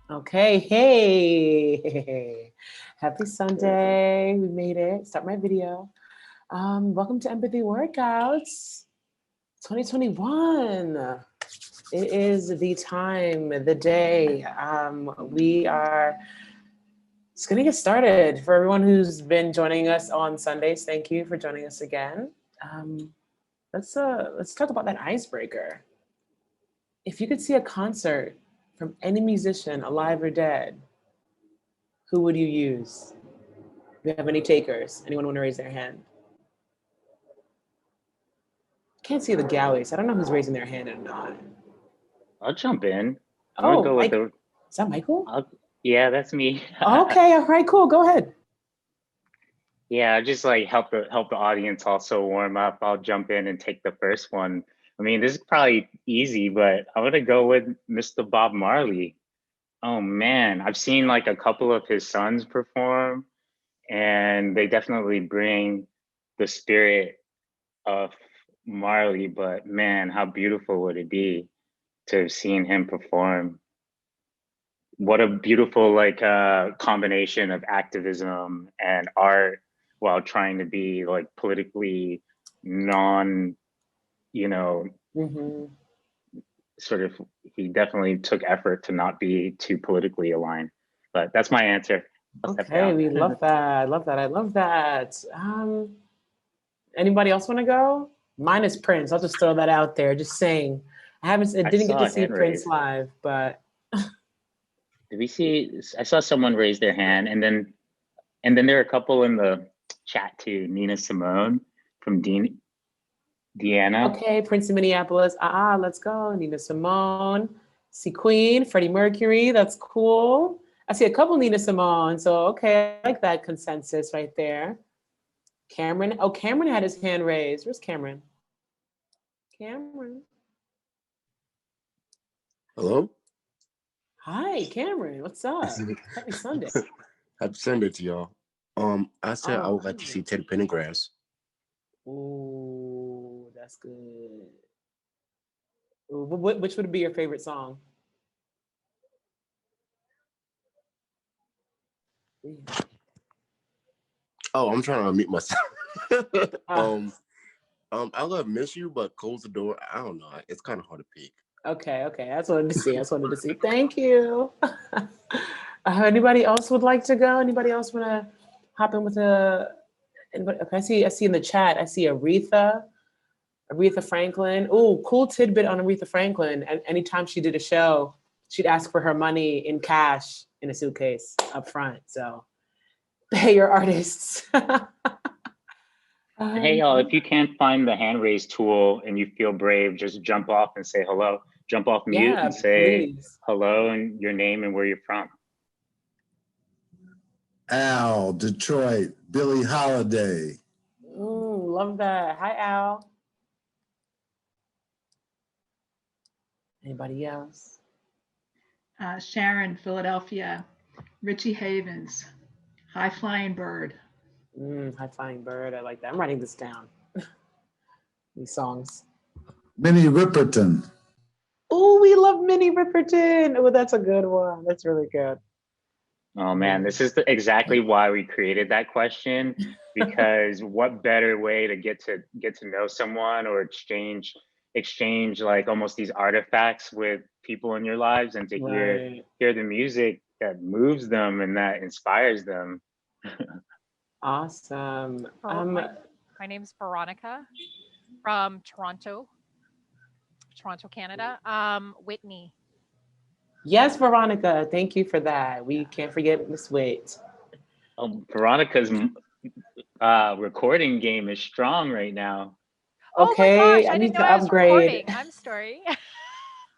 Okay, hey, happy Sunday. We made it. Start my video. Welcome to Empathy Workouts 2021. It is the time, the day. We are just gonna get started. For everyone who's been joining us on Sundays, thank you for joining us again. Um, let's talk about that icebreaker. If you could see a concert from any musician, alive or dead, who would you use? Do you have any takers? Anyone want to raise their hand? Can't see the galleries. I don't know who's raising their hand or not. I'll jump in. I'm gonna Oh, go with Mike. the. Is that Michael? Yeah, that's me. Okay, all right, cool. Go ahead. Yeah, I'll just like help the audience also warm up. I'll jump in and take the first one. I mean, this is probably easy, but I'm gonna go with Mr. Bob Marley. Oh man, I've seen like a couple of his sons perform, and they definitely bring the spirit of Marley. But man, how beautiful would it be to have seen him perform? What a beautiful like combination of activism and art while trying to be like politically non, you know, Mm-hmm. sort of he definitely took effort to not be too politically aligned. But that's my answer. I'll step Okay, down. we love that. I love that. I love that. Anybody else want to go? Mine is Prince. I'll just throw that out there. Just saying. I I didn't get saw to a see hand Prince raise. live, but Did we see? I saw someone raise their hand, and then there are a couple in the chat too. Nina Simone from Deanna. okay, Prince of Minneapolis. Let's go. Nina Simone. See Queen, Freddie Mercury. That's cool. I see a couple Nina Simone. So okay, I like that consensus right there. Cameron. Oh, Cameron had his hand raised. Where's Cameron? Cameron. Hello? Hi, Cameron. What's up? Happy Sunday. Happy Sunday to y'all. I said I Oh, would like to see Teddy Pendergrass. ooh, that's good. Ooh, which would be your favorite song? Oh, I'm trying to unmute myself. Ah, I love Miss You, but Close the Door. I don't know. It's kind of hard to pick. okay, okay. I just wanted to see. I just wanted to see. Thank you. Anybody else would like to go? Anybody else want to hop in with a? Anybody? Okay, I see in the chat. I see Aretha Franklin. Ooh, cool tidbit on Aretha Franklin. And anytime she did a show, she'd ask for her money in cash in a suitcase up front. So pay your artists. Hey, y'all, if you can't find the hand raise tool and you feel brave, just jump off and say hello. Jump off mute Yeah, and say please. hello and your name and where you're from. Al, Detroit, Billie Holiday. Ooh, love that. Hi, Al. Anybody else? Sharon, Philadelphia, Richie Havens, High Flying Bird. High Flying Bird. I like that. I'm writing this down. These songs. Minnie Riperton. Ooh, we love Minnie Riperton. Oh, that's a good one. That's really good. Oh man, this is exactly why we created that question, because what better way to get to know someone or exchange like almost these artifacts with people in your lives and to Right. hear the music that moves them and that inspires them. Awesome. My name's Veronica from Toronto, Canada. Whitney. Yes, Veronica. Thank you for that. We can't forget Miss Witt. Veronica's recording game is strong right now. Okay, Oh my gosh, I I need didn't know to I was upgrade. recording. I'm sorry.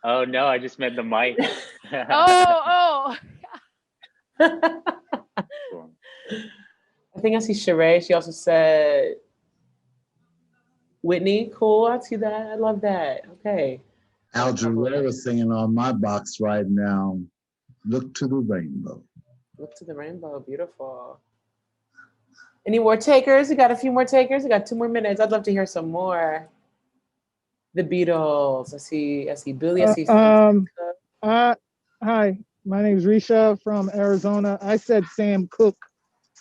Oh no, I just meant the mic. oh. Cool. I think I see Sheree. She also said Whitney. Cool. I see that. I love that. Okay. Al Jarreau singing on my box right now. Look to the rainbow. Look to the rainbow. Beautiful. Any more takers? We got a few more takers. We got 2 more minutes. I'd love to hear some more. The Beatles. I see Billy. I see. Hi, My name is Risha from Arizona. I said Sam Cooke.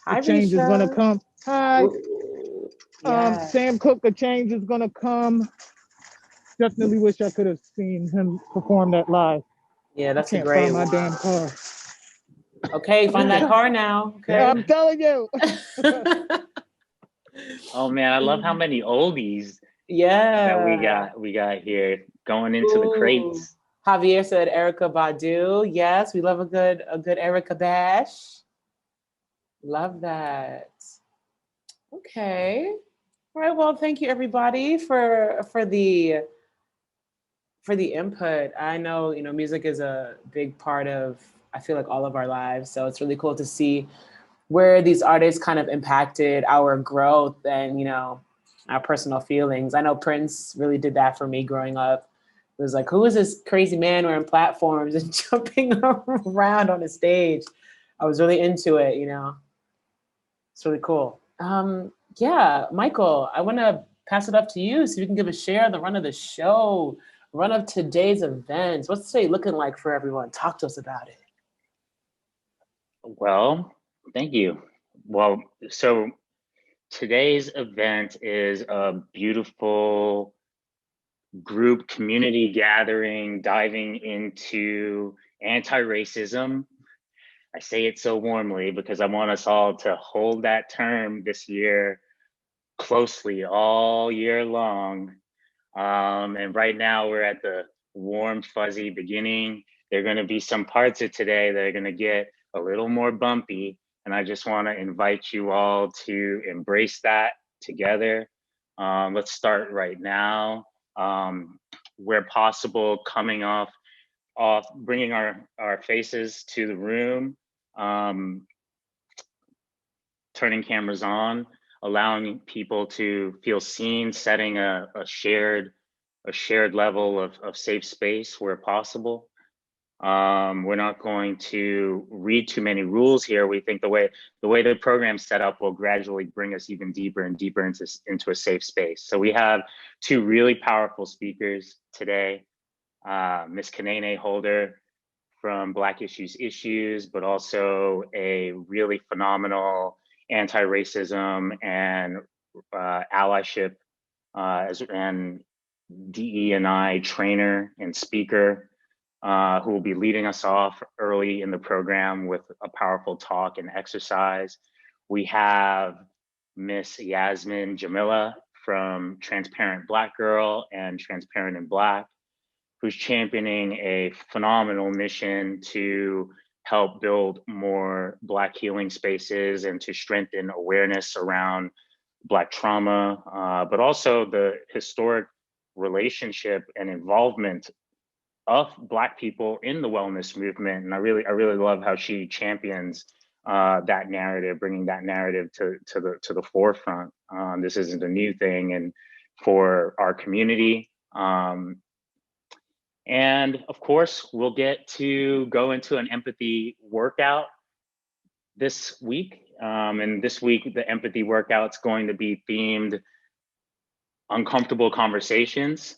Hi, The change is going to Risha. come. Hi. Ooh, yeah. Sam Cooke, the change is going to come. Definitely wish I could have seen him perform that live. Yeah, that's a Can't great find my one. damn car. Okay, find that car now. Okay. I'm telling you. Oh man, I love how many oldies Yeah. that we got here going into the Ooh. crates. Javier said Erica Badu. Yes, we love a good Erica Bash. Love that. Okay. All right. Well, thank you everybody for the input. I know, music is a big part of, I feel like, all of our lives. So it's really cool to see where these artists kind of impacted our growth and, our personal feelings. I know Prince really did that for me growing up. It was like, who is this crazy man wearing platforms and jumping around on a stage? I was really into it, It's really cool. Yeah, Michael, I want to pass it up to you so you can give a share of the run of the show, run of today's events. What's today looking like for everyone? Talk to us about it. Well, thank you. Well, so today's event is a beautiful group community gathering, diving into anti-racism. I say it so warmly because I want us all to hold that term this year closely all year long. And right now we're at the warm, fuzzy beginning. There are going to be some parts of today that are going to get a little more bumpy. And I just want to invite you all to embrace that together. Let's start right now. Where possible, coming off, bringing our faces to the room, turning cameras on, allowing people to feel seen, setting a shared level of safe space where possible. We're not going to read too many rules here. We think the way the program's set up will gradually bring us even deeper and deeper into a safe space. So we have two really powerful speakers today, Miss Kanene Holder from Black Issues, but also a really phenomenal anti-racism and allyship and DE&I trainer and speaker who will be leading us off early in the program with a powerful talk and exercise. We have Miss Yasmine Jamila from Transparent&Black Girl and Transparent&Black, who's championing a phenomenal mission to help build more Black healing spaces and to strengthen awareness around Black trauma, but also the historic relationship and involvement of Black people in the wellness movement. And I really love how she champions that narrative, bringing that narrative to the forefront. This isn't a new thing, and for our community. And of course, we'll get to go into an empathy workout this week. And this week, the empathy workout's going to be themed uncomfortable conversations.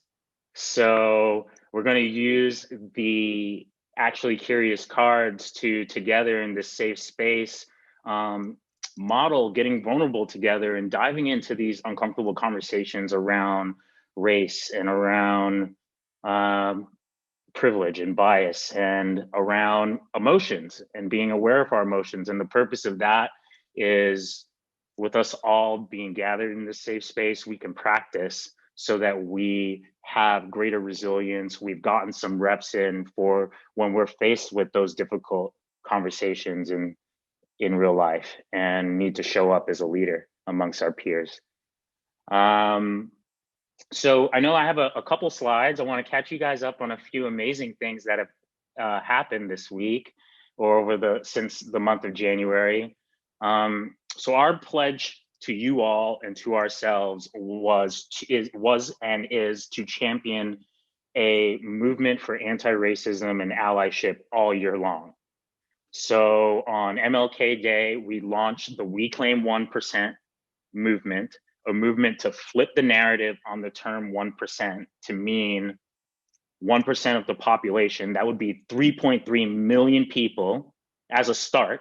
So we're going to use the Actually Curious cards to together in this safe space, model getting vulnerable together and diving into these uncomfortable conversations around race and around privilege and bias and around emotions and being aware of our emotions. And the purpose of that is, with us all being gathered in this safe space, we can practice so that we have greater resilience. We've gotten some reps in for when we're faced with those difficult conversations in real life and need to show up as a leader amongst our peers. So I know I have a couple slides. I want to catch you guys up on a few amazing things that have happened this week or since the month of January. So our pledge to you all and to ourselves was and is to champion a movement for anti-racism and allyship all year long. So on MLK Day, we launched the We Claim 1% movement, a movement to flip the narrative on the term 1% to mean 1% of the population, that would be 3.3 million people as a start,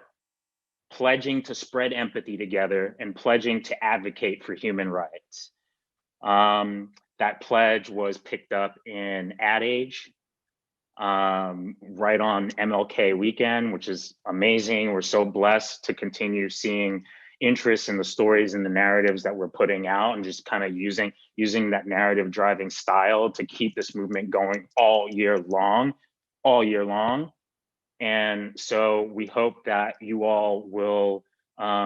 pledging to spread empathy together and pledging to advocate for human rights. That pledge was picked up in Ad Age, right on MLK weekend, which is amazing. We're so blessed to continue seeing interest in the stories and the narratives that we're putting out, and just kind of using that narrative driving style to keep this movement going all year long. And so we hope that you all will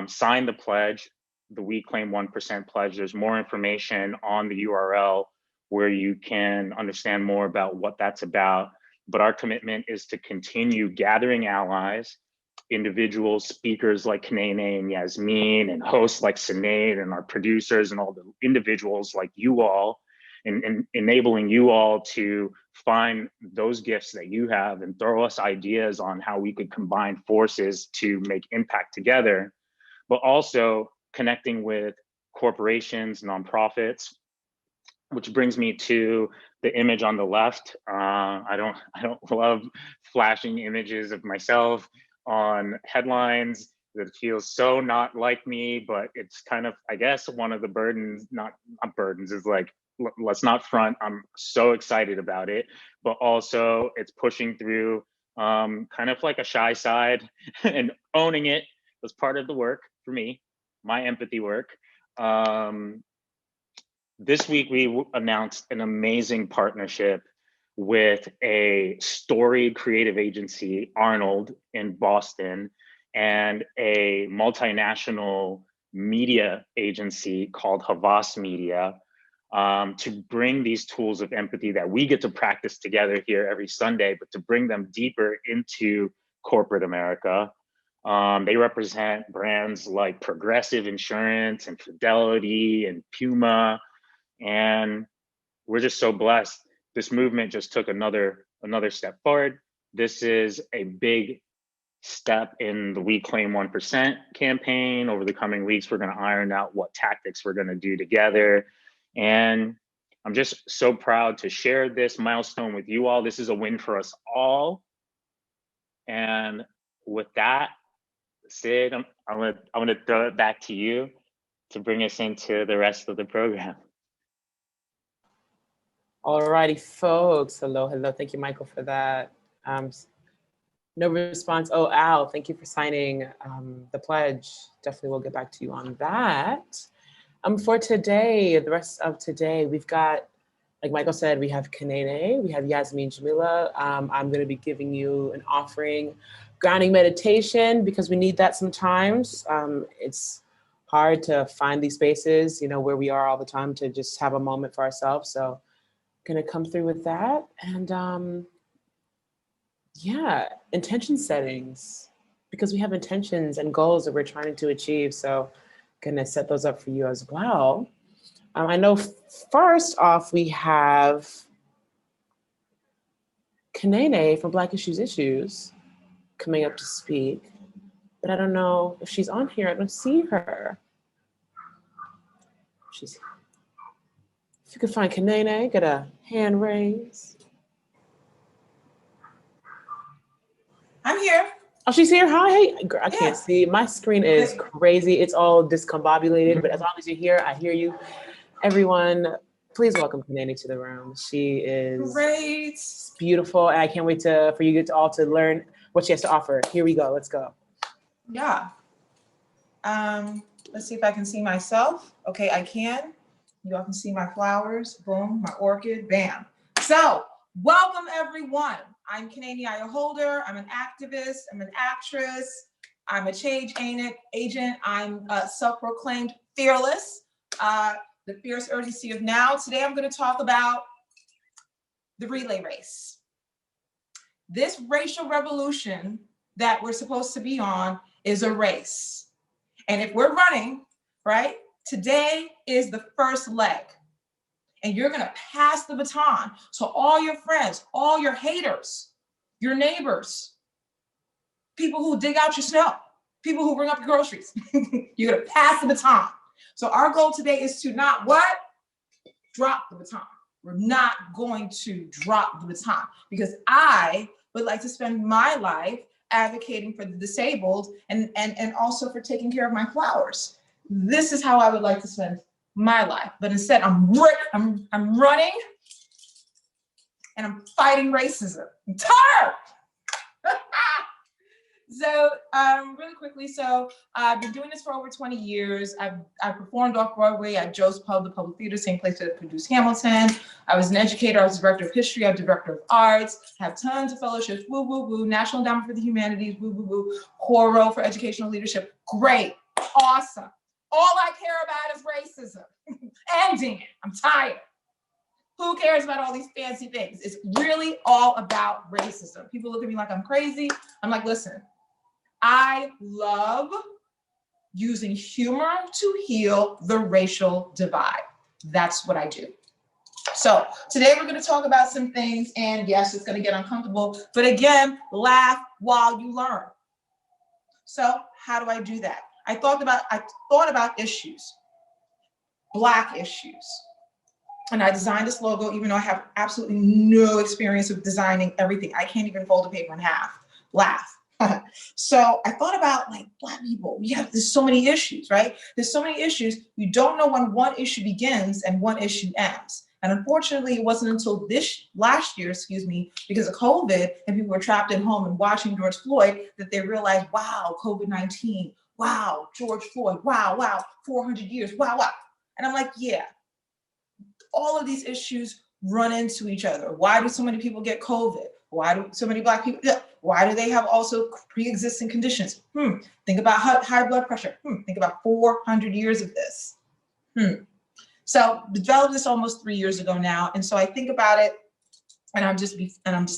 sign the pledge, the We Claim 1% pledge. There's more information on the URL where you can understand more about what that's about. But our commitment is to continue gathering allies, individuals, speakers like Kanene and Yasmine, and hosts like Synead, and our producers and all the individuals like you all, and enabling you all to find those gifts that you have and throw us ideas on how we could combine forces to make impact together, but also connecting with corporations, nonprofits, which brings me to the image on the left. I don't love flashing images of myself on headlines. That feels so not like me, but it's kind of, I guess, one of the burdens, not burdens, is like, let's not front. I'm so excited about it, but also it's pushing through kind of like a shy side and owning it was part of the work for me, my empathy work. This week, we announced an amazing partnership with a storied creative agency, Arnold, in Boston, and a multinational media agency called Havas Media, to bring these tools of empathy that we get to practice together here every Sunday, but to bring them deeper into corporate America. They represent brands like Progressive Insurance and Fidelity and Puma, and we're just so blessed. This movement just took another step forward. This is a big step in the We Claim 1% campaign. Over the coming weeks, we're going to iron out what tactics we're going to do together. And I'm just so proud to share this milestone with you all. This is a win for us all. And with that, Sid, I'm gonna throw it back to you to bring us into the rest of the program. All righty, folks. Hello. Thank you, Michael, for that. No response. Oh, Al, thank you for signing the pledge. Definitely will get back to you on that. For today, the rest of today, we've got, like Michael said, we have Kanene, we have Yasmine Jamila. I'm going to be giving you an offering grounding meditation because we need that sometimes. It's hard to find these spaces, where we are all the time, to just have a moment for ourselves. So going to come through with that. And yeah, intention settings, because we have intentions and goals that we're trying to achieve. So going to set those up for you as well. I know first off, we have Kanene from Black Issues coming up to speak, but I don't know if she's on here. I don't see her. If you could find Kanene, get a hand raised. I'm here. Oh, she's here. Hi. Girl, I can't see. My screen is crazy. It's all discombobulated, but as long as you're here, I hear you. Everyone, please welcome Kanene to the room. She is great, beautiful, and I can't wait for you all to learn what she has to offer. Here we go. Let's go. Yeah. Let's see if I can see myself. Okay, I can. You all can see my flowers. Boom, my orchid. Bam. So, welcome everyone. I'm Kanene Holder. I'm an activist. I'm an actress. I'm a change agent. I'm self-proclaimed fearless. The fierce urgency of now. Today, I'm going to talk about the relay race. This racial revolution that we're supposed to be on is a race. And if we're running, right, today is the first leg. And you're going to pass the baton to all your friends, all your haters, your neighbors, people who dig out your snow, people who bring up your groceries. You're going to pass the baton. So our goal today is to not what? Drop the baton. We're not going to drop the baton, because I would like to spend my life advocating for the disabled and also for taking care of my flowers. This is how I would like to spend my life. But instead, I'm running and I'm fighting racism. I'm tired. So really quickly, so I've been doing this for over 20 years. I've performed off Broadway at Joe's Pub, the public theater, same place that produced Hamilton. I was an educator, I was director of history, I was director of arts, have tons of fellowships, woo, woo, woo, National Endowment for the Humanities, woo, woo, woo, Coro for educational leadership. Great, awesome. All I care about is racism. Ending it, I'm tired. Who cares about all these fancy things? It's really all about racism. People look at me like I'm crazy. I'm like, listen, I love using humor to heal the racial divide. That's what I do. So today we're going to talk about some things, and yes, it's going to get uncomfortable, but again, laugh while you learn. So how do I do that? I thought about issues, Black issues. And I designed this logo, even though I have absolutely no experience with designing everything. I can't even fold a paper in half. Laugh. So I thought about, like, Black people. There's so many issues, right? There's so many issues. You don't know when one issue begins and one issue ends. And unfortunately, it wasn't until last year, because of COVID and people were trapped at home and watching George Floyd, that they realized, wow, COVID-19, wow, George Floyd, wow, 400 years, wow. And I'm like, yeah. All of these issues run into each other. Why do so many people get COVID? Why do so many Black people, why do they have also pre-existing conditions? Think about high blood pressure. Think about 400 years of this. So developed this almost 3 years ago now. And so I think about it and I'm just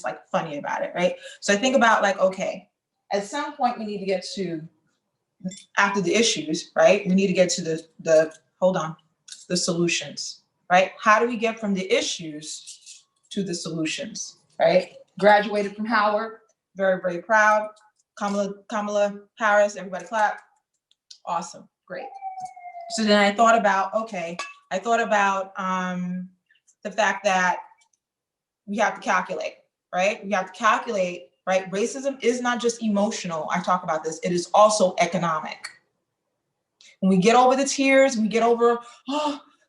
like funny about it, right? So I think about, like, okay, at some point we need to get to, after the issues, right? We need to get to the solutions. Right? How do we get from the issues to the solutions, right? Graduated from Howard, very, very proud. Kamala Harris, everybody clap. Awesome, great. So then I thought about, the fact that we have to calculate, right? We have to calculate, right? Racism is not just emotional. I talk about this. It is also economic. When we get over the tears, we get over,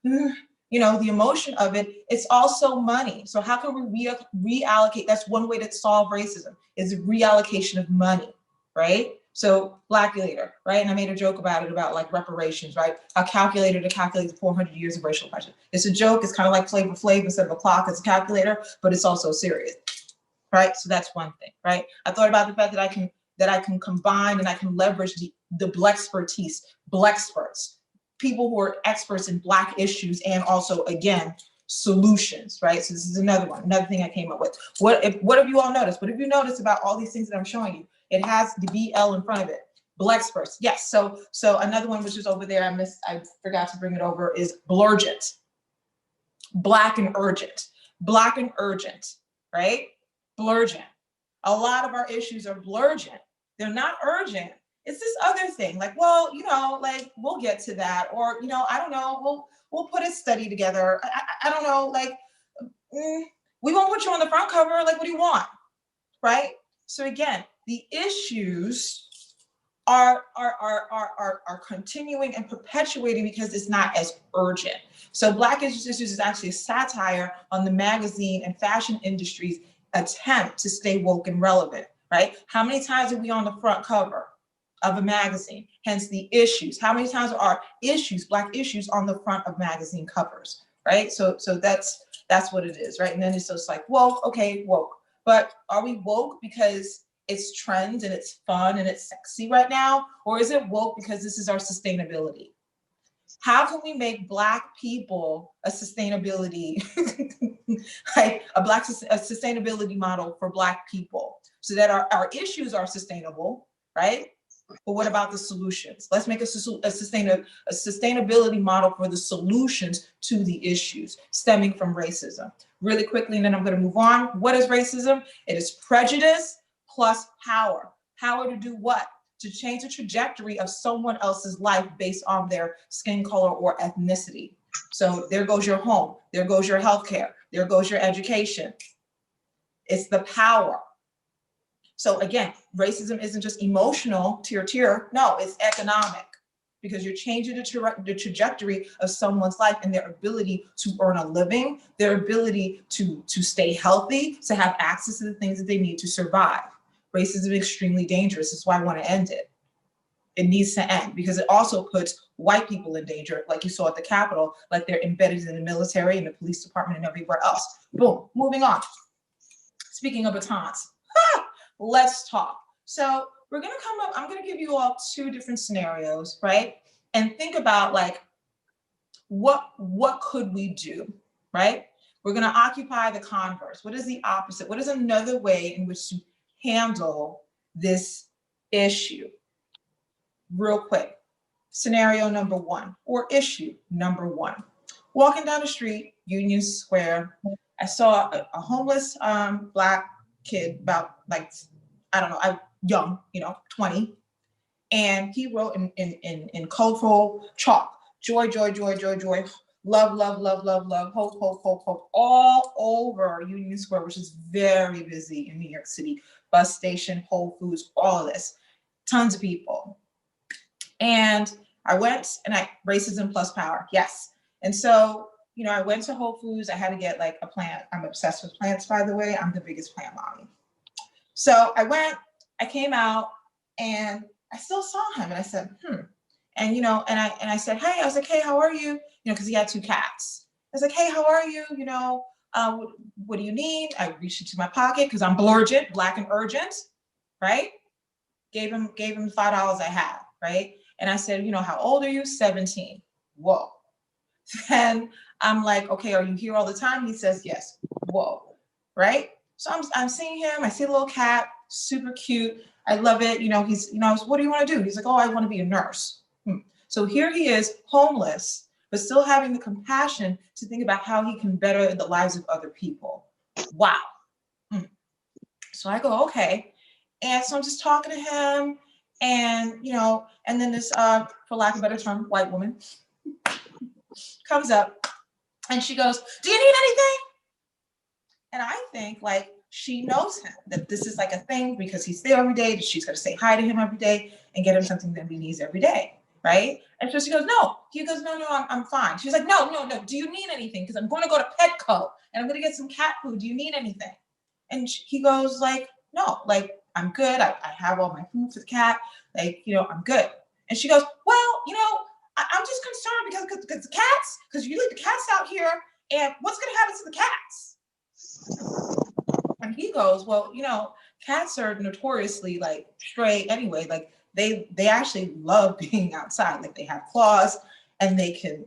the emotion of it, it's also money. So how can we reallocate? That's one way to solve racism, is reallocation of money, right? So Blackulator, right? And I made a joke about it, about, like, reparations, right? A calculator to calculate the 400 years of racial oppression. It's a joke. It's kind of like Flavor Flav. Instead of a clock, it's a calculator, but it's also serious, right? So that's one thing, right? I thought about the fact that I can combine and I can leverage the Blackexpertise, Blackexperts, people who are experts in Black issues, and also, again, solutions, right? So this is another thing I came up with. What have you all noticed? What have you noticed about all these things that I'm showing you? It has the BL in front of it. Blackexperts, yes. So another one, which is over there, I forgot to bring it over, is blurgent. Black and urgent, right? Blurgent. A lot of our issues are blurgent. They're not urgent. It's this other thing, like, well, like, we'll get to that, or, I don't know, we'll put a study together. I don't know, like, we won't put you on the front cover. Like, what do you want, right? So again, the issues are continuing and perpetuating because it's not as urgent. So Black Issues is actually a satire on the magazine and fashion industry's attempt to stay woke and relevant, right? How many times are we on the front cover of a magazine? Hence the issues. How many times are issues, Black issues, on the front of magazine covers, right? So that's what it is, right? And then it's just like, woke, okay, woke. But are we woke because it's trends and it's fun and it's sexy right now? Or is it woke because this is our sustainability? How can we make Black people a sustainability, like a sustainability model for Black people, so that our issues are sustainable, right? But what about the solutions? Let's make a sustainability model for the solutions to the issues stemming from racism. Really quickly, and then I'm going to move on. What is racism? It is prejudice plus power. Power to do what? To change the trajectory of someone else's life based on their skin color or ethnicity. So there goes your home, there goes your healthcare, there goes your education. It's the power. So again, racism isn't just emotional, tier, no, it's economic, because you're changing the trajectory of someone's life and their ability to earn a living, their ability to stay healthy, to have access to the things that they need to survive. Racism is extremely dangerous. That's why I want to end it. It needs to end, because it also puts white people in danger, like you saw at the Capitol, like they're embedded in the military and the police department and everywhere else. Boom, moving on. Speaking of batons, let's talk. So we're gonna come up, I'm gonna give you all 2 different scenarios, right? And think about like, what could we do, right? We're gonna occupy the converse. What is the opposite? What is another way in which to handle this issue? Real quick, scenario number 1, or issue number 1. Walking down the street, Union Square, I saw a homeless Black kid, about like, I don't know, young, 20. And he wrote in colorful chalk, joy, joy, joy, joy, joy, love, love, love, love, love, hope, hope, hope, hope, all over Union Square, which is very busy in New York City. Bus station, Whole Foods, all of this, tons of people. And I went and racism plus power, yes. And so, I went to Whole Foods. I had to get like a plant. I'm obsessed with plants, by the way. I'm the biggest plant mommy. So I went, I came out, and I still saw him, and I said, And I said, hey, I was like, hey, how are you? Because he had 2 cats. I was like, hey, how are you? What do you need? I reached into my pocket because I'm blurgent, Black and urgent, right? Gave him the $5 I had, right? And I said, how old are you? 17. Whoa. Then I'm like, okay, are you here all the time? He says, yes. Whoa, right? So I'm seeing him. I see a little cat, super cute. I love it. He's, what do you want to do? He's like, oh, I want to be a nurse. So here he is, homeless, but still having the compassion to think about how he can better the lives of other people. Wow. So I go, okay. And so I'm just talking to him, and, and then this, for lack of a better term, white woman comes up and she goes, do you need anything? And I think like she knows him, that this is like a thing because he's there every day, that she's going to say hi to him every day and get him something that he needs every day, right? And so she goes, no. He goes, no, I'm fine. She's like, no. Do you need anything? Because I'm going to go to Petco and I'm going to get some cat food. Do you need anything? And he goes like, no, like I'm good. I have all my food for the cat. Like, I'm good. And she goes, well, I'm just concerned because the cats, because you leave the cats out here, and what's going to happen to the cats? And he goes, well, cats are notoriously like stray anyway. Like they actually love being outside. Like they have claws, and they can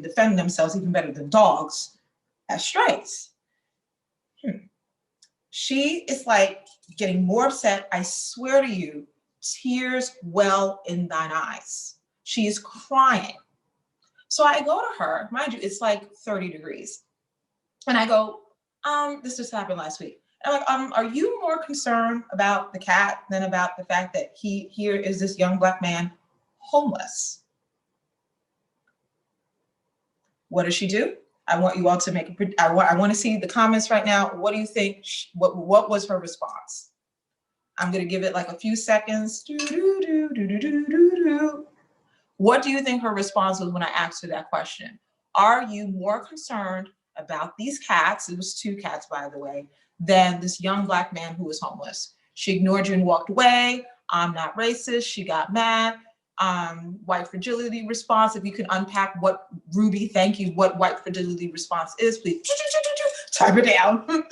defend themselves even better than dogs as strays. She is like getting more upset. I swear to you, tears well in thine eyes. She is crying. So I go to her, mind you, it's like 30 degrees. And I go, this just happened last week. And I'm like, are you more concerned about the cat than about the fact that here is this young Black man homeless? What does she do? I want you all to I want to see the comments right now. What do you think? What was her response? I'm going to give it like a few seconds. What do you think her response was when I asked her that question? Are you more concerned about these cats, it was 2 cats, by the way, than this young Black man who was homeless? She ignored you and walked away. I'm not racist. She got mad. White fragility response. If you can unpack what, Ruby, thank you, what white fragility response is, please type it down.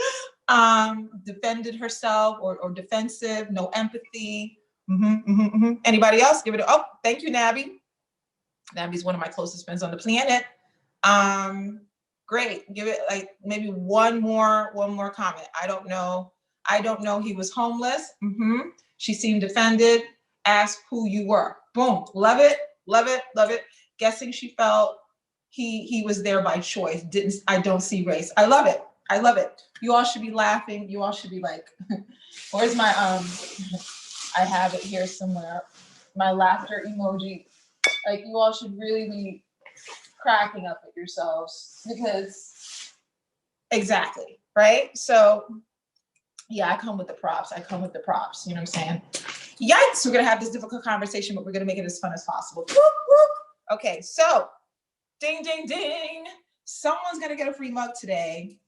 Defended herself or defensive, no empathy. Anybody else? Give it oh, thank you, Nabby. Nabby's one of my closest friends on the planet. Great. Give it like maybe one more comment. I don't know. He was homeless. She seemed offended. Ask who you were. Boom. Love it. Love it. Love it. Guessing she felt he was there by choice. I don't see race. I love it. I love it. You all should be laughing. You all should be like, where's my I have it here somewhere. My laughter emoji. Like you all should really be cracking up at yourselves because exactly, right? So yeah, I come with the props. You know what I'm saying? Yikes, we're gonna have this difficult conversation, but we're gonna make it as fun as possible. Whoop, whoop. Okay, so ding, ding, ding. Someone's gonna get a free mug today,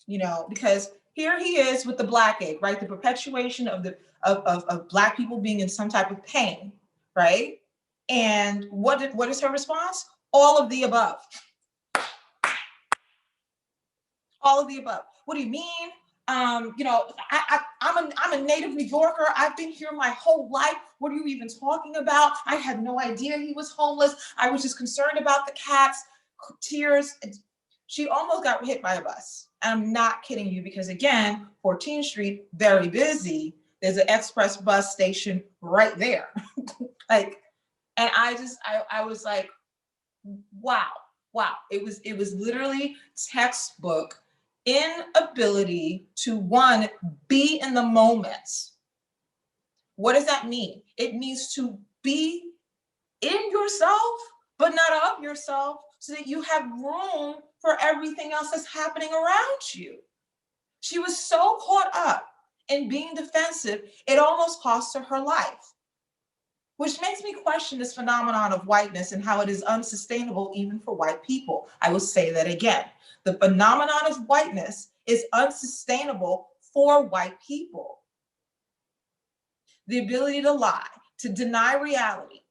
you know, because here he is with the Black egg, right? The perpetuation of Black people being in some type of pain, right? And what is her response? All of the above. All of the above. What do you mean? You know, I'm a native New Yorker. I've been here my whole life. What are you even talking about? I had no idea he was homeless. I was just concerned about the cats. Tears. She almost got hit by a bus. I'm not kidding you because again, 14th Street, very busy. There's an express bus station right there. Like, and I was like, wow. It was literally textbook inability to one, be in the moment. What does that mean? It means to be in yourself, but not of yourself, so that you have room for everything else that's happening around you. She was so caught up in being defensive, it almost cost her life, which makes me question this phenomenon of whiteness and how it is unsustainable even for white people. I will say that again. The phenomenon of whiteness is unsustainable for white people. The ability to lie, to deny reality,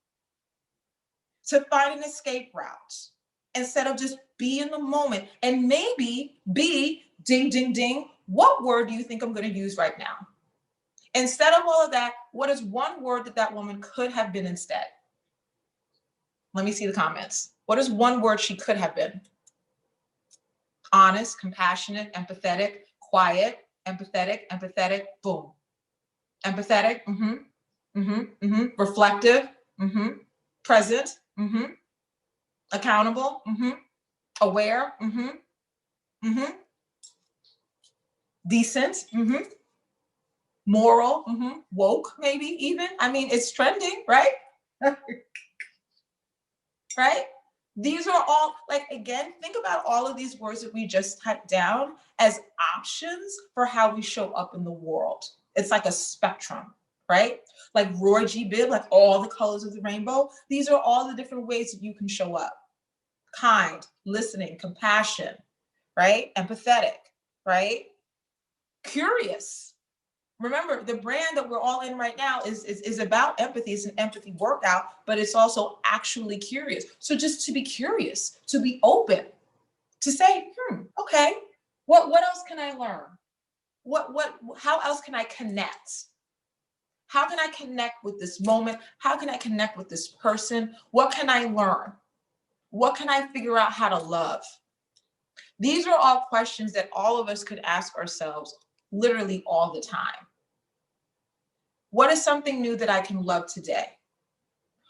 to find an escape route, instead of just be in the moment and maybe be ding, ding, ding. What word do you think I'm going to use right now? Instead of all of that, what is one word that woman could have been instead? Let me see the comments. What is one word she could have been? Honest, compassionate, empathetic, quiet, empathetic, boom. Empathetic, reflective, present, accountable, aware, decent, moral, woke, maybe even. I mean, it's trending, right? Right? These are all, like, again, think about all of these words that we just typed down as options for how we show up in the world. It's like a spectrum, right? Like Roy G. Biv, like all the colors of the rainbow. These are all the different ways that you can show up. Kind, listening, compassion, right? Empathetic, right? Curious. Remember, the brand that we're all in right now is about empathy. It's an empathy workout, but it's also actually curious. So just to be curious, to be open, to say, okay, what else can I learn? How else can I connect? How can I connect with this moment? How can I connect with this person? What can I learn? What can I figure out how to love? These are all questions that all of us could ask ourselves literally all the time. What is something new that I can love today?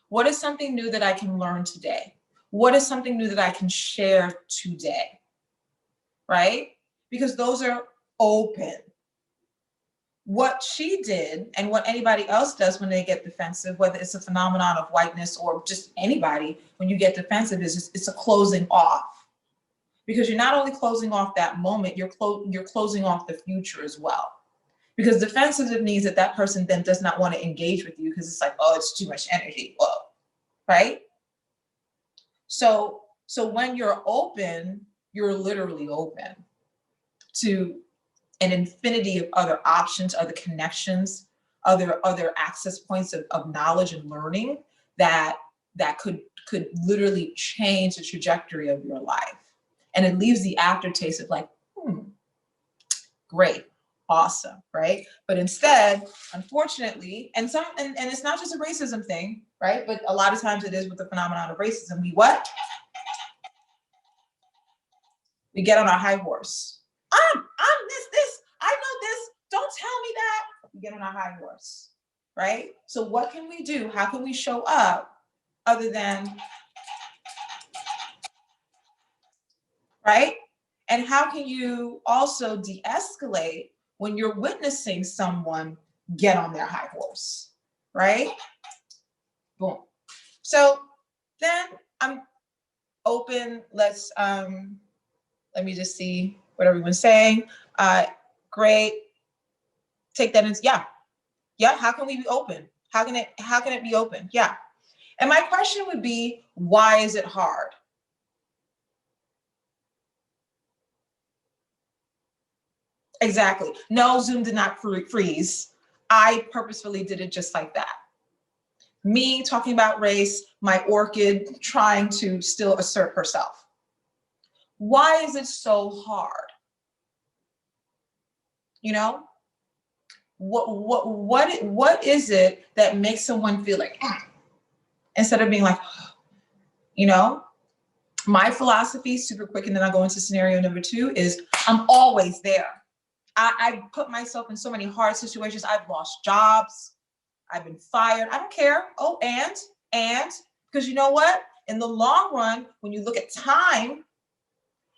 What is something new that I can learn today? What is something new that I can share today? Right? Because those are open. What she did and what anybody else does when they get defensive, whether it's a phenomenon of whiteness or just anybody, when you get defensive, it's a closing off. Because you're not only closing off that moment, you're closing off the future as well. Because defensive means that person then does not want to engage with you because it's like, oh, it's too much energy. Whoa, right? So when you're open, you're literally open to an infinity of other options, other connections, other access points of knowledge and learning that could literally change the trajectory of your life. And it leaves the aftertaste of like, great. Awesome, right? But instead, unfortunately, and it's not just a racism thing, right? But a lot of times it is with the phenomenon of racism. We what? We get on our high horse. I'm this, I know this, don't tell me that. We get on our high horse, right? So what can we do? How can we show up other than, right? And how can you also de-escalate when you're witnessing someone get on their high horse, right? Boom. So then open. Let's, let me just see what everyone's saying. Great. Take that in, yeah. Yeah, how can we be open? How can it be open? Yeah. And my question would be, why is it hard? Exactly. No, Zoom did not freeze. I purposefully did it just like that. Me talking about race, my orchid trying to still assert herself. Why is it so hard? You know, what is it that makes someone feel like, instead of being like, you know? My philosophy, super quick, and then I'll go into scenario number 2, is I'm always there. I put myself in so many hard situations. I've lost jobs. I've been fired. I don't care. Oh, and because you know what? In the long run, when you look at time,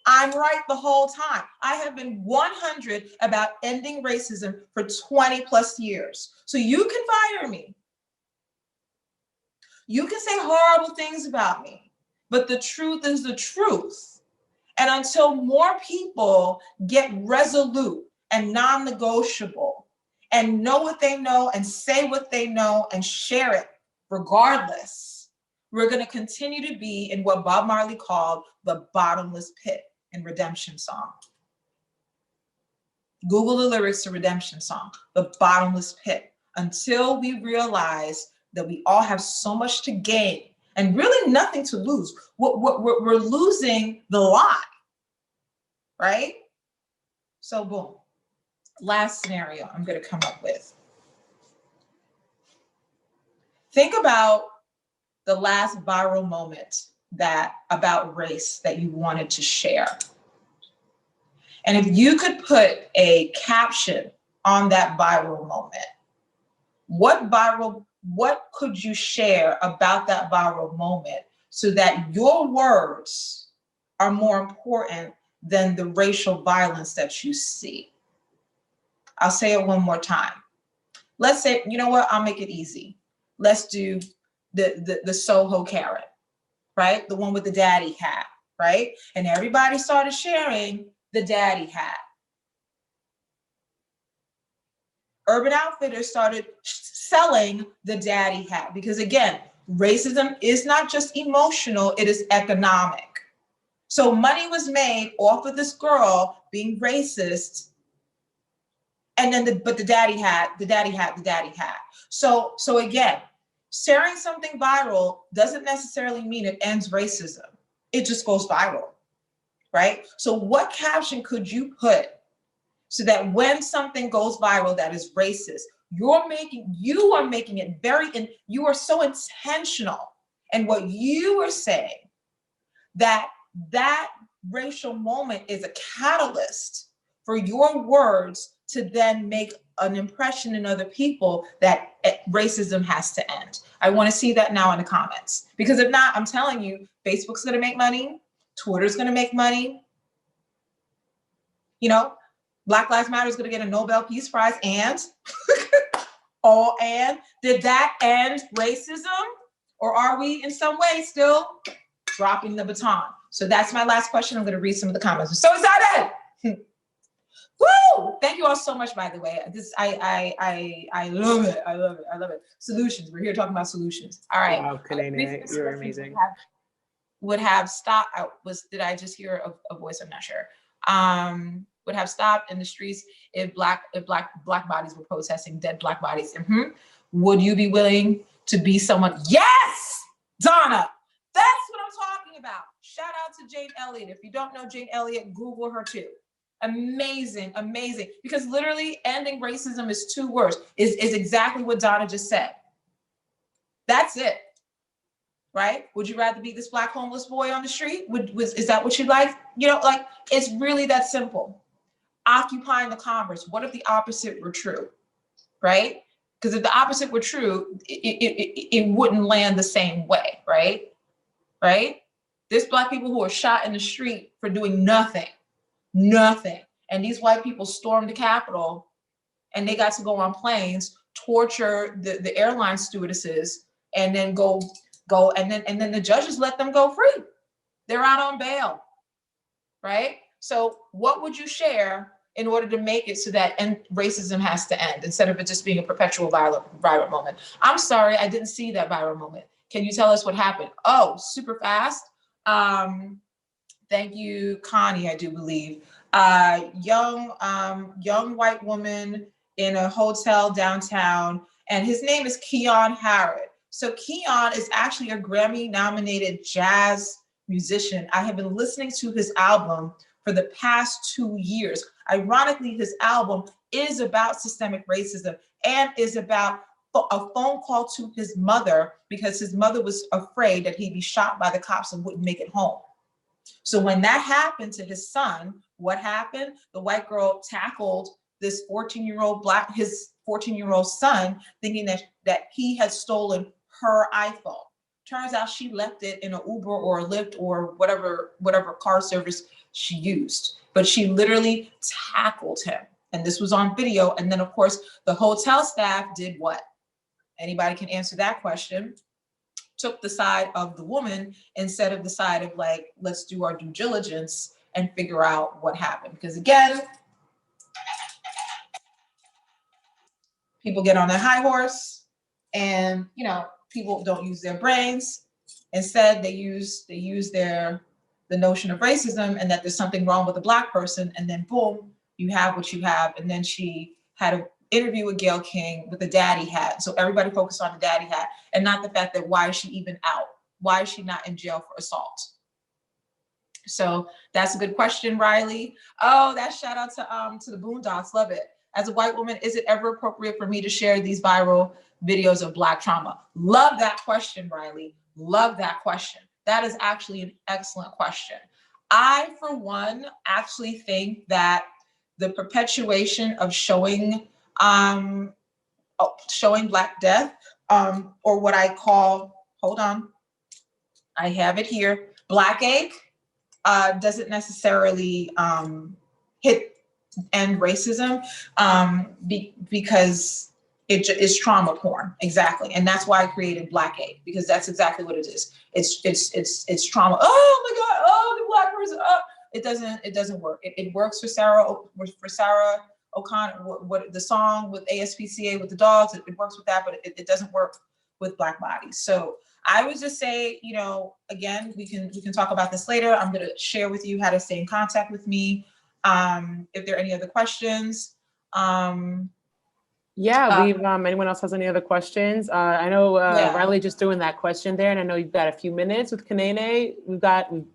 I'm right the whole time. I have been 100 about ending racism for 20 plus years. So you can fire me. You can say horrible things about me, but the truth is the truth. And until more people get resolute and non-negotiable and know what they know and say what they know and share it regardless, we're going to continue to be in what Bob Marley called the bottomless pit in Redemption Song. Google the lyrics to Redemption Song, the bottomless pit, until we realize that we all have so much to gain and really nothing to lose. We're losing the lie, right? So boom, last scenario I'm gonna come up with. Think about the last viral moment about race that you wanted to share. And if you could put a caption on that viral moment, what could you share about that viral moment so that your words are more important than the racial violence that you see? I'll say it one more time. Let's say, you know what, I'll make it easy. Let's do the Soho carrot, right? The one with the daddy hat, right? And everybody started sharing the daddy hat. Urban Outfitters started selling the daddy hat because, again, racism is not just emotional, it is economic. So money was made off of this girl being racist, and then the daddy hat. So again, sharing something viral doesn't necessarily mean it ends racism. It just goes viral, right? So what caption could you put so that when something goes viral that is racist, you are making it you are so intentional in what you are saying that racial moment is a catalyst for your words to then make an impression in other people that racism has to end. I want to see that now in the comments, because if not, I'm telling you, Facebook's going to make money, Twitter's going to make money, you know, Black Lives Matter is going to get a Nobel Peace Prize, and and did that end racism, or are we in some way still dropping the baton? So that's my last question. I'm going to read some of the comments. I'm so excited. Woo! Thank you all so much, by the way. I love it. I love it. Solutions. We're here talking about solutions. All right. Wow, Kanene, you're amazing. Would have stopped. Did I just hear a voice? I'm not sure. Would have stopped in the streets if black bodies were protesting, dead black bodies. Mm-hmm. Would you be willing to be someone? Yes, Donna. That's what I'm talking about. Shout out to Jane Elliott. If you don't know Jane Elliott, Google her too. Amazing, amazing. Because literally ending racism is 2 words. Is exactly what Donna just said. That's it. Right? Would you rather be this black homeless boy on the street? Is that what you'd like? You know, like, it's really that simple. Occupying the converse. What if the opposite were true? Right? Because if the opposite were true, it wouldn't land the same way, right? Right? There's black people who are shot in the street for doing nothing. And these white people stormed the Capitol, and they got to go on planes, torture the airline stewardesses, and then go and then the judges let them go free. They're out on bail, right? So what would you share in order to make it so that racism has to end instead of it just being a perpetual viral moment? I'm sorry, I didn't see that viral moment. Can you tell us what happened? Oh, super fast. Thank you, Connie, I do believe. Young white woman in a hotel downtown, and his name is Keon Harrod. So Keon is actually a Grammy-nominated jazz musician. I have been listening to his album for the past 2 years. Ironically, his album is about systemic racism and is about a phone call to his mother because his mother was afraid that he'd be shot by the cops and wouldn't make it home. So when that happened to his son, what happened? The white girl tackled this 14-year-old son, thinking that he had stolen her iPhone. Turns out she left it in an Uber or a Lyft or whatever car service she used. But she literally tackled him. And this was on video. And then of course, the hotel staff did what? Anybody can answer that question. Took the side of the woman instead of the side of like, let's do our due diligence and figure out what happened. Because again, people get on their high horse and, you know, people don't use their brains. Instead, they use the notion of racism and that there's something wrong with a Black person. And then boom, you have what you have. And then she had an interview with Gayle King with the daddy hat. So everybody focused on the daddy hat and not the fact that why is she even out? Why is she not in jail for assault? So that's a good question, Riley. Oh, that shout out to the Boondocks, love it. As a white woman, is it ever appropriate for me to share these viral videos of Black trauma? Love that question, Riley. Love that question. That is actually an excellent question. I, for one, actually think that the perpetuation of showing Black death, or what I call, hold on, I have it here, Black ache, doesn't necessarily end racism because it is trauma porn, exactly, and that's why I created Black ache, because that's exactly what it is. It's trauma. Oh my God! Oh, the Black person. Oh. It doesn't work. It works for Sarah O'Connor. What the song with ASPCA with the dogs? It works with that, but it doesn't work with Black bodies. So I would just say, you know, again, we can talk about this later. I'm going to share with you how to stay in contact with me. If there are any other questions. Anyone else has any other questions? I know Riley just threw in that question there, and I know you've got a few minutes with Kanene. We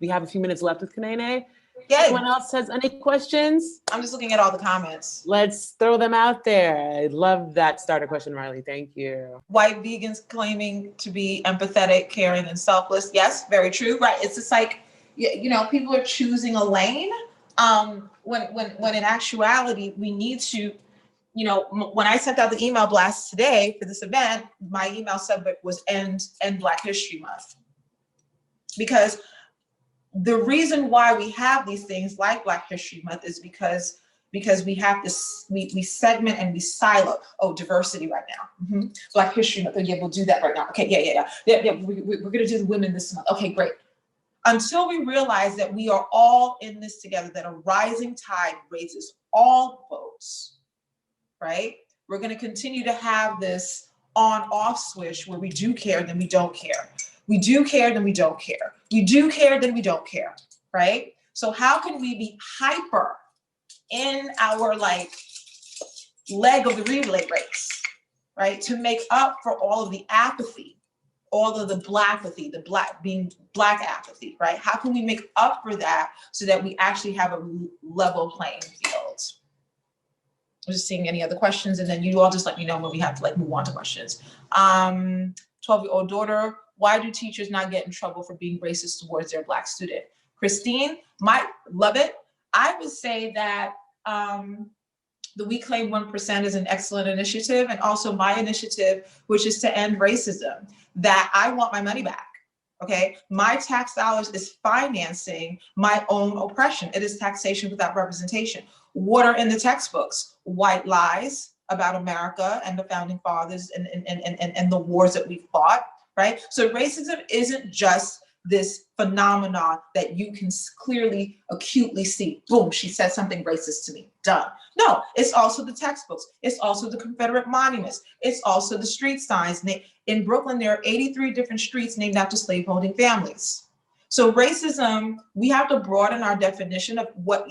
have a few minutes left with Kanene. Yeah. Anyone else has any questions? I'm just looking at all the comments. Let's throw them out there. I love that starter question, Riley. Thank you. White vegans claiming to be empathetic, caring, and selfless. Yes, very true. Right. It's just like, you know, people are choosing a lane. When in actuality, we need to, you know, when I sent out the email blast today for this event, my email subject was End Black History Month. Because the reason why we have these things like Black History Month is because we have this, we segment and we silo. Oh, diversity right now. Mm-hmm. Black History Month. Oh, yeah, we'll do that right now. Okay, yeah. We're gonna do the women this month. Okay, great. Until we realize that we are all in this together, that a rising tide raises all boats, right? We're gonna continue to have this on-off switch where we do care, then we don't care. We do care, then we don't care. We do care, then we don't care, right? So how can we be hyper in our like leg of the relay race, right? To make up for all of the apathy, all of the Blackapathy, being Black apathy, right? How can we make up for that so that we actually have a level playing field? I'm just seeing any other questions, and then you all just let me know when we have to like move on to questions. 12-year-old daughter, why do teachers not get in trouble for being racist towards their Black student? Christine, might love it. I would say that the We Claim 1% is an excellent initiative, and also my initiative, which is to end racism, that I want my money back, okay? My tax dollars is financing my own oppression. It is taxation without representation. What are in the textbooks? White lies about America and the founding fathers and the wars that we fought, right? So racism isn't just this phenomena that you can clearly, acutely see. Boom, she said something racist to me, done. No, it's also the textbooks. It's also the Confederate monuments. It's also the street signs. In Brooklyn, there are 83 different streets named after slaveholding families. So racism, we have to broaden our definition of what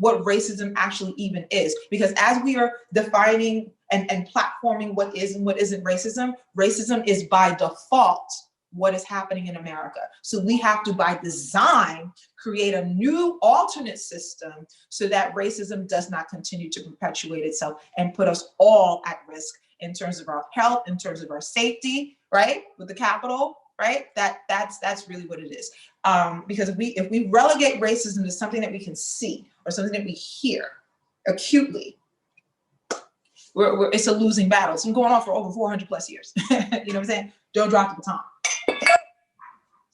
racism actually even is. Because as we are defining and platforming what is and what isn't racism, racism is by default what is happening in America. So we have to, by design, create a new alternate system so that racism does not continue to perpetuate itself and put us all at risk in terms of our health, in terms of our safety, right? With the capital, right? That's really what it is. Because if we relegate racism to something that we can see or something that we hear acutely, it's a losing battle. It's been going on for over 400 plus years. You know what I'm saying? Don't drop the baton.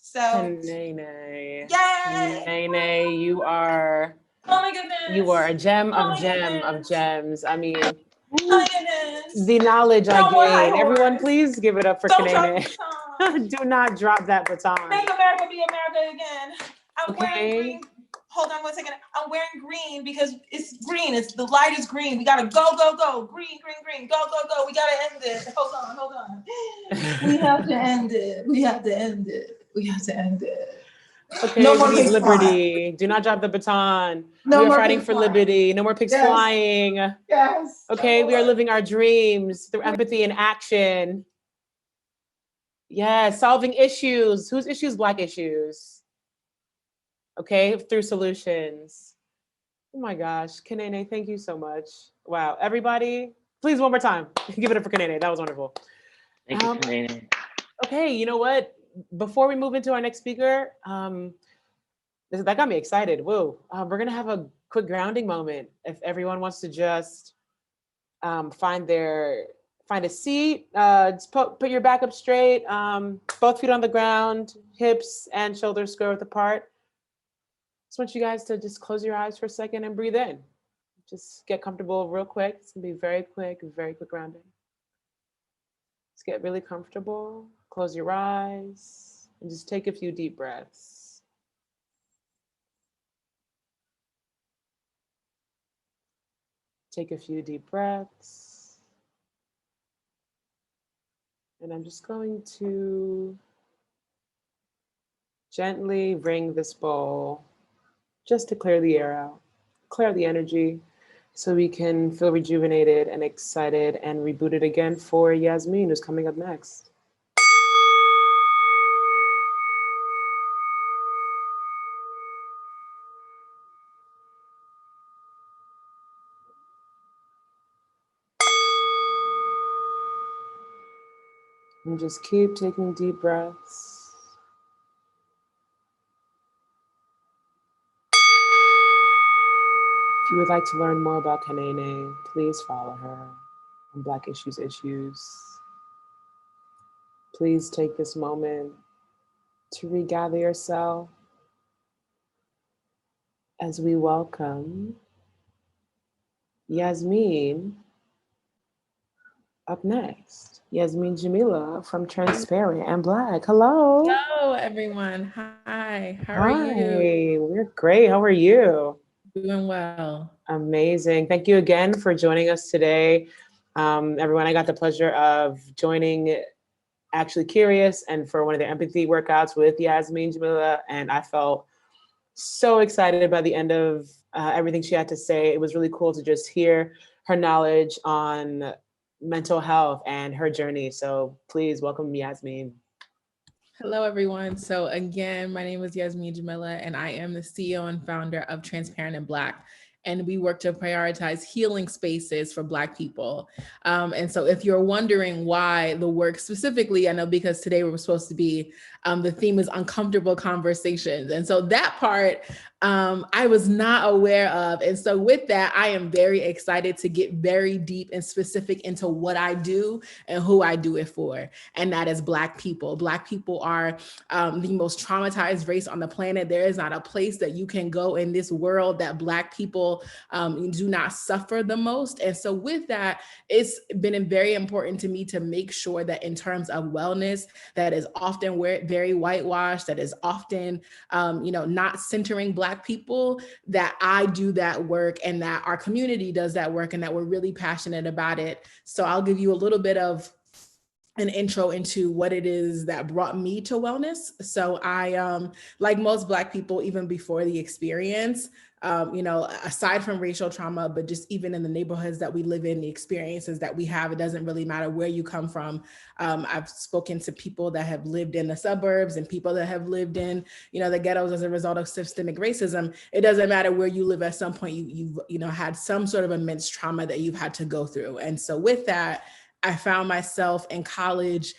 So, Kanene. yay! Kanene, you are. Oh my goodness. You are a gem Oh of goodness. gems. I mean, Oh my goodness. the knowledge No more I high gained. Everyone, horse. please give it up for Don't drop the Kanene. baton. Do not drop that baton. Make America be America again. I'm wearing Okay. green. Hold on one second. I'm wearing green because it's green. The light is green. We gotta go, go, go. Green, green, green. Go, go, go. We gotta end it. Hold on. We have to end it. We have to end it. Okay, No more we need pigs liberty. Do not drop the baton. No we are more fighting pigs for flying. liberty. No more pigs Yes. flying. Yes. Okay, we are living our dreams through empathy and action. Yeah, solving issues. Whose issues? Black issues. Okay, through solutions. Oh my gosh, Kanene, thank you so much. Wow, everybody, please one more time. Give it up for Kanene. That was wonderful. Thank you, Kanene. Okay, you know what? Before we move into our next speaker, that got me excited. Whoa, we're gonna have a quick grounding moment. If everyone wants to just find a seat, just put your back up straight, both feet on the ground, hips and shoulders square width apart. Just want you guys to just close your eyes for a second and breathe in. Just get comfortable real quick. It's gonna be very quick grounding. Just get really comfortable. Close your eyes and just take a few deep breaths. Take a few deep breaths. And I'm just going to gently ring this bowl just to clear the air out, clear the energy so we can feel rejuvenated and excited and rebooted again for Yasmine, who's coming up next. And just keep taking deep breaths. If you would like to learn more about Kanene, please follow her on Black Issues Issues. Please take this moment to regather yourself as we welcome Yasmine up next. Yasmine Jamila from Transparent&Black. Hello. Hello, everyone. Hi. How are you? Hi, we're great. How are you? Doing well. Amazing. Thank you again for joining us today. Everyone, I got the pleasure of joining Actually Curious and for one of the empathy workouts with Yasmine Jamila, and I felt so excited by the end of everything she had to say. It was really cool to just hear her knowledge on mental health and her journey. So please welcome Yasmine. Hello, everyone. So again, my name is Yasmine Jamila, and I am the CEO and founder of Transparent&Black. And we work to prioritize healing spaces for Black people. And so if you're wondering why the work specifically, I know because today we're supposed to be, the theme is uncomfortable conversations. And so that part I was not aware of. And so with that, I am very excited to get very deep and specific into what I do and who I do it for. And that is Black people. Black people are the most traumatized race on the planet. There is not a place that you can go in this world that Black people do not suffer the most. And so with that, it's been very important to me to make sure that in terms of wellness, that is often very whitewashed, that is often, not centering Black people, that I do that work and that our community does that work and that we're really passionate about it. So I'll give you a little bit of an intro into what it is that brought me to wellness. So I, like most Black people, even before the experience, aside from racial trauma, but just even in the neighborhoods that we live in, the experiences that we have, it doesn't really matter where you come from. I've spoken to people that have lived in the suburbs and people that have lived in, the ghettos as a result of systemic racism. It doesn't matter where you live. At some point, you've had some sort of immense trauma that you've had to go through. And so with that, I found myself in college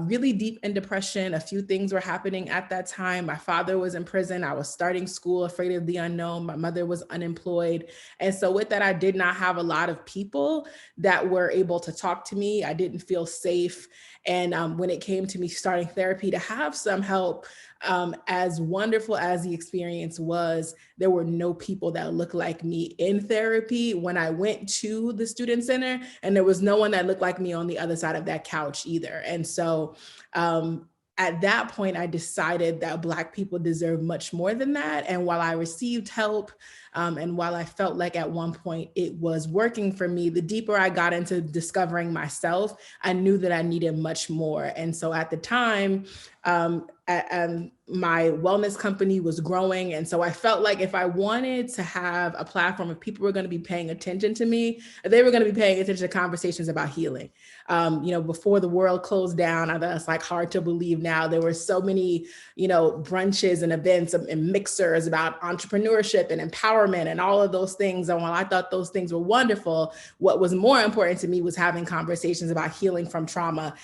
really deep in depression. A few things were happening at that time. My father was in prison. I was starting school, afraid of the unknown. My mother was unemployed. And so with that, I did not have a lot of people that were able to talk to me. I didn't feel safe. And when it came to me starting therapy, to have some help, as wonderful as the experience was, there were no people that looked like me in therapy when I went to the student center, and there was no one that looked like me on the other side of that couch either. And so at that point, I decided that Black people deserve much more than that. And while I received help, and while I felt like at one point it was working for me, the deeper I got into discovering myself, I knew that I needed much more. And so at the time, my wellness company was growing. And so I felt like if I wanted to have a platform, if people were going to be paying attention to me, they were going to be paying attention to conversations about healing. Before the world closed down, I thought it's like hard to believe now. There were so many, brunches and events and mixers about entrepreneurship and empowerment and all of those things. And while I thought those things were wonderful, what was more important to me was having conversations about healing from trauma.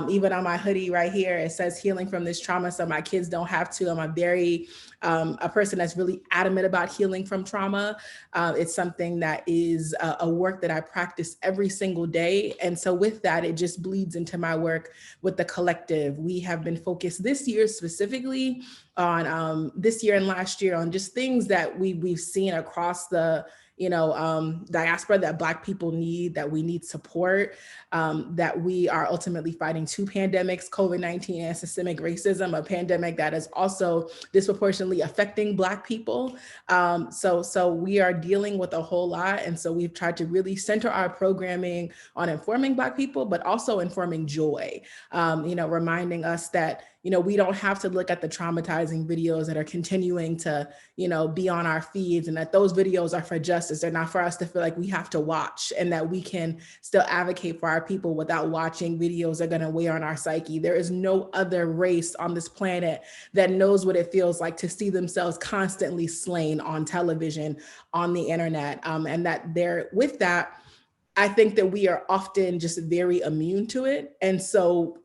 Even on my hoodie right here, it says healing from this trauma, so my kids don't have to. I'm a person that's really adamant about healing from trauma. It's something that is a work that I practice every single day. And so with that, it just bleeds into my work with the collective. We have been focused this year specifically on this year and last year on just things that we've seen across the diaspora that Black people need, that we need support, that we are ultimately fighting two pandemics, COVID-19 and systemic racism, a pandemic that is also disproportionately affecting Black people. So we are dealing with a whole lot. And so we've tried to really center our programming on informing Black people, but also informing joy, reminding us that we don't have to look at the traumatizing videos that are continuing to, be on our feeds, and that those videos are for justice. They're not for us to feel like we have to watch, and that we can still advocate for our people without watching videos that are going to weigh on our psyche. There is no other race on this planet that knows what it feels like to see themselves constantly slain on television, on the internet, and that with that, I think that we are often just very immune to it. And so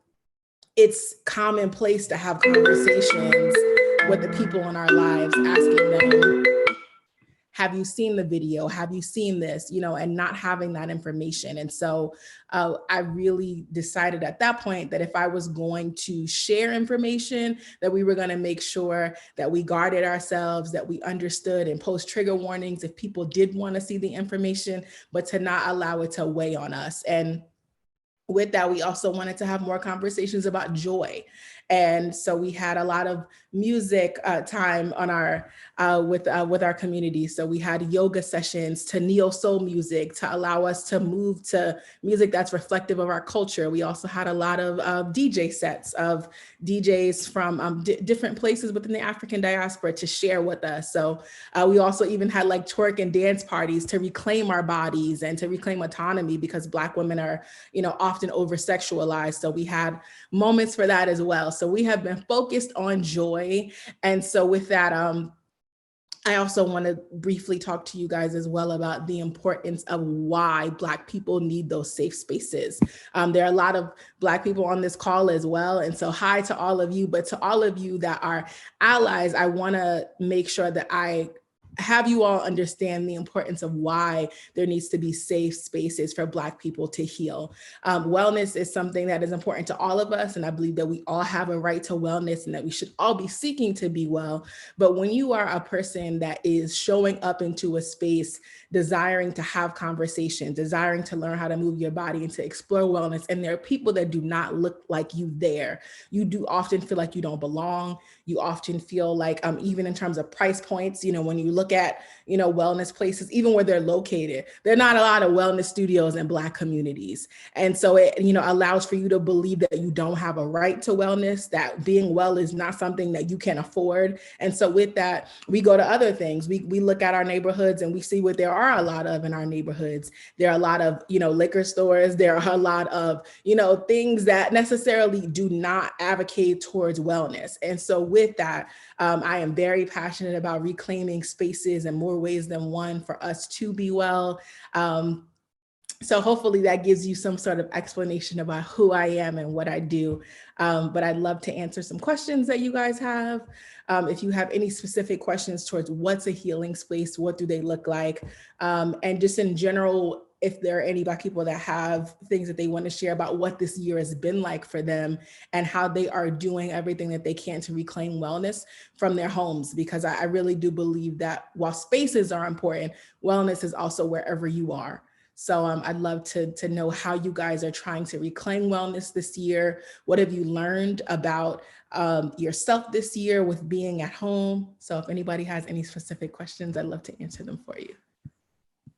it's commonplace to have conversations with the people in our lives, asking them, have you seen the video? Have you seen this? And not having that information. And so I really decided at that point that if I was going to share information, that we were going to make sure that we guarded ourselves, that we understood and post trigger warnings if people did want to see the information, but to not allow it to weigh on us. And with that, we also wanted to have more conversations about joy. And so we had a lot of music time on our with our community. So we had yoga sessions to neo soul music to allow us to move to music that's reflective of our culture. We also had a lot of DJ sets of DJs from different places within the African diaspora to share with us. So we also even had like twerk and dance parties to reclaim our bodies and to reclaim autonomy, because Black women are, often over sexualized. So we had moments for that as well. So we have been focused on joy. And so with that, I also want to briefly talk to you guys as well about the importance of why Black people need those safe spaces. There are a lot of Black people on this call as well. And so hi to all of you, but to all of you that are allies, I want to make sure that I have you all understand the importance of why there needs to be safe spaces for Black people to heal. Wellness is something that is important to all of us, and I believe that we all have a right to wellness and that we should all be seeking to be well. But when you are a person that is showing up into a space, desiring to have conversations, desiring to learn how to move your body and to explore wellness, and there are people that do not look like you there, you do often feel like you don't belong. You often feel like, even in terms of price points, when you look at, wellness places, even where they're located, there are not a lot of wellness studios in Black communities. And so it, allows for you to believe that you don't have a right to wellness, that being well is not something that you can afford. And so with that, we go to other things. We look at our neighborhoods and we see what there are a lot of in our neighborhoods. There are a lot of, liquor stores. There are a lot of, things that necessarily do not advocate towards wellness. And so with that, I am very passionate about reclaiming spaces in more ways than one for us to be well. So hopefully that gives you some sort of explanation about who I am and what I do. But I'd love to answer some questions that you guys have. If you have any specific questions towards what's a healing space, what do they look like? And just in general, if there are any Black people that have things that they want to share about what this year has been like for them and how they are doing everything that they can to reclaim wellness from their homes, because I really do believe that while spaces are important, wellness is also wherever you are. So I'd love to know how you guys are trying to reclaim wellness this year. What have you learned about yourself this year with being at home? So if anybody has any specific questions, I'd love to answer them for you.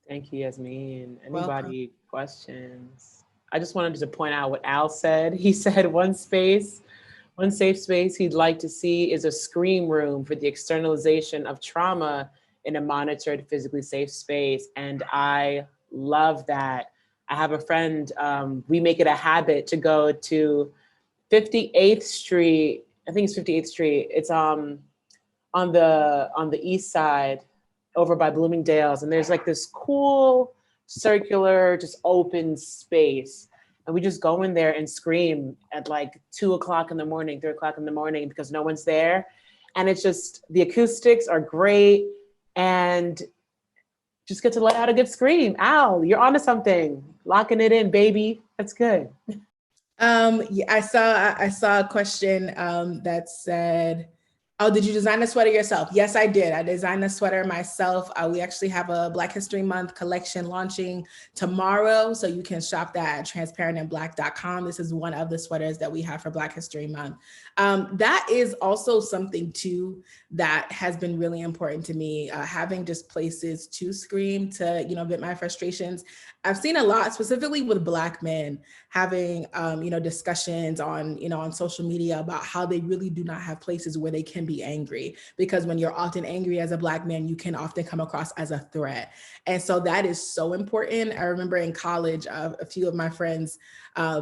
Thank you, Yasmine. Anybody questions? I just wanted to point out what Al said. He said one safe space he'd like to see is a scream room for the externalization of trauma in a monitored, physically safe space. And I love that. I have a friend, we make it a habit to go to 58th Street. I think it's 58th Street. It's on the east side, over by Bloomingdale's, and there's like this cool circular, just open space. And we just go in there and scream at like 2 o'clock in the morning, 3 o'clock in the morning, because no one's there. And it's just, the acoustics are great and just get to let out a good scream. Al, you're onto something. Locking it in, baby. That's good. Yeah, I saw a question that said, oh, did you design the sweater yourself? Yes, I did. I designed the sweater myself. We actually have a Black History Month collection launching tomorrow. So you can shop that at transparent&black.com. This is one of the sweaters that we have for Black History Month. That is also something too that has been really important to me, having just places to scream, to, vent my frustrations. I've seen a lot, specifically with Black men, having, discussions on social media about how they really do not have places where they can be angry, because when you're often angry as a Black man, you can often come across as a threat. And so that is so important. I remember in college, a few of my friends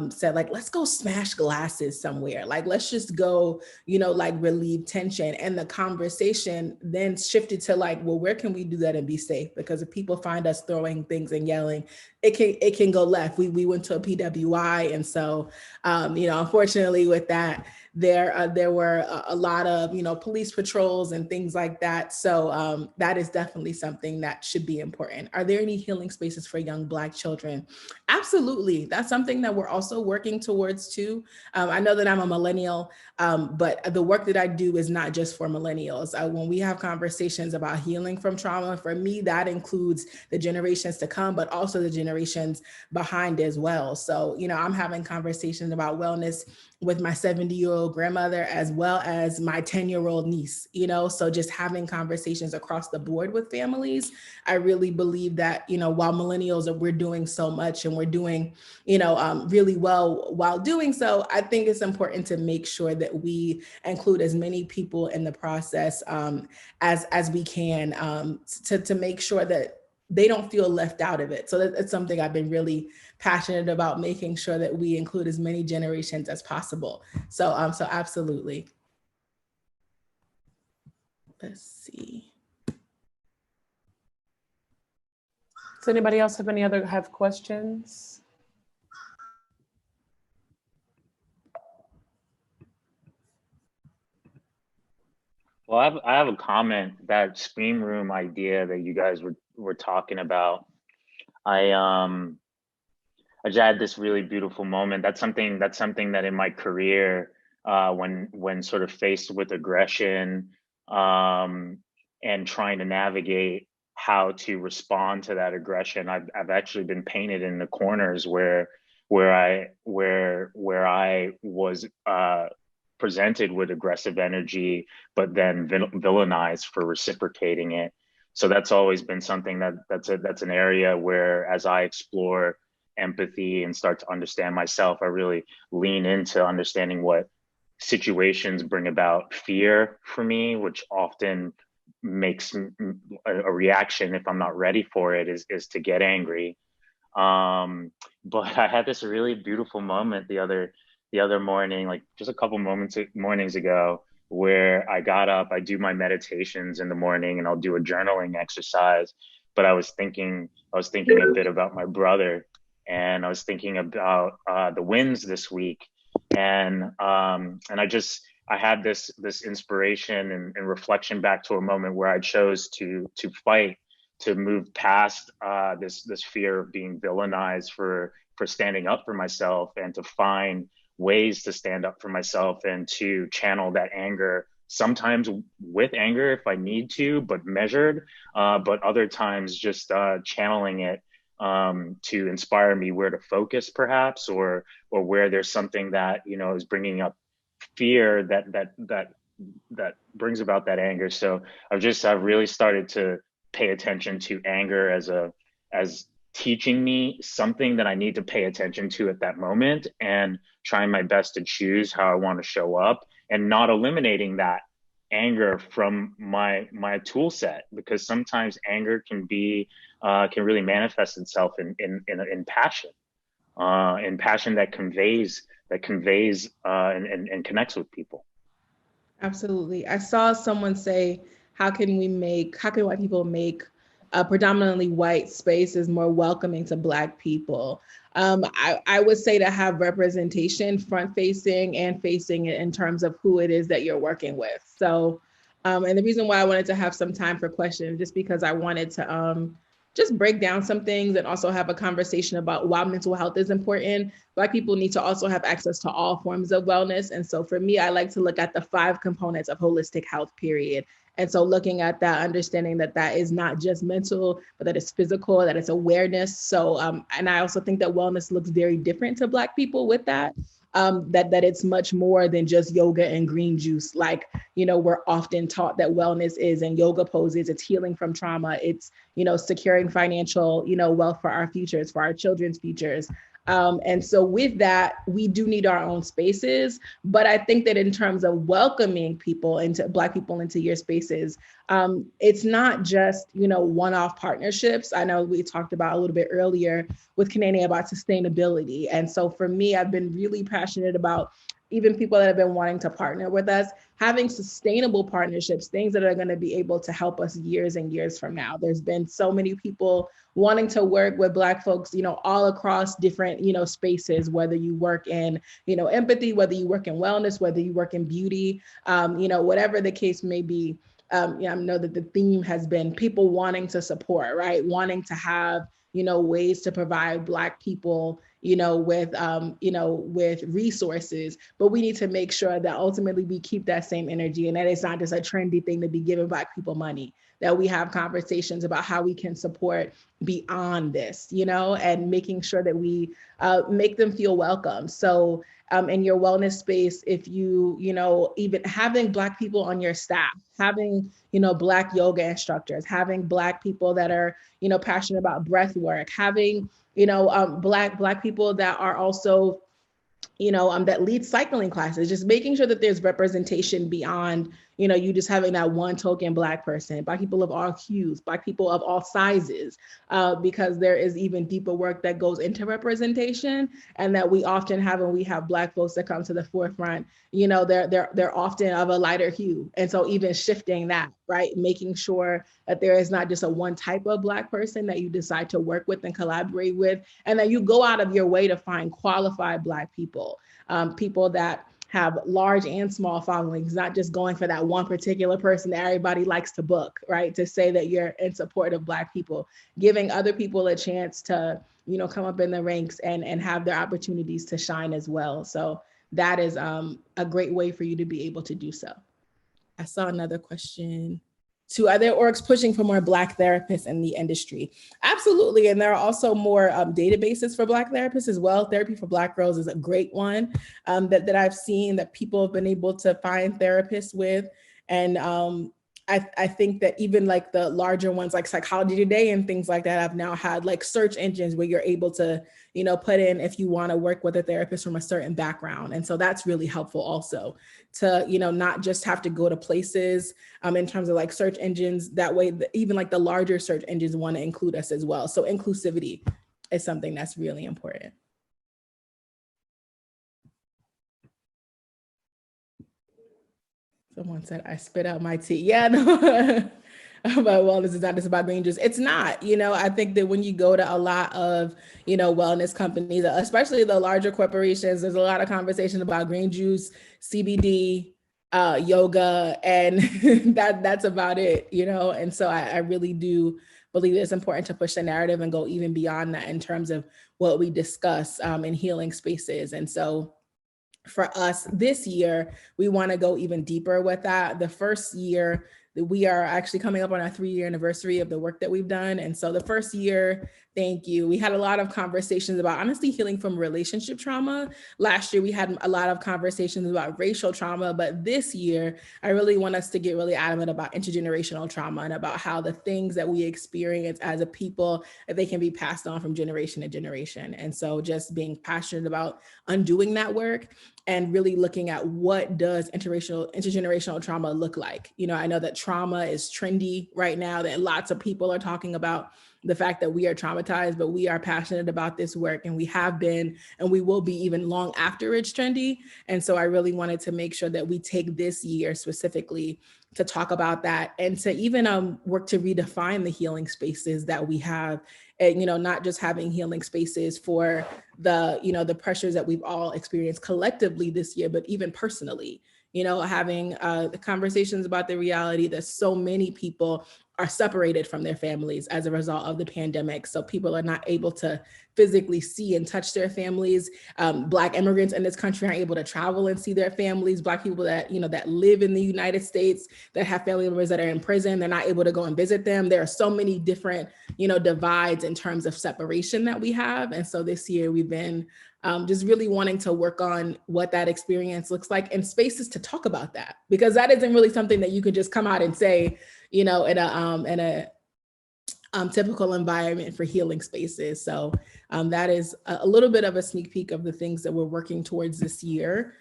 said, like, let's go smash glasses somewhere. Like, let's just go, relieve tension. And the conversation then shifted to like, well, where can we do that and be safe? Because if people find us throwing things and yelling, it can go left. We went to a PWI. And so, unfortunately with that, there were a lot of, police patrols and things like that. So that is definitely something that should be important. Are there any healing spaces for young Black children? Absolutely. That's something that we're also working towards too. I know that I'm a millennial, but the work that I do is not just for millennials. When we have conversations about healing from trauma, for me, that includes the generations to come, but also the generations behind as well. So, I'm having conversations about wellness with my 70-year-old grandmother, as well as my 10-year-old niece, so just having conversations across the board with families. I really believe that, while millennials we're doing so much and we're doing, really well while doing so, I think it's important to make sure that we include as many people in the process as we can, to make sure that they don't feel left out of it. So that's something I've been really passionate about, making sure that we include as many generations as possible. So absolutely. Let's see. Does anybody else have questions? Well, I have a comment. That scream room idea that you guys were talking about. I just had this really beautiful moment. That's something that in my career, when sort of faced with aggression, and trying to navigate how to respond to that aggression, I've actually been painted in the corners where I was presented with aggressive energy, but then villainized for reciprocating it. So that's always been something that's an area where, as I explore empathy and start to understand myself, I really lean into understanding what situations bring about fear for me, which often makes a reaction, if I'm not ready for it, is to get angry. But I had this really beautiful moment the other morning, like just a couple mornings ago, where I got up, I do my meditations in the morning, and I'll do a journaling exercise. But I was thinking a bit about my brother, and I was thinking about the wins this week, and I had this inspiration and reflection back to a moment where I chose to fight, to move past this fear of being villainized for standing up for myself, and to find ways to stand up for myself and to channel that anger, sometimes with anger if I need to, but measured, but other times just channeling it to inspire me where to focus, perhaps, or where there's something that, you know, is bringing up fear that brings about that anger. So I've really started to pay attention to anger as teaching me something that I need to pay attention to at that moment, and trying my best to choose how I want to show up, and not eliminating that anger from my tool set, because sometimes anger can really manifest itself in passion, that conveys and connects with people. Absolutely. I saw someone say, how can white people make predominantly white spaces more welcoming to Black people? I would say to have representation front facing and facing it in terms of who it is that you're working with. So, and the reason why I wanted to have some time for questions, just because I wanted to just break down some things and also have a conversation about why mental health is important. Black people need to also have access to all forms of wellness. And so for me, I like to look at the 5 components of holistic health, period. And so looking at that, understanding that that is not just mental, but that it's physical, that it's awareness. So, and I also think that wellness looks very different to Black people with that. That it's much more than just yoga and green juice. Like, you know, we're often taught that wellness is in yoga poses, it's healing from trauma, it's, you know, securing financial, you know, wealth for our futures, for our children's futures. And so with that, we do need our own spaces. But I think that in terms of welcoming people Black people into your spaces, it's not just, you know, one-off partnerships. I know we talked about a little bit earlier with Kanene about sustainability. And so for me, I've been really passionate about even people that have been wanting to partner with us, having sustainable partnerships, things that are going to be able to help us years and years from now. There's been so many people wanting to work with Black folks, you know, all across different, you know, spaces, whether you work in, you know, empathy, whether you work in wellness, whether you work in beauty, you know, whatever the case may be. I know that the theme has been people wanting to support, right? Wanting to have, you know, ways to provide Black people, you know, with resources, but we need to make sure that ultimately we keep that same energy, and that it's not just a trendy thing to be giving Black people money, that we have conversations about how we can support beyond this, you know, and making sure that we make them feel welcome. So in your wellness space, if you know, even having Black people on your staff, having, you know, Black yoga instructors, having Black people that are, you know, passionate about breath work, having, you know, Black people that are also, you know, that lead cycling classes, just making sure that there's representation beyond, you know, you just having that one token Black person, Black people of all hues, Black people of all sizes, because there is even deeper work that goes into representation, and that we often have when we have Black folks that come to the forefront, you know, they're often of a lighter hue. And so even shifting that, right? Making sure that there is not just a one type of Black person that you decide to work with and collaborate with, and that you go out of your way to find qualified Black people, people that have large and small followings, not just going for that one particular person that everybody likes to book, right? To say that you're in support of Black people, giving other people a chance to, you know, come up in the ranks and have their opportunities to shine as well. So that is a great way for you to be able to do so. I saw another question. Are there orgs pushing for more Black therapists in the industry? Absolutely, and there are also more databases for Black therapists as well. Therapy for Black Girls is a great one that I've seen that people have been able to find therapists with. And I think that even like the larger ones like Psychology Today and things like that have now had like search engines where you're able to, you know, put in if you want to work with a therapist from a certain background. And so that's really helpful also to, you know, not just have to go to places in terms of like search engines. That way, even like the larger search engines want to include us as well. So inclusivity is something that's really important. Someone said, I spit out my tea. Yeah, no, about wellness is not just about green juice. It's not, you know, I think that when you go to a lot of, you know, wellness companies, especially the larger corporations, there's a lot of conversation about green juice, CBD, yoga, and that's about it, you know? And so I really do believe it's important to push the narrative and go even beyond that in terms of what we discuss in healing spaces. And so for us this year, we want to go even deeper with that. The first year, we are actually coming up on our 3-year anniversary of the work that we've done. And so the first year, thank you. We had a lot of conversations about honestly healing from relationship trauma. Last year, we had a lot of conversations about racial trauma, but this year, I really want us to get really adamant about intergenerational trauma and about how the things that we experience as a people, that they can be passed on from generation to generation. And so just being passionate about undoing that work and really looking at what does intergenerational trauma look like. You know, I know that trauma is trendy right now, that lots of people are talking about the fact that we are traumatized, but we are passionate about this work, and we have been, and we will be even long after it's trendy. And so I really wanted to make sure that we take this year specifically to talk about that and to even work to redefine the healing spaces that we have. And, you know, not just having healing spaces for the, you know, the pressures that we've all experienced collectively this year, but even personally, you know, having the conversations about the reality that so many people are separated from their families as a result of the pandemic. So people are not able to physically see and touch their families. Black immigrants in this country aren't able to travel and see their families. Black people that, you know, that live in the United States, that have family members that are in prison, they're not able to go and visit them. There are so many different, you know, divides in terms of separation that we have. And so this year we've been just really wanting to work on what that experience looks like and spaces to talk about that, because that isn't really something that you could just come out and say, you know, in a typical environment for healing spaces. So that is a little bit of a sneak peek of the things that we're working towards this year.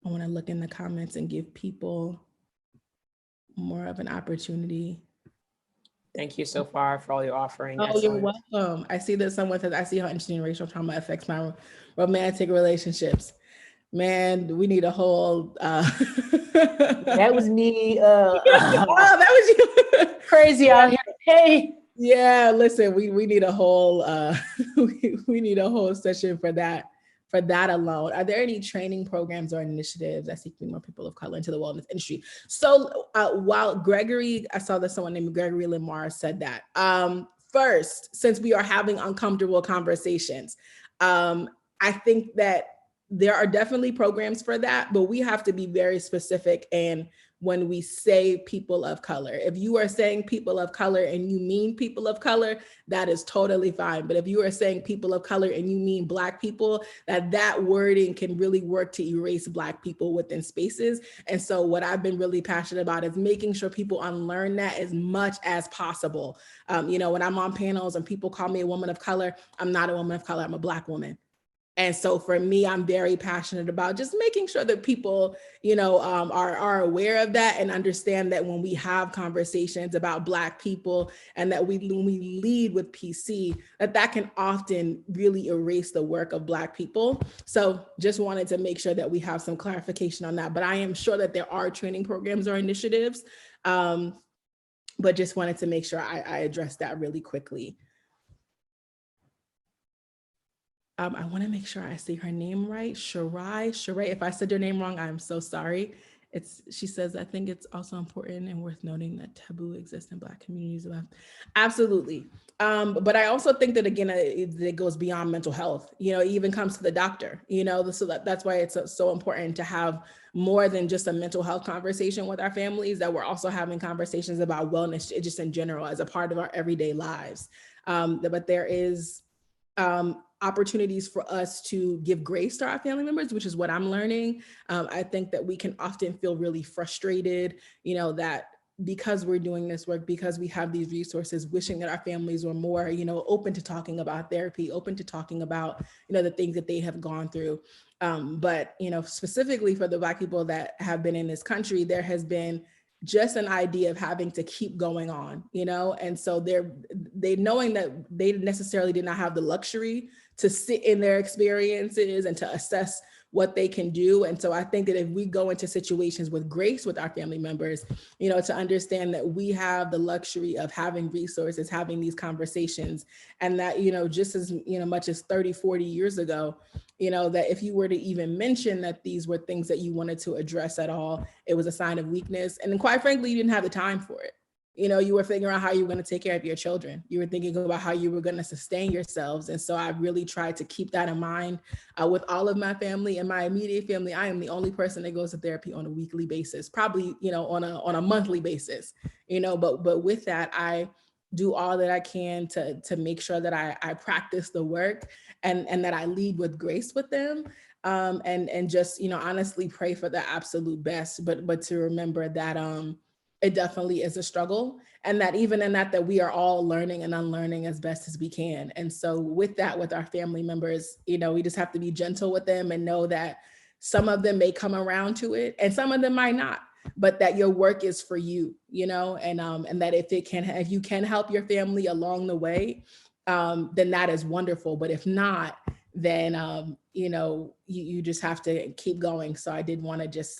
I want to look in the comments and give people more of an opportunity. Thank you so far for all your offering. Oh, you're welcome. I see that someone says, I see how intergenerational trauma affects my romantic relationships. Man, we need a whole that was me. Oh, that was you. Crazy out here. Hey. Yeah, listen, we need a whole we need a whole session for that alone. Are there any training programs or initiatives that seek more people of color into the wellness industry? So while Gregory, I saw that someone named Gregory Lamar said that. First, since we are having uncomfortable conversations, I think that there are definitely programs for that, but we have to be very specific. And when we say people of color, if you are saying people of color and you mean people of color, that is totally fine. But if you are saying people of color and you mean Black people, that wording can really work to erase Black people within spaces. And so what I've been really passionate about is making sure people unlearn that as much as possible. You know, when I'm on panels and people call me a woman of color, I'm not a woman of color, I'm a Black woman. And so for me, I'm very passionate about just making sure that people, are aware of that and understand that when we have conversations about Black people and that when we lead with PC, that can often really erase the work of Black people. So just wanted to make sure that we have some clarification on that. But I am sure that there are training programs or initiatives, but just wanted to make sure I addressed that really quickly. I want to make sure I say her name right. Shirai. If I said your name wrong, I'm so sorry. She says, I think it's also important and worth noting that taboo exists in Black communities. Absolutely. But I also think that, again, it goes beyond mental health. It even comes to the doctor, so that's why it's so important to have more than just a mental health conversation with our families, that we're also having conversations about wellness just in general as a part of our everyday lives. But there is opportunities for us to give grace to our family members, which is what I'm learning. I think that we can often feel really frustrated, that because we're doing this work, because we have these resources, wishing that our families were more, open to talking about therapy, open to talking about, the things that they have gone through. But, specifically for the Black people that have been in this country, there has been just an idea of having to keep going on, and so they knowing that they necessarily did not have the luxury to sit in their experiences and to assess what they can do. And so I think that if we go into situations with grace with our family members, to understand that we have the luxury of having resources, having these conversations, and that, just as much as 30, 40 years ago, that if you were to even mention that these were things that you wanted to address at all, it was a sign of weakness. And quite frankly, you didn't have the time for it. You were figuring out how you were going to take care of your children. You were thinking about how you were going to sustain yourselves. And so I really tried to keep that in mind with all of my family and my immediate family. I am the only person that goes to therapy on a weekly basis, probably, on a monthly basis, but with that, I do all that I can to make sure that I practice the work and that I lead with grace with them. And just, honestly pray for the absolute best, but to remember that, it definitely is a struggle, and that even in that we are all learning and unlearning as best as we can. And so with that, with our family members, we just have to be gentle with them and know that some of them may come around to it and some of them might not, but that your work is for you, and that if you can help your family along the way, then that is wonderful. But if not, then, you just have to keep going. So I did want to just,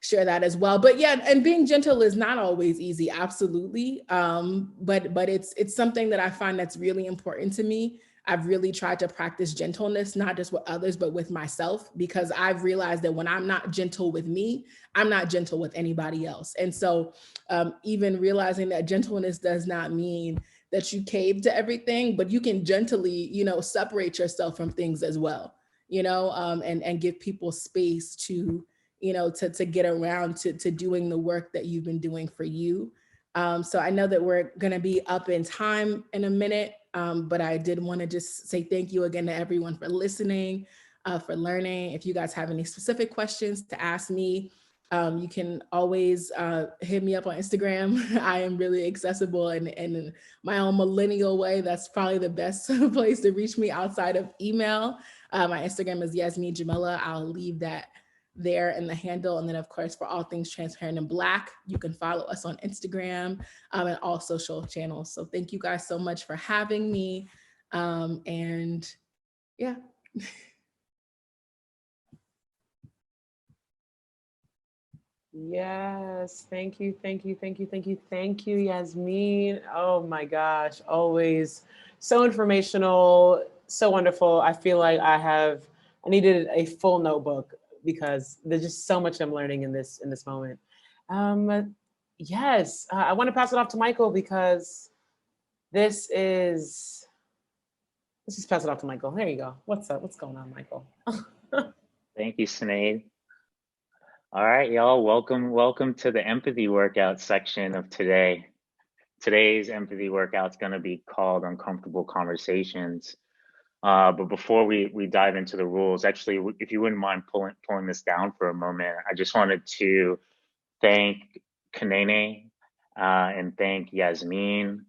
share that as well. But yeah, and being gentle is not always easy, absolutely. But it's something that I find that's really important to me. I've really tried to practice gentleness, not just with others, but with myself, because I've realized that when I'm not gentle with me, I'm not gentle with anybody else. And so even realizing that gentleness does not mean that you cave to everything, but you can gently, separate yourself from things as well, and give people space to to get around to doing the work that you've been doing for you. So I know that we're going to be up in time in a minute, but I did want to just say thank you again to everyone for listening, for learning. If you guys have any specific questions to ask me, you can always hit me up on Instagram. I am really accessible and in my own millennial way. That's probably the best place to reach me outside of email. My Instagram is Yasmine Jamila. I'll leave that there in the handle. And then of course, for all things Transparent and Black, you can follow us on Instagram and all social channels. So thank you guys so much for having me. And yeah. Yes, thank you, Yasmine. Oh my gosh, always so informational, so wonderful. I feel like I needed a full notebook because there's just so much I'm learning in this moment. Yes, I want to pass it off to Michael because let's just pass it off to Michael. There you go. What's up? What's going on, Michael? Thank you, Synead. All right, y'all, welcome to the empathy workout section of today. Today's empathy workout is going to be called Uncomfortable Conversations. But before we dive into the rules, actually, if you wouldn't mind pulling this down for a moment, I just wanted to thank Kanene and thank Yasmine.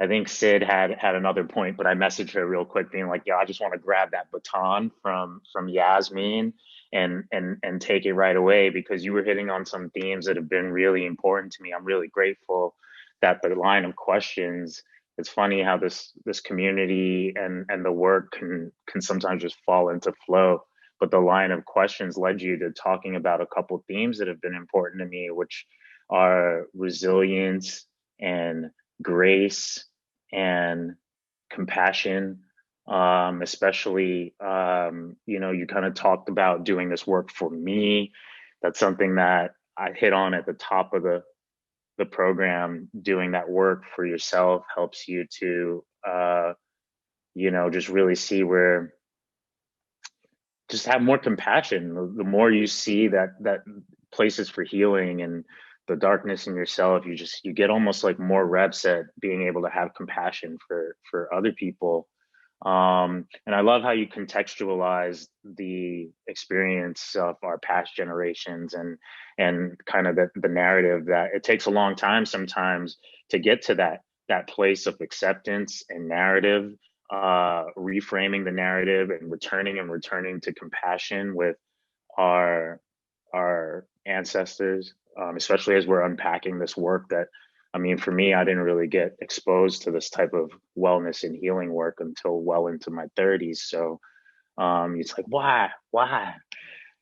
I think Sid had another point, but I messaged her real quick being like, yeah, I just want to grab that baton from Yasmine and take it right away, because you were hitting on some themes that have been really important to me. I'm really grateful that the line of questions, it's funny how this community and the work can sometimes just fall into flow. But the line of questions led you to talking about a couple themes that have been important to me, which are resilience and grace and compassion. Especially, you kind of talked about doing this work for me. That's something that I hit on at the top of the program. Doing that work for yourself helps you to, just really see where, just have more compassion. The more you see that places for healing and the darkness in yourself, you get almost like more reps at being able to have compassion for other people. And I love how you contextualize the experience of our past generations and kind of the narrative that it takes a long time sometimes to get to that place of acceptance and narrative, reframing the narrative and returning to compassion with our ancestors, especially as we're unpacking this work that, I mean, for me, I didn't really get exposed to this type of wellness and healing work until well into my 30s. So it's like, why?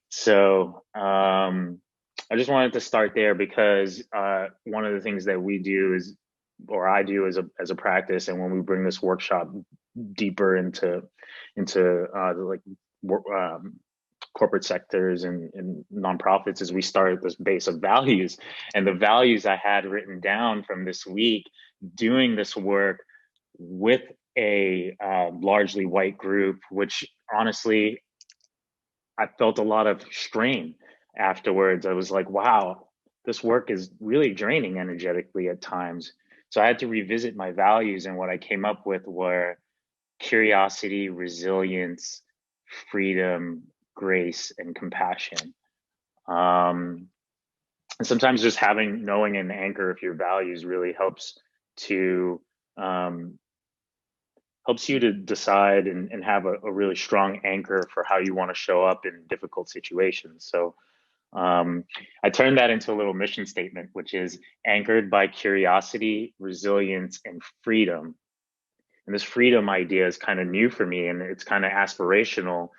So I just wanted to start there because one of the things that we do is, or I do as a practice, and when we bring this workshop deeper into corporate sectors and nonprofits, is we start at this base of values. And the values I had written down from this week, doing this work with a largely white group, which honestly, I felt a lot of strain afterwards. I was like, wow, this work is really draining energetically at times. So I had to revisit my values, and what I came up with were curiosity, resilience, freedom, grace, and compassion. And sometimes just knowing an anchor of your values really helps you to decide and have a really strong anchor for how you want to show up in difficult situations. So I turned that into a little mission statement, which is anchored by curiosity, resilience, and freedom. And this freedom idea is kind of new for me, and it's kind of aspirational.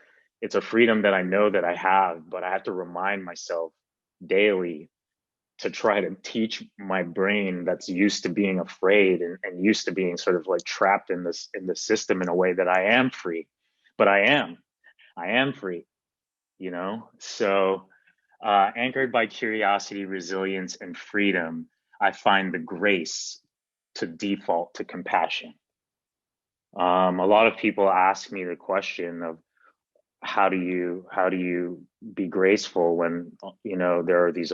It's a freedom that I know that I have, but I have to remind myself daily to try to teach my brain that's used to being afraid and used to being sort of like trapped in the system in a way that I am free. But I am free, So anchored by curiosity, resilience, and freedom, I find the grace to default to compassion. A lot of people ask me the question of how do you be graceful when there are these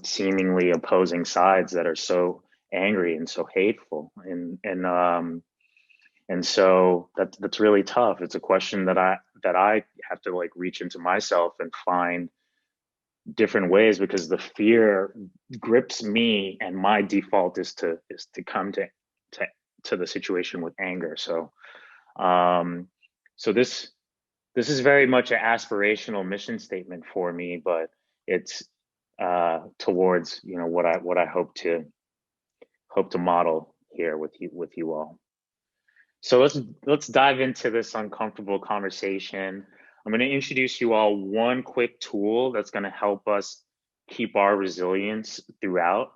seemingly opposing sides that are so angry and so hateful, and so that's really tough. It's a question that I have to like reach into myself and find different ways, because the fear grips me, and my default is to come to the situation with anger. So this is very much an aspirational mission statement for me, but it's towards what I hope to model here with you all. So let's dive into this uncomfortable conversation. I'm going to introduce you all one quick tool that's going to help us keep our resilience throughout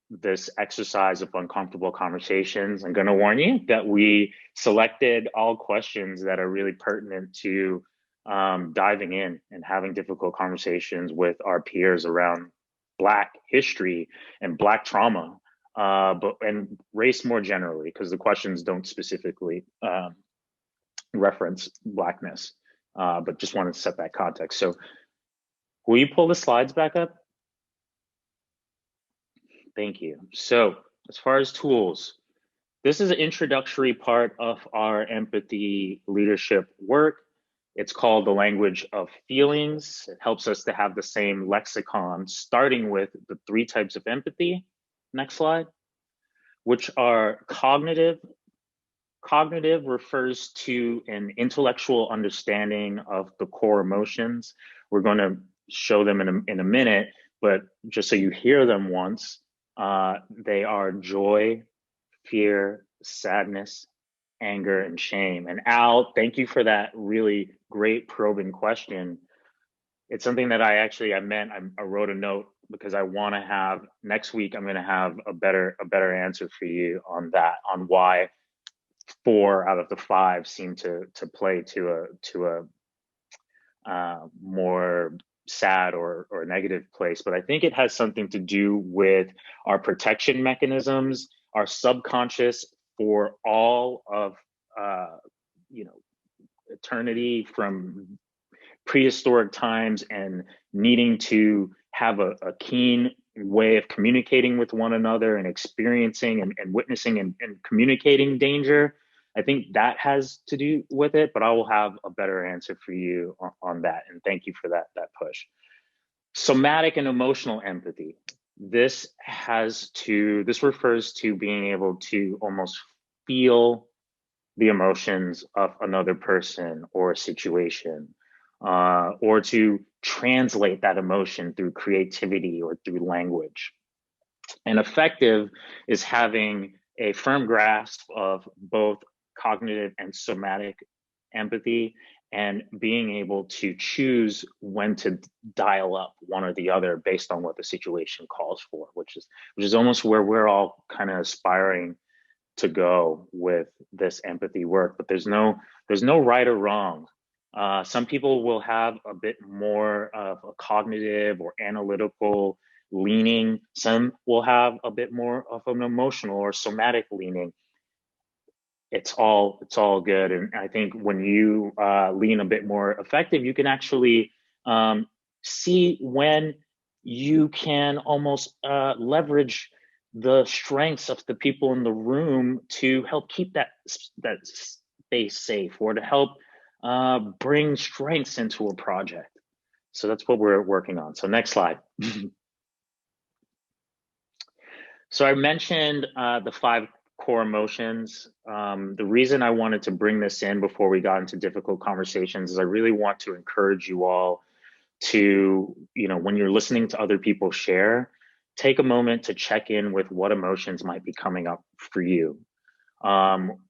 this exercise of uncomfortable conversations. I'm going to warn you that we selected all questions that are really pertinent to diving in and having difficult conversations with our peers around Black history and Black trauma, and race more generally, because the questions don't specifically reference Blackness, but just wanted to set that context. So will you pull the slides back up? Thank you. So as far as tools, this is an introductory part of our empathy leadership work. It's called the language of feelings. It helps us to have the same lexicon, starting with the 3 types of empathy. Next slide. which are cognitive. Cognitive refers to an intellectual understanding of the core emotions. We're going to show them in a minute, but just so you hear them once, they are joy, fear, sadness, anger, and shame. And Al, thank you for that really great probing question. It's something that I wrote a note because I want to have next week. I'm going to have a better answer for you on that, on why 4 out of the 5 seem to play to a more sad or negative place. But I think it has something to do with our protection mechanisms, our subconscious for all of eternity, from prehistoric times, and needing to have a keen way of communicating with one another and experiencing and witnessing and communicating danger. I think that has to do with it, but I will have a better answer for you on that. And thank you for that push. Somatic and emotional empathy. This refers to being able to almost feel the emotions of another person or a situation, or to translate that emotion through creativity or through language. And effective is having a firm grasp of both cognitive and somatic empathy, and being able to choose when to dial up one or the other based on what the situation calls for, which is almost where we're all kind of aspiring to go with this empathy work. But there's no right or wrong. Some people will have a bit more of a cognitive or analytical leaning. Some will have a bit more of an emotional or somatic leaning. It's all good. And I think when you lean a bit more effective, you can actually see when you can almost leverage the strengths of the people in the room to help keep that space safe, or to help bring strengths into a project. So that's what we're working on. So next slide. So I mentioned the 5 core emotions. The reason I wanted to bring this in before we got into difficult conversations is I really want to encourage you all to, when you're listening to other people share, take a moment to check in with what emotions might be coming up for you.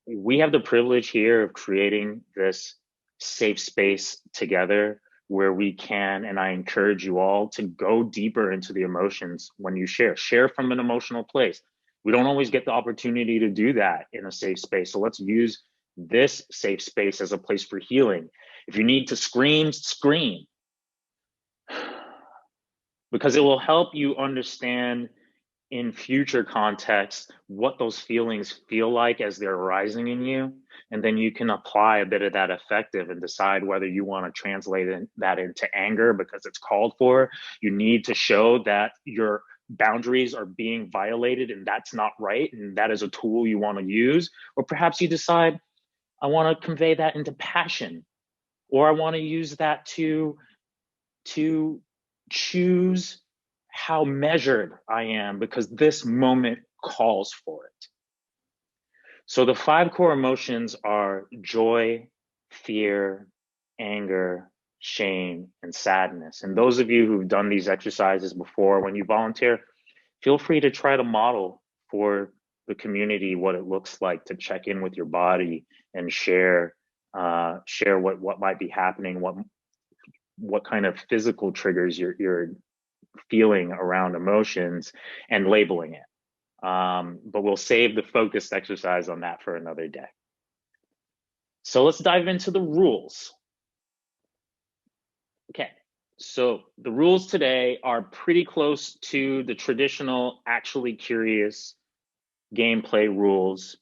We have the privilege here of creating this safe space together where we can, and I encourage you all to go deeper into the emotions when you share from an emotional place. We don't always get the opportunity to do that in a safe space. So let's use this safe space as a place for healing. If you need to scream, scream. Because it will help you understand in future contexts what those feelings feel like as they're arising in you. And then you can apply a bit of that effective and decide whether you want to translate that into anger because it's called for. You need to show that your boundaries are being violated and that's not right, and that is a tool you want to use. Or perhaps you decide, I want to convey that into passion, or I want to use that to choose how measured I am because this moment calls for it. So the 5 core emotions are joy, fear, anger, shame, and sadness. And those of you who've done these exercises before, when you volunteer, feel free to try to model for the community what it looks like to check in with your body and share what might be happening, what kind of physical triggers you're feeling around emotions, and labeling it. But we'll save the focused exercise on that for another day. So let's dive into the rules. Okay, so the rules today are pretty close to the traditional Actually Curious gameplay rules.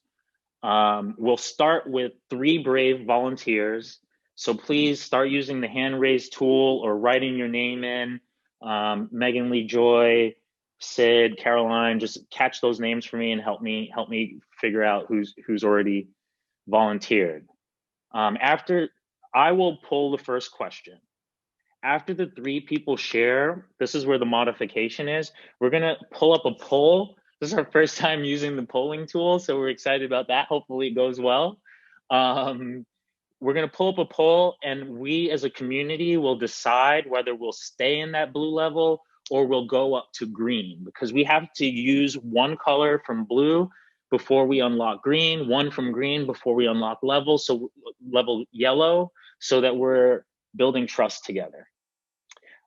We'll start with 3 brave volunteers. So please start using the hand raise tool or writing your name in. Megan Lee Joy, Sid, Caroline, just catch those names for me and help me figure out who's already volunteered. After I will pull the first question. After the 3 people share, this is where the modification is. We're gonna pull up a poll This is our first time using the polling tool, so we're excited about that. Hopefully it goes well. We're gonna pull up a poll, and we as a community will decide whether we'll stay in that blue level or we'll go up to green, because we have to use one color from blue before we unlock green, one from green before we unlock level yellow, so that we're building trust together.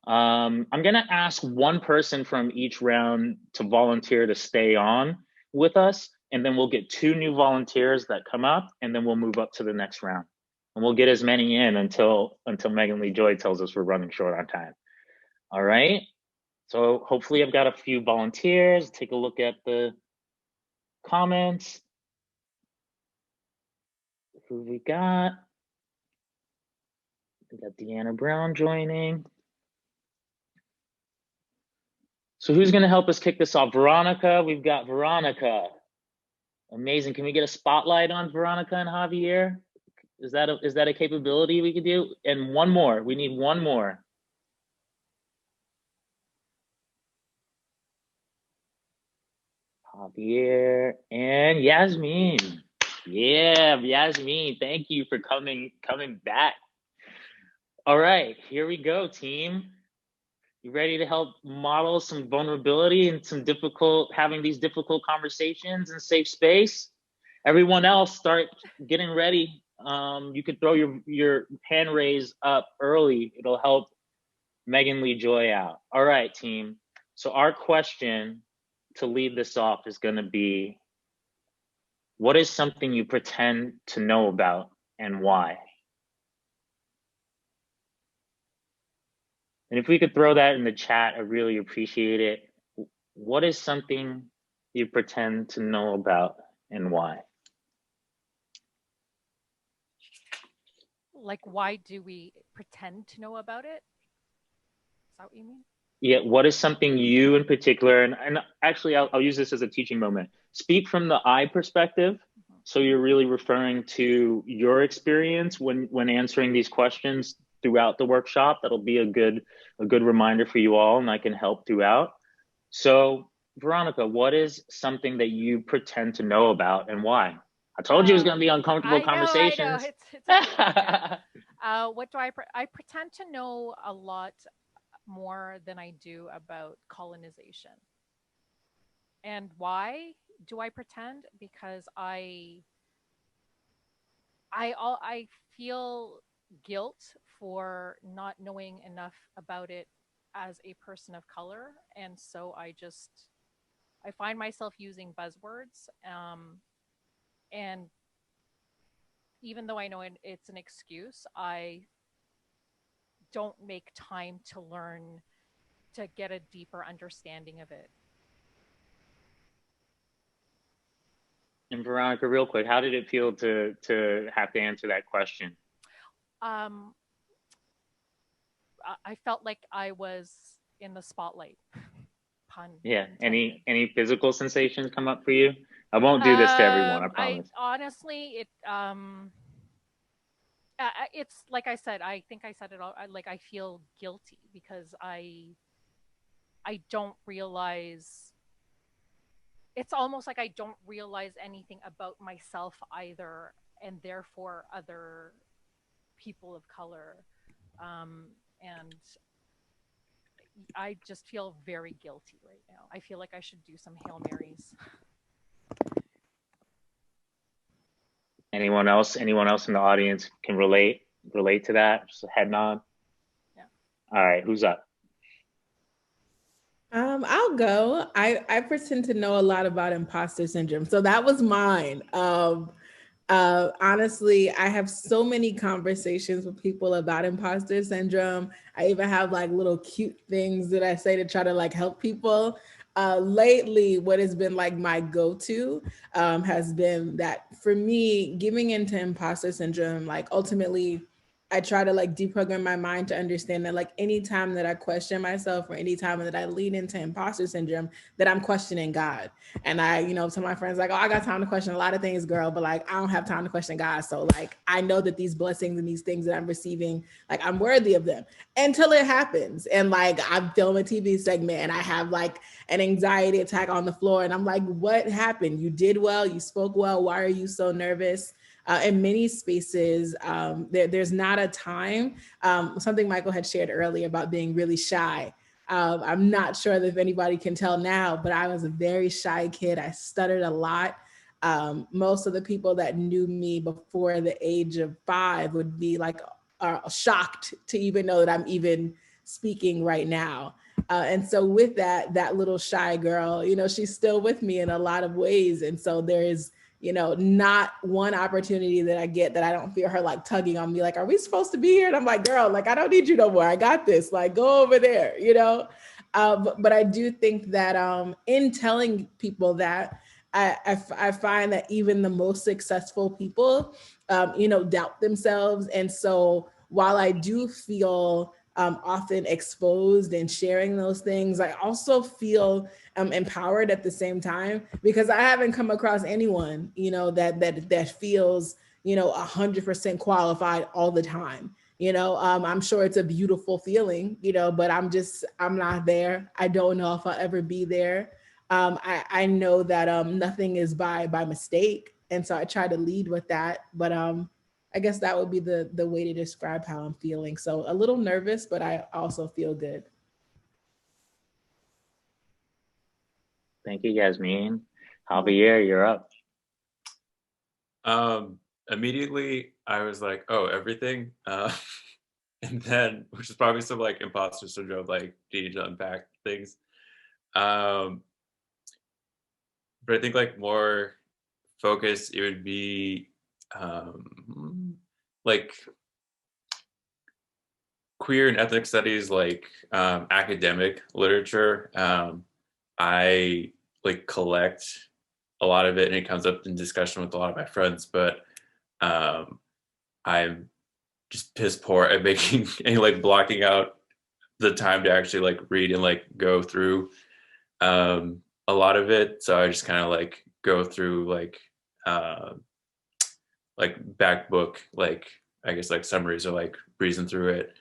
I'm gonna ask one person from each round to volunteer to stay on with us, and then we'll get 2 new volunteers that come up, and then we'll move up to the next round. And we'll get as many in until Megan Lee Joy tells us we're running short on time. All right, so hopefully I've got a few volunteers. Take a look at the comments. Who we got? We got Deanna Brown joining. So who's gonna help us kick this off? Veronica, we've got Veronica. Amazing, can we get a spotlight on Veronica and Javier? Is that a capability we could do? And one more, we need one more. Javier and Yasmine. Yeah, Yasmine, thank you for coming back. All right, here we go, team. You ready to help model some vulnerability and having these difficult conversations in safe space? Everyone else, start getting ready. You can throw your hand raise up early. It'll help Megan Lee Joy out. All right, team. So our question to lead this off is gonna be, what is something you pretend to know about and why? And if we could throw that in the chat, I really appreciate it. What is something you pretend to know about and why? Like, why do we pretend to know about it? Is that what you mean? Yeah, what is something you in particular, and actually I'll use this as a teaching moment. Speak from the I perspective. So you're really referring to your experience when answering these questions throughout the workshop. That'll be a good reminder for you all, and I can help throughout. So Veronica, what is something that you pretend to know about and why? I told you it was going to be uncomfortable conversations. I know. What do I pretend to know a lot more than I do about colonization. And why do I pretend? Because I feel guilt for not knowing enough about it as a person of color, and so I find myself using buzzwords, and even though I know it's an excuse, I don't make time to learn, to get a deeper understanding of it. And Veronica, real quick, how did it feel to have to answer that question? I felt like I was in the spotlight. Pun. Yeah. Intended. Any physical sensations come up for you? I won't do this to everyone, I promise. Honestly, it's like I said, I think I said it all, like I feel guilty because I don't realize, it's almost like I don't realize anything about myself either, and therefore other people of color. And I just feel very guilty right now. I feel like I should do some Hail Marys. Anyone else in the audience can relate to that? Just a head nod. Yeah. All right, who's up? I'll go. I pretend to know a lot about imposter syndrome. So that was mine. Honestly, I have so many conversations with people about imposter syndrome. I even have like little cute things that I say to try to like help people. Lately, what has been like my go-to has been that for me, giving into imposter syndrome, like ultimately I try to like deprogram my mind to understand that like anytime that I question myself or anytime that I lean into imposter syndrome, that I'm questioning God. And I, you know, tell my friends like, oh, I got time to question a lot of things, girl, but like, I don't have time to question God. So like, I know that these blessings and these things that I'm receiving, like I'm worthy of them until it happens. And like, I'm filming a TV segment and I have like an anxiety attack on the floor. And I'm like, what happened? You did well, you spoke well. Why are you so nervous? In many spaces, there's not a time. Something Michael had shared earlier about being really shy. I'm not sure if anybody can tell now, but I was a very shy kid. I stuttered a lot. Most of the people that knew me before the age of 5 would be like shocked to even know that I'm even speaking right now. And so with that little shy girl, you know, she's still with me in a lot of ways. And so there is, you know, not one opportunity that I get that I don't feel her like tugging on me, like, are we supposed to be here? And I'm like, girl, like, I don't need you no more. I got this, like, go over there, you know? But I do think that in telling people that, I find that even the most successful people, you know, doubt themselves. And so while I do feel often exposed and sharing those things, I also feel empowered at the same time, because I haven't come across anyone, you know, that feels, you know, 100% qualified all the time. You know, I'm sure it's a beautiful feeling, you know, but I'm not there. I don't know if I'll ever be there. I know that nothing is by mistake. And so I try to lead with that. But I guess that would be the way to describe how I'm feeling. So a little nervous, but I also feel good. Thank you, Yasmine. Javier, you're up. Immediately I was like, oh, everything. And then, which is probably some like imposter syndrome, like needing to unpack things. But I think like more focus, it would be like queer and ethnic studies, like academic literature. I like collect a lot of it and it comes up in discussion with a lot of my friends, but I'm just piss poor at making and like blocking out the time to actually like read and like go through a lot of it. So I just kind of like go through like back book, like I guess like summaries or like breezing through it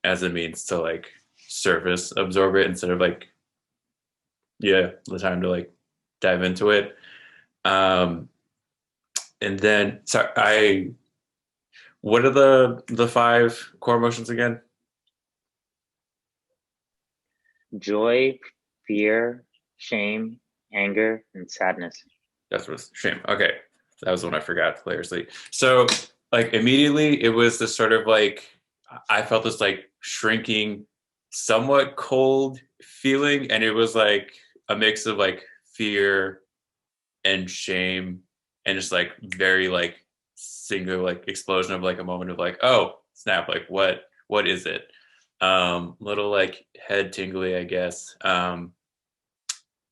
as a means to like surface absorb it instead of like, yeah, the time to like dive into it. And then, so what are the 5 core emotions again? Joy, fear, shame, anger, and sadness. That's what's shame. Okay. That was the one I forgot hilariously. So like immediately it was this sort of like, I felt this like shrinking, somewhat cold feeling. And it was like a mix of like fear and shame and just like very like singular like explosion of like a moment of like, oh snap, like what is it? Little like head tingly, I guess. And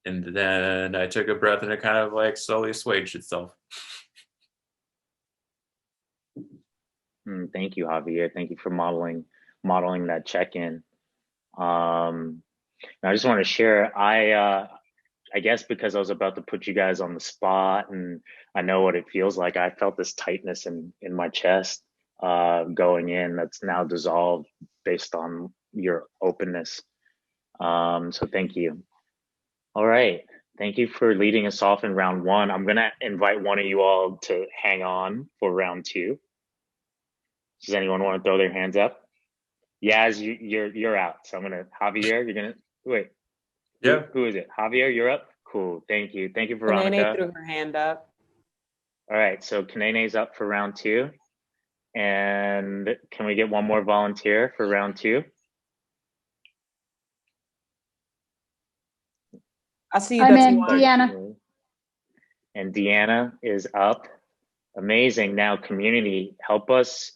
then I took a breath and it kind of like slowly assuaged itself. Thank you, Javier. Thank you for modeling that check-in. I just want to share, I guess because I was about to put you guys on the spot and I know what it feels like, I felt this tightness in my chest going in that's now dissolved based on your openness. So thank you. All right. Thank you for leading us off in round 1. I'm going to invite one of you all to hang on for round 2. Does anyone want to throw their hands up? Yaz, you're out. So I'm going to, Javier, you're going to, wait. Yeah. Who is it? Javier, you're up? Cool. Thank you. Thank you, Veronica. Kanene threw her hand up. All right. So Kanene's up for round 2. And can we get one more volunteer for round 2? I see you. I'm That's in, one. Deanna. And Deanna is up. Amazing. Now, community, help us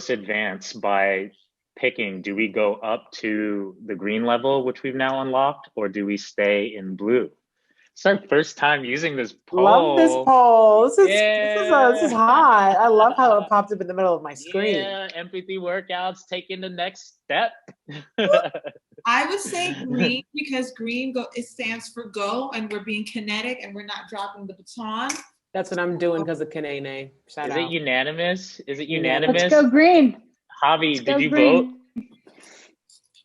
advance by picking. Do we go up to the green level, which we've now unlocked, or do we stay in blue? It's our first time using this poll. Love this poll. This is Yeah. hot. I love how it popped up in the middle of my screen. Yeah, empathy workouts taking the next step. I would say green because it stands for go, and we're being kinetic and we're not dropping the baton. That's what I'm doing because of Kanene. Shout out. Is it unanimous? Is it unanimous? Let's go green. Javi, did you vote?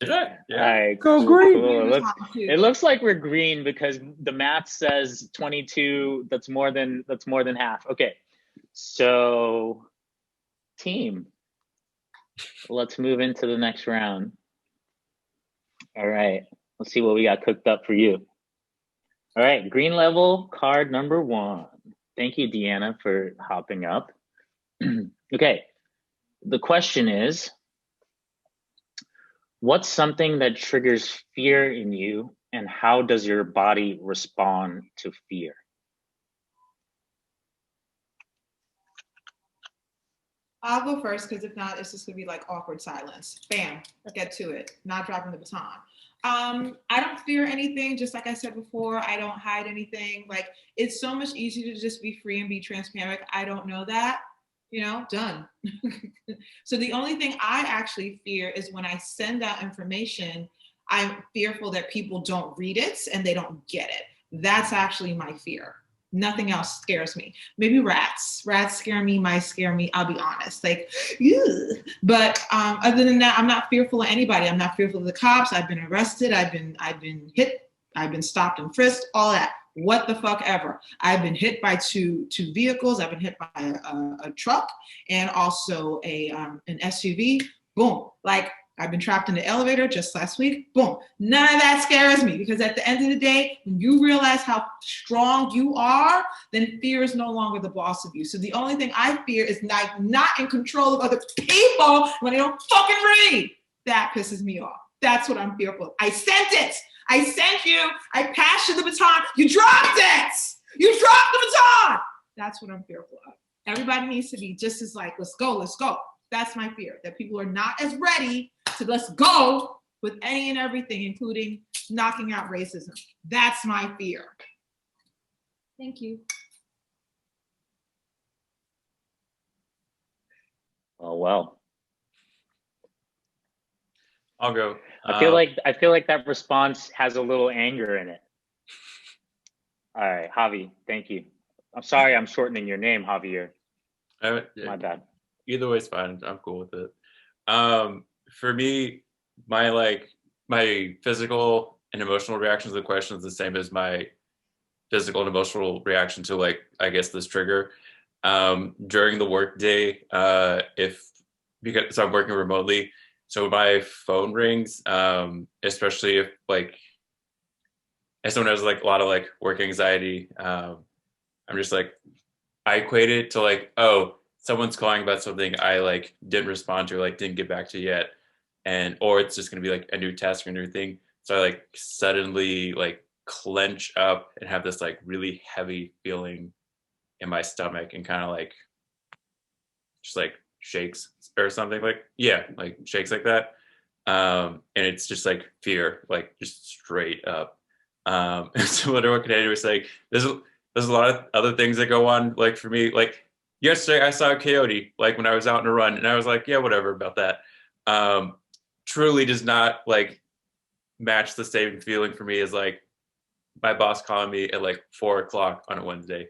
Did I? Yeah. All right, Go cool, green. cool. It looks like we're green because the math says 22. That's more than half. Okay, so team, let's move into the next round. All right, let's see what we got cooked up for you. All right, green level card number 1. Thank you, Deanna, for hopping up. Okay, the question is, what's something that triggers fear in you, and how does your body respond to fear? I'll go first because if not, it's just gonna be like awkward silence. Bam, get to it. Not dropping the baton. I don't fear anything. Just like I said before, I don't hide anything. Like, it's so much easier to just be free and be transparent. I don't know that, done. So the only thing I actually fear is when I send out information, I'm fearful that people don't read it and they don't get it. That's actually my fear. Nothing else scares me. Maybe rats. Rats scare me, mice scare me. I'll be honest. Like, ew. But other than that, I'm not fearful of anybody. I'm not fearful of the cops. I've been arrested. I've been hit. I've been stopped and frisked. All that. What the fuck ever. I've been hit by two vehicles. I've been hit by a truck and also an SUV. Boom. Like, I've been trapped in the elevator just last week. Boom. None of that scares me because at the end of the day, when you realize how strong you are, then fear is no longer the boss of you. So the only thing I fear is not in control of other people when they don't fucking read. That pisses me off. That's what I'm fearful of. I sent it. I sent you. I passed you the baton. You dropped it. You dropped the baton. That's what I'm fearful of. Everybody needs to be just as like, let's go, let's go. That's my fear, that people are not as ready to let's go with any and everything, including knocking out racism. That's my fear. Thank you. Oh, well. I'll go. I feel like that response has a little anger in it. All right, Javi, thank you. I'm sorry I'm shortening your name, Javier. My bad. Either way is fine. I'm cool with it. For me, my physical and emotional reaction to the question is the same as my physical and emotional reaction to, like, I guess, this trigger. During the workday, because I'm working remotely, so my phone rings, especially if, like, as someone has like a lot of like work anxiety, I'm just like, I equate it to like, oh, someone's calling about something I like didn't respond to, or like didn't get back to yet, or it's just gonna be like a new task or a new thing. So I like suddenly like clench up and have this like really heavy feeling in my stomach and kind of like just like shakes or something, like, yeah, like shakes like that. And it's just like fear, like just straight up. And so what Kanene was saying, there's a lot of other things that go on, like for me, like yesterday I saw a coyote, like when I was out on a run, and I was like, yeah, whatever about that. Truly does not like match the same feeling for me as like my boss calling me at like 4 o'clock on a Wednesday.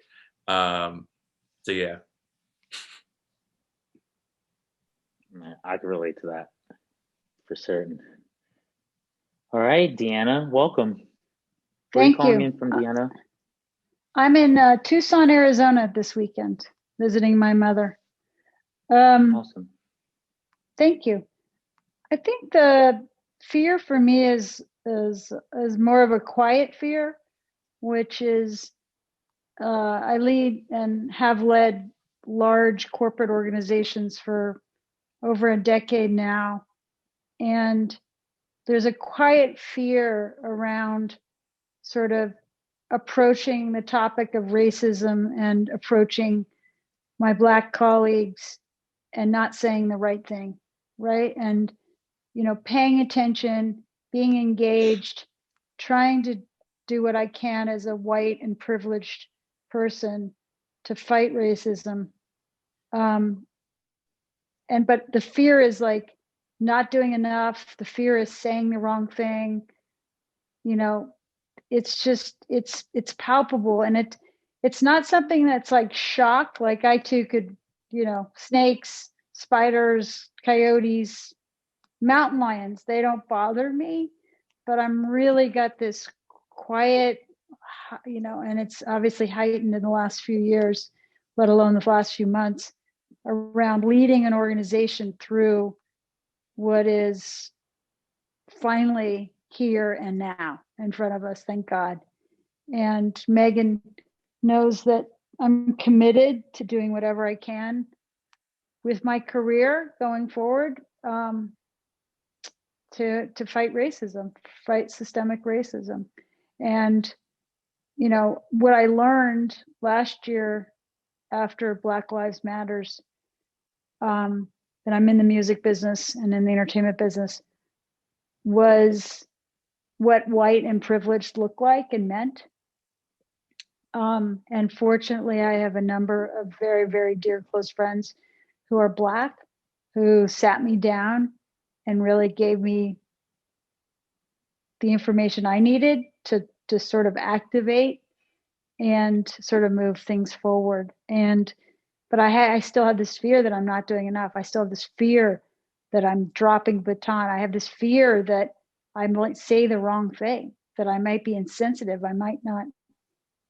So yeah. I can relate to that for certain. All right, Deanna, welcome. Where Thank are you calling you. in from, Deanna? I'm in Tucson, Arizona this weekend, visiting my mother. Awesome. Thank you. I think the fear for me is more of a quiet fear, which is I lead and have led large corporate organizations for over a decade now. And there's a quiet fear around sort of approaching the topic of racism and approaching my Black colleagues and not saying the right thing, right? And, you know, paying attention, being engaged, trying do what I can as a white and privileged person to fight racism. But the fear is like not doing enough. The fear is saying the wrong thing. You know, it's just, it's palpable, and it's not something that's like shock. Like I too could, you know, snakes, spiders, coyotes, mountain lions, they don't bother me, but I'm really got this quiet, you know, and it's obviously heightened in the last few years, let alone the last few months, around leading an organization through what is finally here and now in front of us, thank God. And Megan knows that I'm committed to doing whatever I can with my career going forward, to fight racism, fight systemic racism. And, you know, what I learned last year after Black Lives Matters, and I'm in the music business and in the entertainment business, was what white and privileged looked like and meant. And fortunately, I have a number of very, very dear close friends who are Black, who sat me down and really gave me the information I needed to sort of activate and sort of move things forward. But I still have this fear that I'm not doing enough. I still have this fear that I'm dropping baton. I have this fear that I might say the wrong thing, that I might be insensitive. I might not,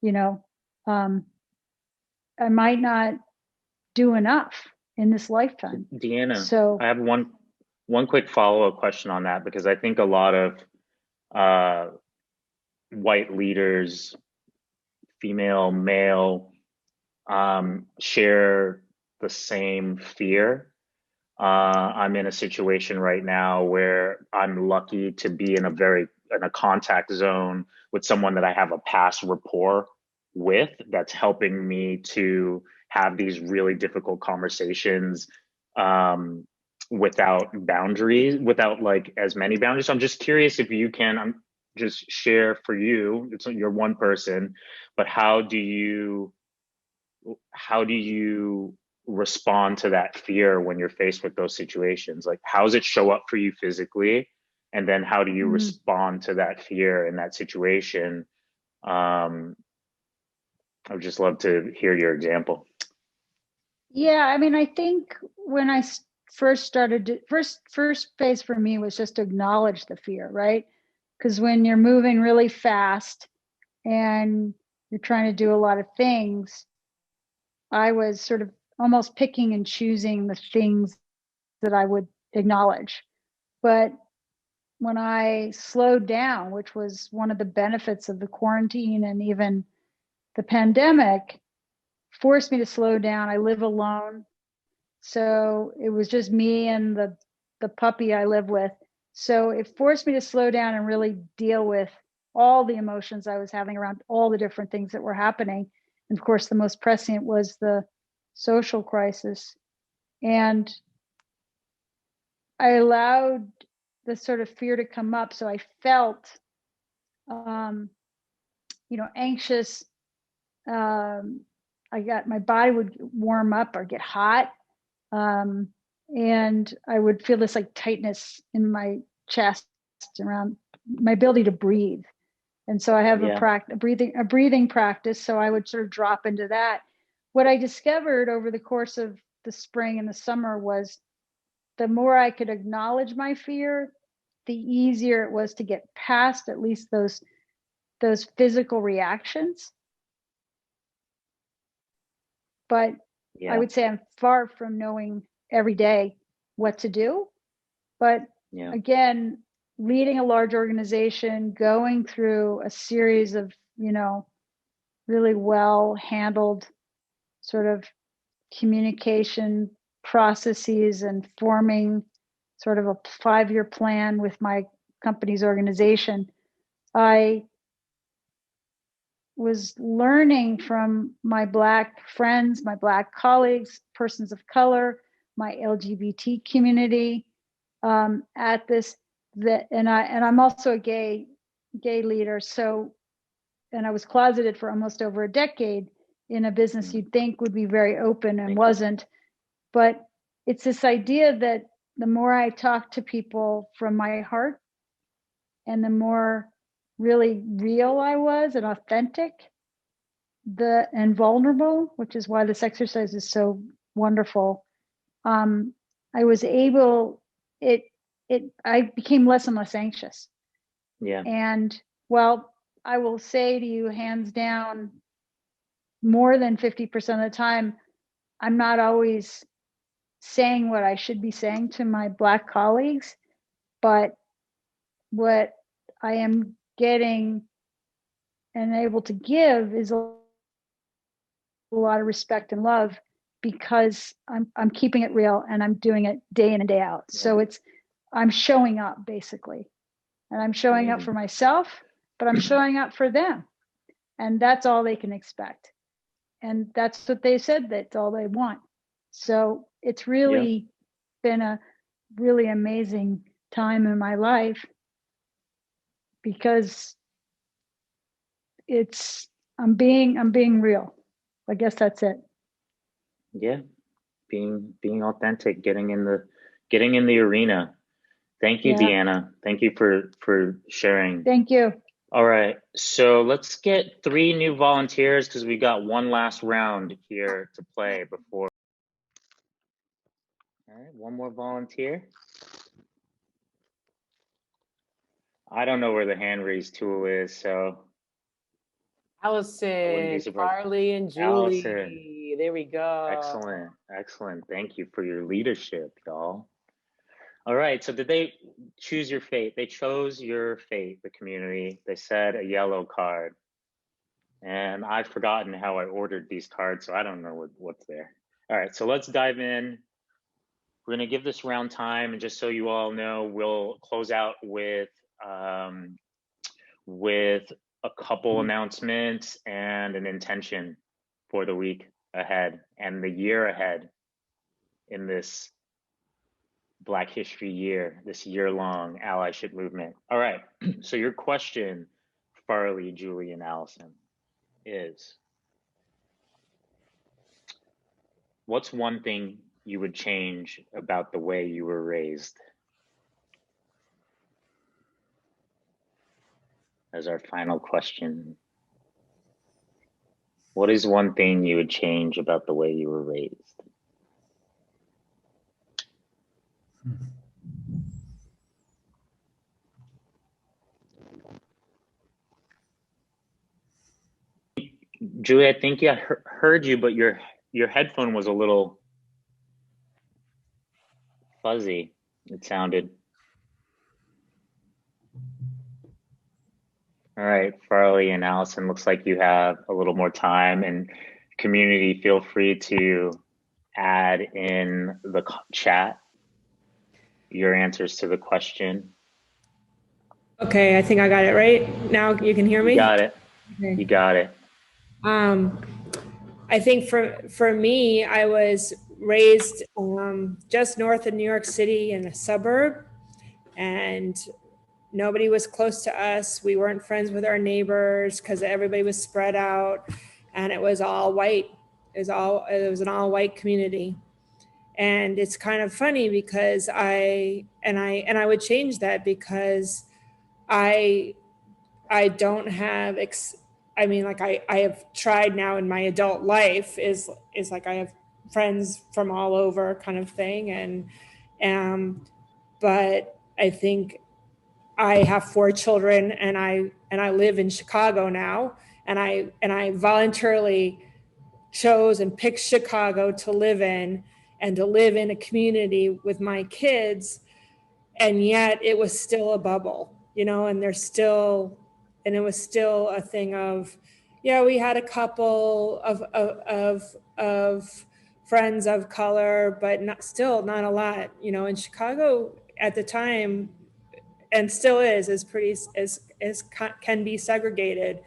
you know, I might not do enough in this lifetime. Deanna, so I have one quick follow-up question on that, because I think a lot of white leaders, female, male, share the same fear. I'm in a situation right now where I'm lucky to be in a contact zone with someone that I have a past rapport with, that's helping me to have these really difficult conversations without boundaries, without like as many boundaries. So I'm just curious if you can just share for you, you're one person, but how do you respond to that fear when you're faced with those situations? Like, how does it show up for you physically? And then how do you respond to that fear in that situation? I would just love to hear your example. yeah, I mean, I think when I first started, first phase for me was just to acknowledge the fear, right? Because when you're moving really fast and you're trying to do a lot of things, I was sort of almost picking and choosing the things that I would acknowledge. But when I slowed down, which was one of the benefits of the quarantine and even the pandemic, forced me to slow down. I live alone, so it was just me and the puppy I live with. So it forced me to slow down and really deal with all the emotions I was having around all the different things that were happening. And of course, the most prescient was the social crisis. And I allowed the sort of fear to come up. So I felt, anxious. My body would warm up or get hot. And I would feel this like tightness in my chest around my ability to breathe. And so I have a breathing practice. So I would sort of drop into that. What I discovered over the course of the spring and the summer was the more I could acknowledge my fear, the easier it was to get past at least those physical reactions. But I would say I'm far from knowing every day what to do. But again, leading a large organization, going through a series of, really well handled sort of communication processes and forming sort of a 5-year plan with my company's organization, I was learning from my Black friends, my Black colleagues, persons of color, my LGBT community, at this, and I'm also a gay leader. So and I was closeted for almost over a decade in a business you'd think would be very open and wasn't. But it's this idea that the more I talk to people from my heart and the more really real I was and authentic and vulnerable, which is why this exercise is so wonderful, I was able, I became less and less anxious. Yeah. And well, I will say to you, hands down, more than 50% of the time, I'm not always saying what I should be saying to my Black colleagues, but what I am getting and able to give is a lot of respect and love, because I'm keeping it real and I'm doing it day in and day out. Yeah. So I'm showing up basically, and I'm showing up for myself, but I'm showing up for them, and that's all they can expect. And that's what they said, that's all they want. So it's really been a really amazing time in my life, because I'm being real. I guess that's it. Yeah. Being authentic, getting in the arena. Thank you, Deanna. Thank you for sharing. Thank you. All right, so let's get 3 new volunteers, because we got one last round here to play before. All right, one more volunteer. I don't know where the hand raise tool is, so. Allison, Farley, and Julie. Allison. There we go. Excellent, excellent. Thank you for your leadership, y'all. All right, so did they choose your fate? They chose your fate, the community. They said a yellow card. And I've forgotten how I ordered these cards, so I don't know what's there. All right, so let's dive in. We're gonna give this round time, and just so you all know, we'll close out with a couple announcements and an intention for the week ahead and the year ahead in this Black History Year, this year-long allyship movement. All right, so your question, Farley, Julie, and Allison, is, what's one thing you would change about the way you were raised? As our final question. What is one thing you would change about the way you were raised? Julie, I think I heard you, but your headphone was a little fuzzy, it sounded. All right, Farley and Allison, looks like you have a little more time, and community, feel free to add in the chat your answers to the question. Okay, I think I got it right. Now you can hear me? You got it. Okay. You got it. I think for me, I was raised just north of New York City in a suburb, and nobody was close to us. We weren't friends with our neighbors because everybody was spread out, and it was all white. It was an all white community. And it's kind of funny because I would change that, because I don't have, I have tried now in my adult life is like I have friends from all over kind of thing. But I think I have 4 children, and I live in Chicago now, and I voluntarily chose and picked Chicago to live in, and to live in a community with my kids. And yet it was still a bubble, and it was still a thing of, we had a couple of friends of color, but not a lot, in Chicago at the time, and still is pretty, can be segregated,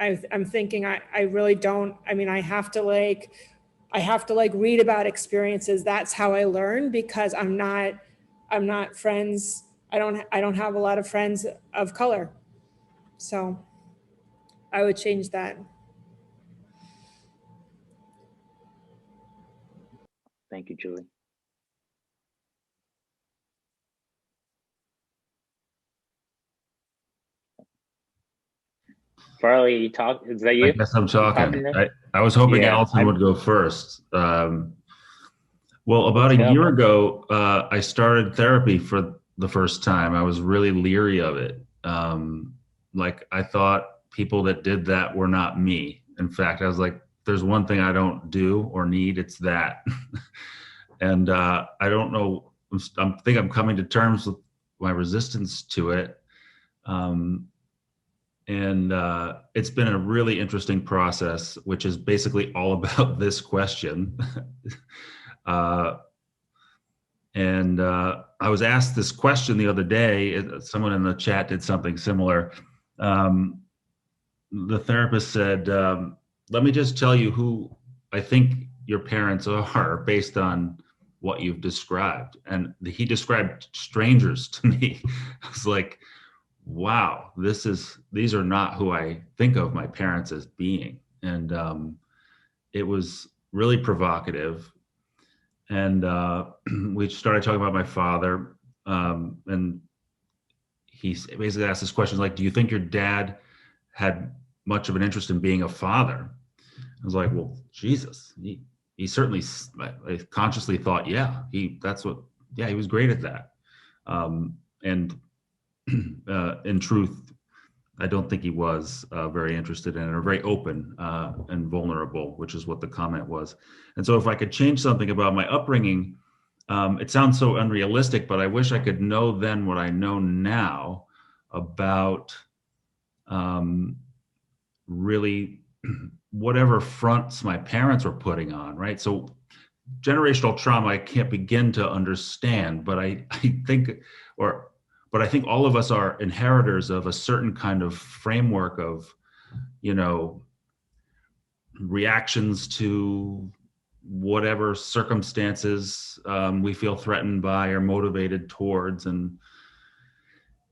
I'm thinking I really don't, I have to read about experiences. That's how I learn, because I'm not I'm not friends. I don't have a lot of friends of color. So I would change that. Thank you, Julie. Farley, you talk? Is that you? I guess I'm talking. there? I was hoping Yeah, Allison would go first. Well, about Let's a go. year ago, I started therapy for the first time. I was really leery of it. Like I thought people that did that were not me. In fact, I was like, there's one thing I don't do or need, it's that. And I don't know, I think I'm coming to terms with my resistance to it. And it's been a really interesting process, which is basically all about this question. And I was asked this question the other day. Someone in the chat did something similar. The therapist said, let me just tell you who I think your parents are based on what you've described. And he described strangers to me. I was like, wow, these are not who I think of my parents as being. And it was really provocative. And we started talking about my father, and he basically asked this question, like, do you think your dad had much of an interest in being a father? I was like, well, Jesus, he certainly, I consciously thought, yeah, he was great at that. And in truth, I don't think he was very interested in it, or very open and vulnerable, which is what the comment was. And so if I could change something about my upbringing, it sounds so unrealistic, but I wish I could know then what I know now about really whatever fronts my parents were putting on, right? So generational trauma, I can't begin to understand, but I think all of us are inheritors of a certain kind of framework of, reactions to whatever circumstances we feel threatened by or motivated towards. And,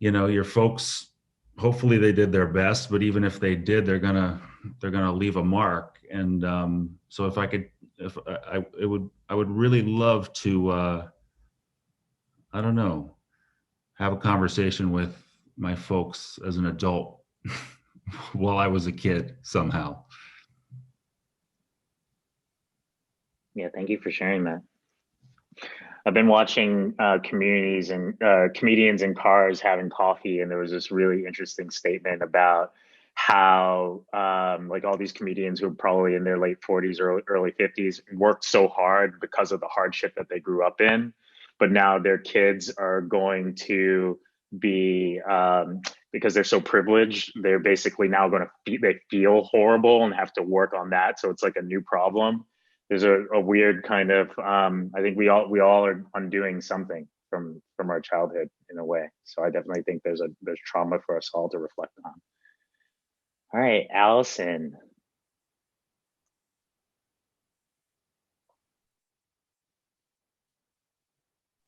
your folks, hopefully they did their best, but even if they did, they're gonna leave a mark. And so if I could, I would really love to, I don't know, have a conversation with my folks as an adult while I was a kid somehow. Yeah, thank you for sharing that. I've been watching comedians in cars having coffee, and there was this really interesting statement about how like all these comedians who are probably in their late 40s or early 50s worked so hard because of the hardship that they grew up in, but now their kids are going to be, because they're so privileged, they're basically now going to they feel horrible and have to work on that. So it's like a new problem. There's a weird kind of, I think we all are undoing something from our childhood in a way. So I definitely think there's trauma for us all to reflect on. All right, Allison.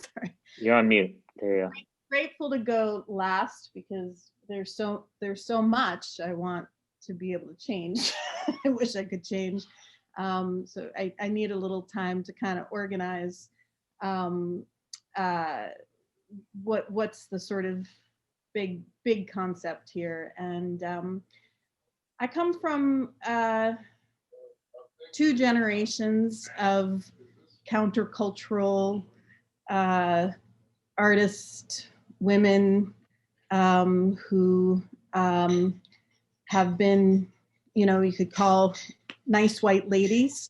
Sorry. You're on mute. There you go. I'm grateful to go last because there's so much I want to be able to change. I wish I could change. So I need a little time to kind of organize what's the sort of big concept here. And I come from 2 generations of countercultural artist women who have been, you could call nice white ladies,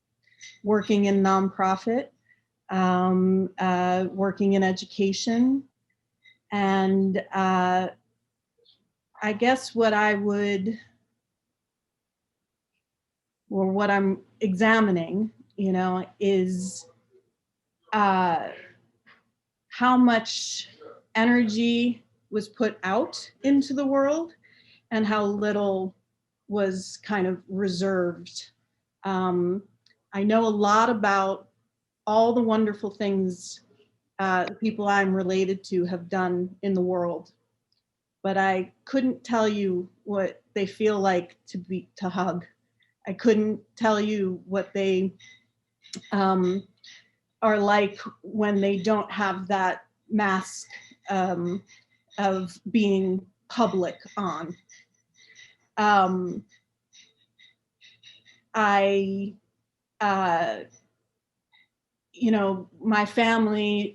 working in nonprofit, working in education. And I guess what I'm examining, is how much energy was put out into the world and how little was kind of reserved. I know a lot about all the wonderful things the people I'm related to have done in the world. But I couldn't tell you what they feel like to hug. I couldn't tell you what they are like when they don't have that mask of being public on. You know, my family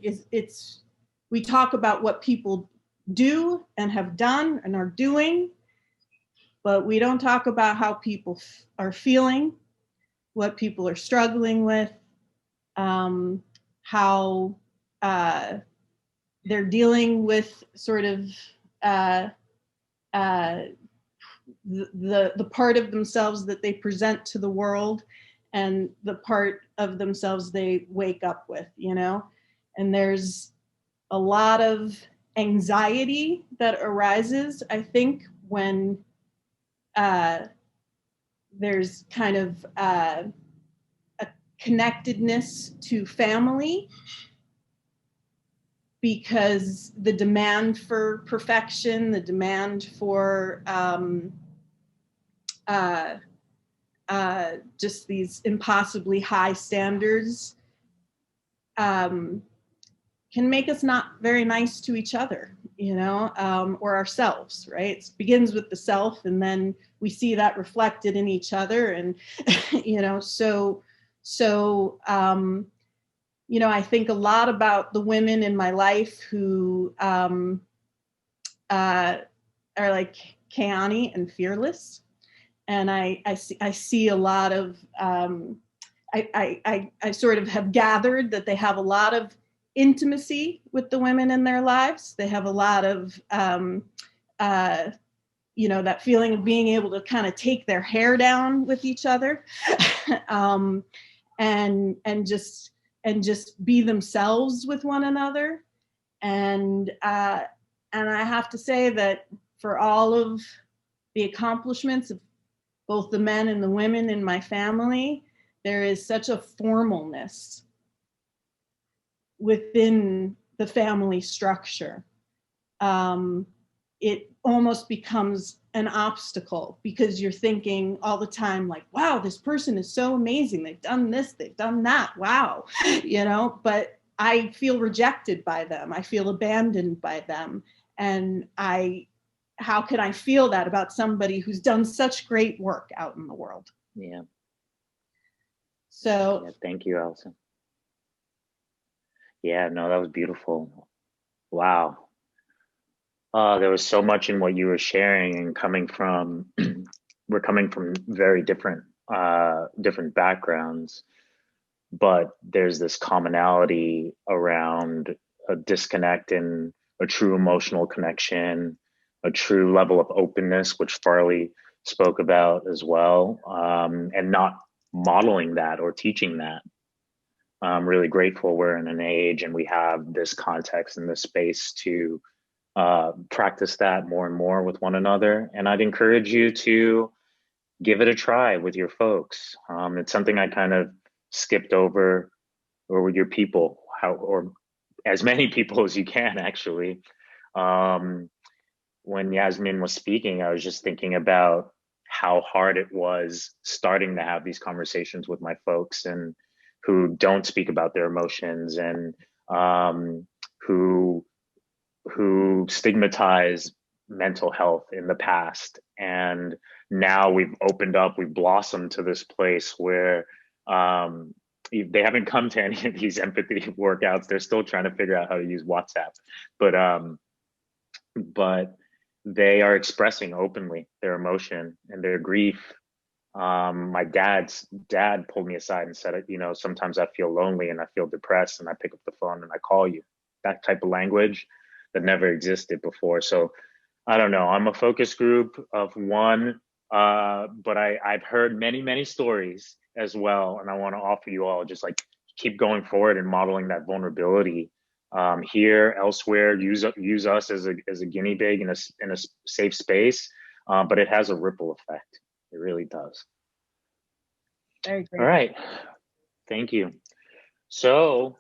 we talk about what people do and have done and are doing, but we don't talk about how people are feeling, what people are struggling with, how they're dealing with sort of the part of themselves that they present to the world and the part of themselves they wake up with, you know? And there's a lot of anxiety that arises, I think, when there's kind of a connectedness to family, because the demand for perfection, the demand for just these impossibly high standards can make us not very nice to each other, you know, or ourselves, right? It begins with the self, and then we see that reflected in each other. And, you know, you know, I think a lot about the women in my life who are like Kanene and fearless. And I see a lot of, I sort of have gathered that they have a lot of intimacy with the women in their lives. They have a lot of, you know, that feeling of being able to kind of take their hair down with each other, and just be themselves with one another. And I have to say that for all of the accomplishments of both the men and the women in my family, there is such a formalness within the family structure. It almost becomes an obstacle because you're thinking all the time like, wow, this person is so amazing. They've done this, they've done that. Wow. You know, but I feel rejected by them. I feel abandoned by them. And how can I feel that about somebody who's done such great work out in the world? Yeah. So yeah, thank you, Allison. Yeah, no, that was beautiful. Wow. There was so much in what you were sharing, and coming from, we're coming from very different backgrounds, but there's this commonality around a disconnect in a true emotional connection, a true level of openness, which Farley spoke about as well, and not modeling that or teaching that. I'm really grateful we're in an age and we have this context and this space to practice that more and more with one another. And I'd encourage you to give it a try with your folks. It's something I kind of skipped over, or with your people, or as many people as you can, actually. When Yasmine was speaking, I was just thinking about how hard it was starting to have these conversations with my folks, and who don't speak about their emotions, and who stigmatize mental health in the past. And now we've opened up, we've blossomed to this place where they haven't come to any of these empathy workouts. They're still trying to figure out how to use WhatsApp, but they are expressing openly their emotion and their grief. My dad's dad pulled me aside and said, you know, sometimes I feel lonely and I feel depressed, and I pick up the phone and I call you. That type of language that never existed before. So I don't know, I'm a focus group of one, but I've heard many stories as well. And I want to offer you all, just like, keep going forward and modeling that vulnerability here, elsewhere. Use us as a guinea pig in a safe space, but it has a ripple effect. It really does. Very great. All right, thank you. So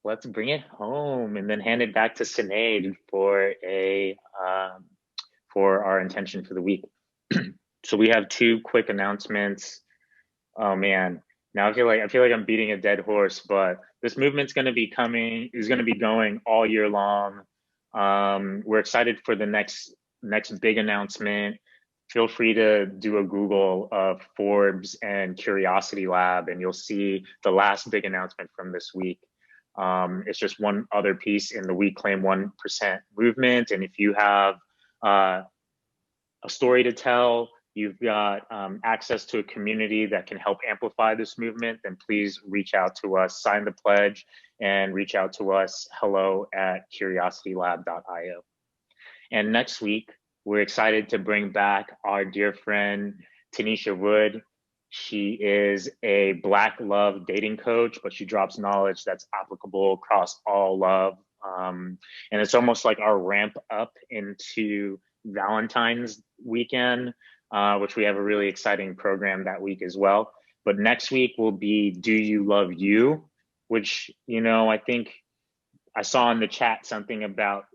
let's bring it home and then hand it back to Synead for for our intention for the week. So we have two quick announcements. Oh man, now I feel like I'm beating a dead horse, but this movement's going to be going all year long. We're excited for the next big announcement. Feel free to do a Google of Forbes and Curiosity Lab, and you'll see the last big announcement from this week. It's just one other piece in the We Claim 1% movement. And if you have a story to tell, you've got access to a community that can help amplify this movement, then please reach out to us, sign the pledge, and reach out to us, hello@curiositylab.io. And next week, we're excited to bring back our dear friend, Tanisha Wood. She is a Black love dating coach, but she drops knowledge that's applicable across all love. And it's almost like our ramp up into Valentine's weekend, which we have a really exciting program that week as well. But next week will be Do You Love You, which, I think I saw in the chat something about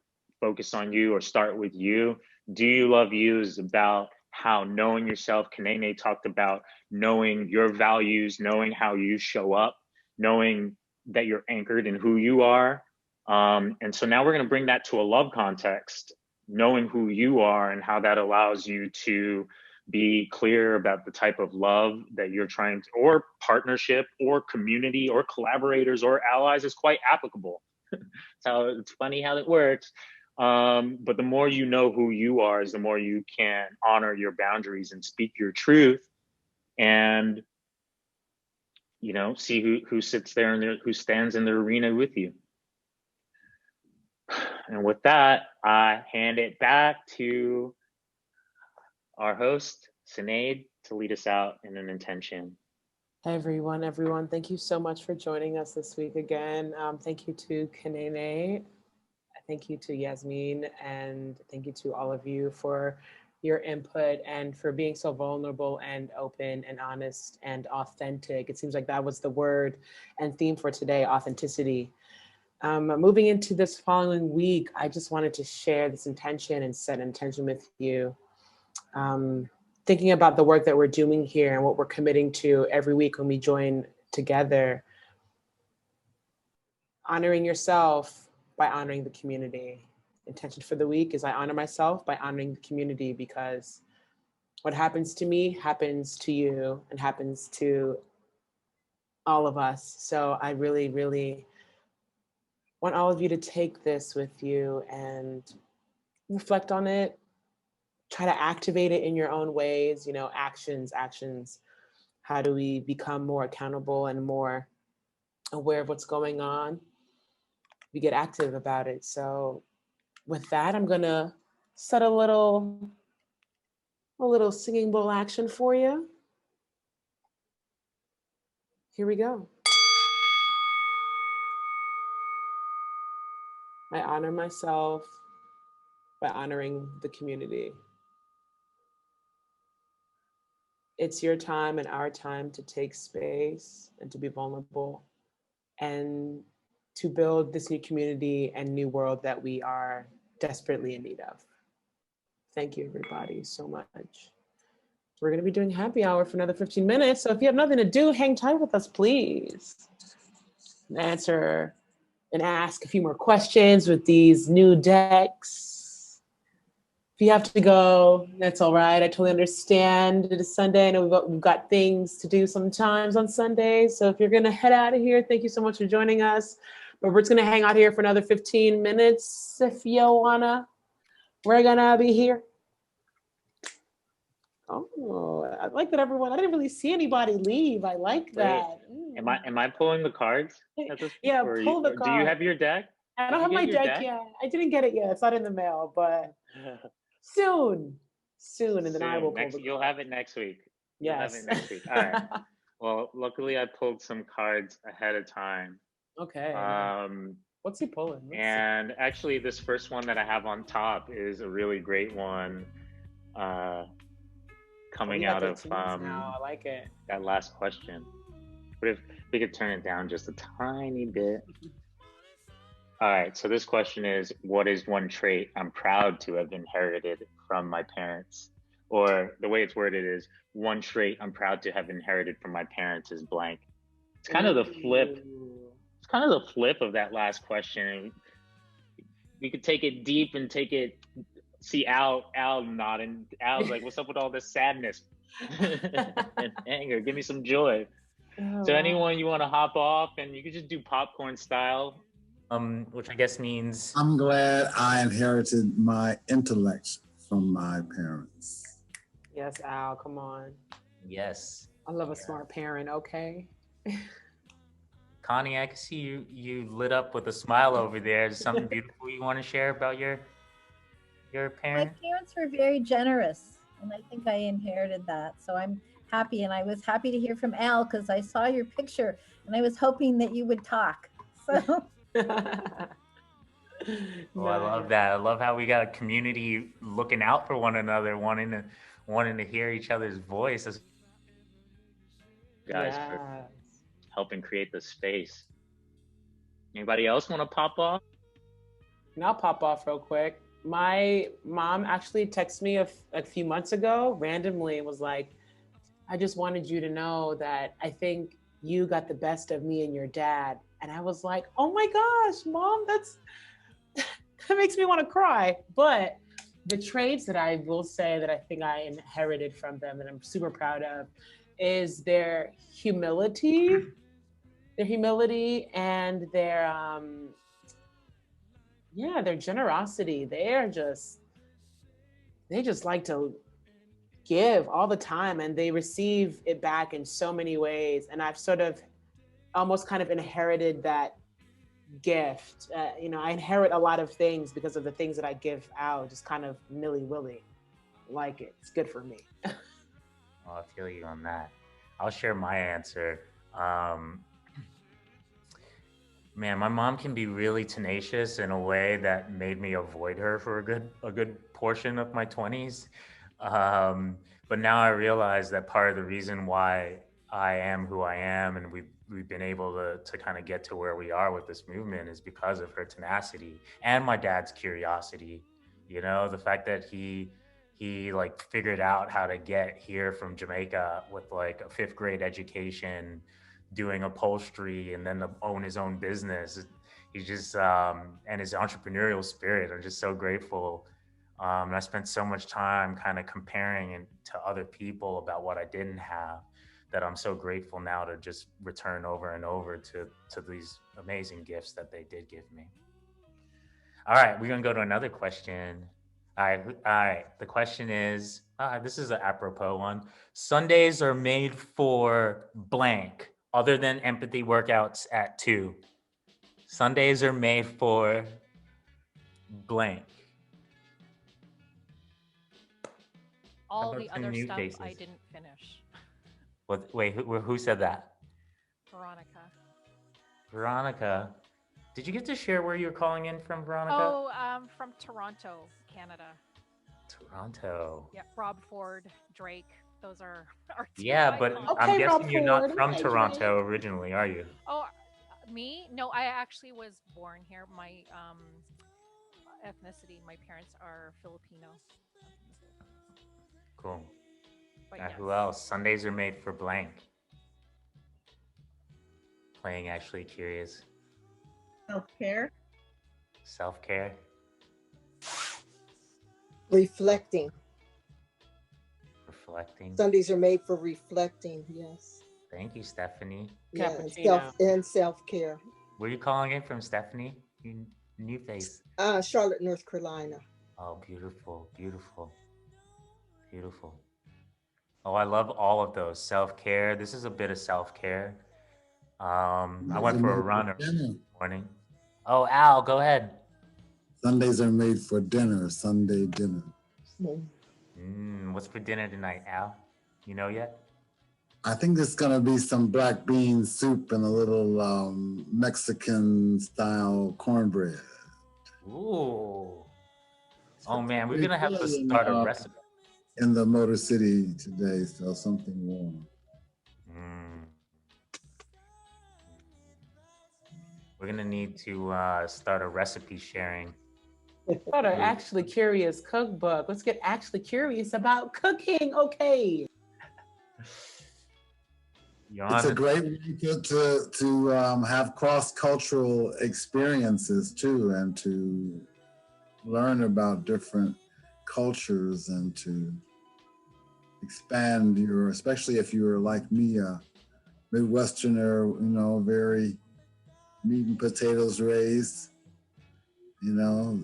focus on you or start with you. Do You Love You is about how knowing yourself. Kanene talked about knowing your values, knowing how you show up, knowing that you're anchored in who you are. And so now we're going to bring that to a love context, knowing who you are and how that allows you to be clear about the type of love that you're trying to, or partnership or community or collaborators or allies is quite applicable. It's funny how it works. But the more you know who you are is the more you can honor your boundaries and speak your truth and, see who sits there and who stands in the arena with you. And with that, I hand it back to our host, Synead, to lead us out in an intention. Hey everyone, thank you so much for joining us this week again. Thank you to Kanene. Thank you to Yasmine, and thank you to all of you for your input and for being so vulnerable and open and honest and authentic. It seems like that was the word and theme for today, authenticity. Moving into this following week, I just wanted to share this intention and set intention with you. Thinking about the work that we're doing here and what we're committing to every week when we join together. Honoring yourself by honoring the community. Intention for the week is I honor myself by honoring the community, because what happens to me happens to you and happens to all of us. So I really, really want all of you to take this with you and reflect on it. Try to activate it in your own ways, actions. How do we become more accountable and more aware of what's going on? We get active about it. So with that, I'm gonna set a little singing bowl action for you. Here we go. I honor myself by honoring the community. It's your time and our time to take space and to be vulnerable and to build this new community and new world that we are desperately in need of. Thank you, everybody, so much. We're gonna be doing happy hour for another 15 minutes. So if you have nothing to do, hang tight with us, please. Answer and ask a few more questions with these new decks. If you have to go, that's all right. I totally understand. It is Sunday. I know we've got things to do sometimes on Sundays. So if you're gonna head out of here, thank you so much for joining us. But we're just gonna hang out here for another 15 minutes if you wanna. We're gonna be here. Oh, I like that, everyone. I didn't really see anybody leave. I like that. Am I pulling the cards at this point? Yeah, pull the card. Do you have your deck? I don't have my deck yet. I didn't get it yet. It's not in the mail, but soon, and then I will pull the card. You'll have it next week. Yes. You'll have it next week. All right. Well, luckily I pulled some cards ahead of time. Okay. What's he pulling? And actually, this first one that I have on top is a really great one. Coming out of now. I like it. That last question. But if we could turn it down just a tiny bit. All right, so this question is, what is one trait I'm proud to have inherited from my parents? Or the way it's worded is, one trait I'm proud to have inherited from my parents is blank. It's kind of the flip. It's kind of the flip of that last question. We could take it deep and take it, see Al nodding. Al's like, what's up with all this sadness and anger? Give me some joy. So anyone you want to hop off, and you can just do popcorn style. Which I guess means I'm glad I inherited my intellect from my parents. Yes, Al, come on. yes. I love a smart parent, okay? Connie, I can see you lit up with a smile over there. Is something beautiful you want to share about your My parent? parents were very generous, and I think I inherited that. So I'm happy, and I was happy to hear from Al because I saw your picture, and I was hoping that you would talk. So. Oh, I love that. I love how we got a community looking out for one another, wanting to hear each other's voices. Guys, for helping create the space. Anybody else want to pop off? And I'll pop off real quick. My mom actually texted me a few months ago randomly and was like, I just wanted you to know that I think you got the best of me and your dad. And I was like, oh my gosh, Mom, that makes me want to cry. But the traits that I will say that I think I inherited from them and I'm super proud of is their humility and their generosity. They just like to give all the time, and they receive it back in so many ways. And I've sort of almost kind of inherited that gift. I inherit a lot of things because of the things that I give out, just kind of nilly-willy. Like it. It's good for me. Well, I feel you on that. I'll share my answer. Man, my mom can be really tenacious in a way that made me avoid her for a good portion of my 20s. But now I realize that part of the reason why I am who I am and we've been able to kind of get to where we are with this movement is because of her tenacity and my dad's curiosity. The fact that he like figured out how to get here from Jamaica with like a 5th grade education, doing upholstery, and then to own his own business. He's just and his entrepreneurial spirit. I'm just so grateful. And I spent so much time kind of comparing to other people about what I didn't have, that I'm so grateful now to just return over and over to these amazing gifts that they did give me. All right, we're gonna go to another question. All right. The question is, this is an apropos one. Sundays are made for blank, other than empathy workouts at 2. Sundays are made for blank. All the other stuff I didn't finish. What? Wait, who said that? Veronica. Did you get to share where you're calling in from, Veronica? Oh, from Toronto, Canada. Toronto. Yeah, Rob Ford, Drake. Those are our two Yeah, but icons. I'm guessing you're not from Toronto originally, are you? Oh, me? No, I actually was born here. My ethnicity, my parents are Filipino. Cool. But Now, yes. who else? Sundays are made for blank. Playing Actually Curious. Self-care. Self-care. Reflecting. Reflecting. Sundays are made for reflecting. Yes. Thank you, Stephanie. Yeah, self-care. Where are you calling in from, Stephanie? You new face. Charlotte, North Carolina. Oh, beautiful, beautiful, beautiful. Oh, I love all of those. Self-care. This is a bit of self-care. I went for a run this morning. Oh, Al, go ahead. Sundays are made for dinner, Sunday dinner. What's for dinner tonight, Al? You know yet? I think there's gonna be some black bean soup and a little Mexican style cornbread. Ooh. Oh man, we're gonna have to start a recipe. In the Motor City today, so something warm. We're gonna need to start a recipe sharing. Start an Actually Curious cookbook. Let's get actually curious about cooking. Okay. It's a great way to have cross-cultural experiences too, and to learn about different cultures and to expand your, especially if you're like me, a Midwesterner, you know, very meat and potatoes raised. You know,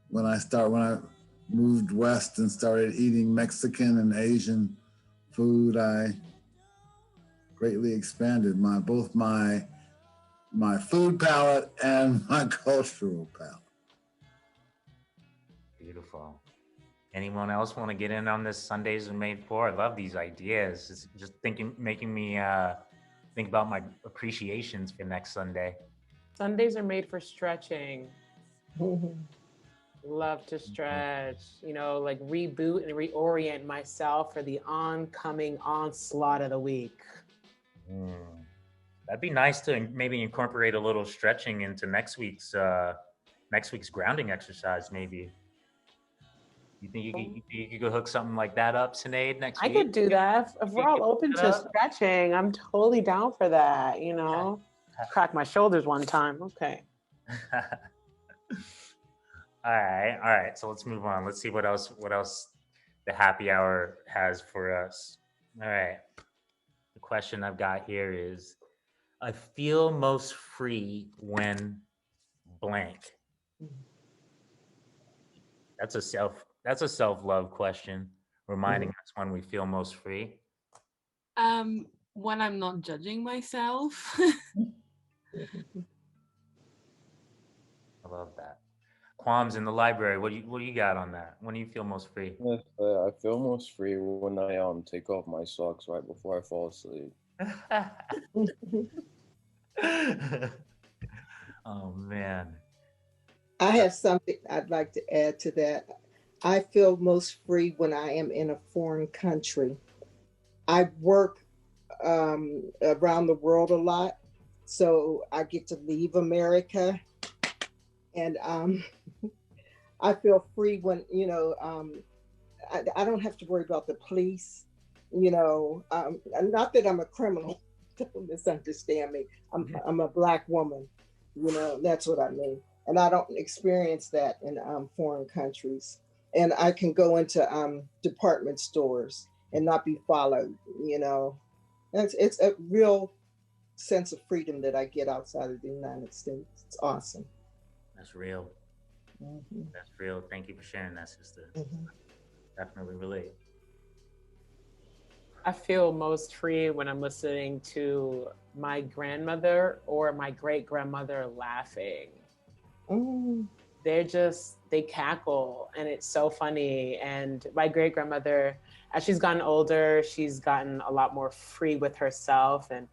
when I moved west and started eating Mexican and Asian food, I greatly expanded both my food palette and my cultural palette. Beautiful. Anyone else want to get in on this Sundays are made for? I love these ideas. It's just making me think about my appreciations for next Sunday. Sundays are made for stretching. Love to stretch, you know, like reboot and reorient myself for the oncoming onslaught of the week. That'd be nice to maybe incorporate a little stretching into next week's grounding exercise, maybe. You think you could go hook something like that up, Synead, next week? I could do that. If we're all open to stretching, I'm totally down for that, you know. Crack my shoulders one time. Okay. All right. So let's move on. Let's see what else the happy hour has for us. All right. The question I've got here is, I feel most free when blank. That's a self-love question, reminding us when we feel most free. When I'm not judging myself. I love that. Qualms in the library. What do you got on that? When do you feel most free? I feel most free when I take off my socks right before I fall asleep. Oh man. I have something I'd like to add to that. I feel most free when I am in a foreign country. I work around the world a lot, so I get to leave America, and I feel free when, you know, I don't have to worry about the police, you know, not that I'm a criminal, don't misunderstand me. I'm a Black woman, you know, that's what I mean. And I don't experience that in foreign countries. And I can go into department stores and not be followed, you know. It's a real sense of freedom that I get outside of the United States. It's awesome. That's real. That's real. Thank you for sharing that, sister. Definitely relate. I feel most free when I'm listening to my grandmother or my great-grandmother laughing. They cackle, and it's so funny. And my great-grandmother, as she's gotten older, she's gotten a lot more free with herself. And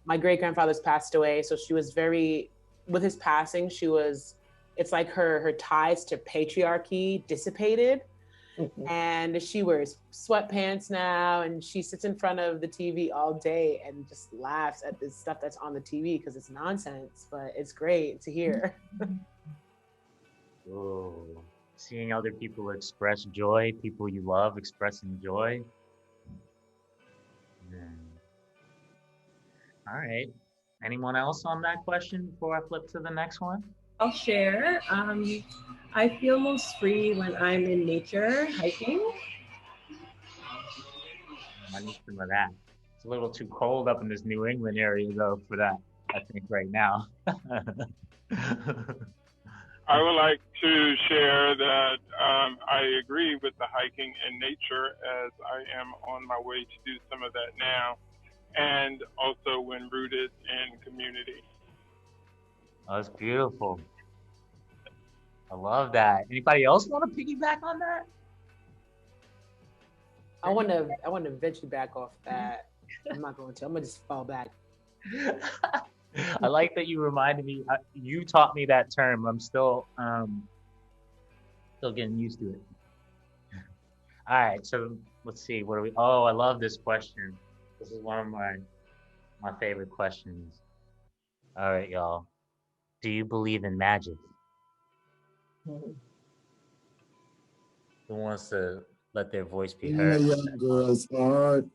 my great-grandfather's passed away, so she was with his passing, it's like her ties to patriarchy dissipated. And she wears sweatpants now, and she sits in front of the TV all day and just laughs at this stuff that's on the TV because it's nonsense, but it's great to hear. Oh, seeing other people express joy, people you love expressing joy. All right. Anyone else on that question before I flip to the next one? I'll share. I feel most free when I'm in nature hiking. I need some of that. It's a little too cold up in this New England area, though, for that, I think, right now. I would like to share that I agree with the hiking in nature, as I am on my way to do some of that now, and also when rooted in community. Oh, that's beautiful. I love that. Anybody else want to piggyback on that? I want to veggie off that. I'm not going to. I'm going to just fall back. I like that you reminded me. You taught me that term. I'm still getting used to it. All right, so let's see. What are we? Oh, I love this question. This is one of my favorite questions. All right, y'all. Do you believe in magic? Mhm. Who wants to let their voice be In a heard? young girl's heart.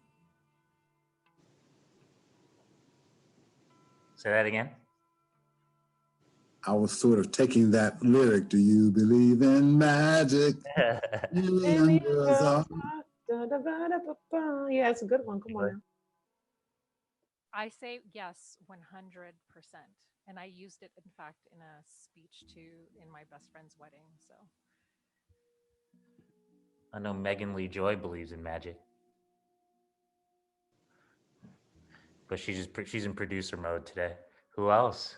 Say that again. I was sort of taking that lyric. Do you believe in magic? In a young girl's heart. Yeah, it's a good one. Come on now. I say yes, 100%. And I used it, in fact, in a speech in my best friend's wedding. So I know Megan Lee Joy believes in magic, but she's in producer mode today. Who else?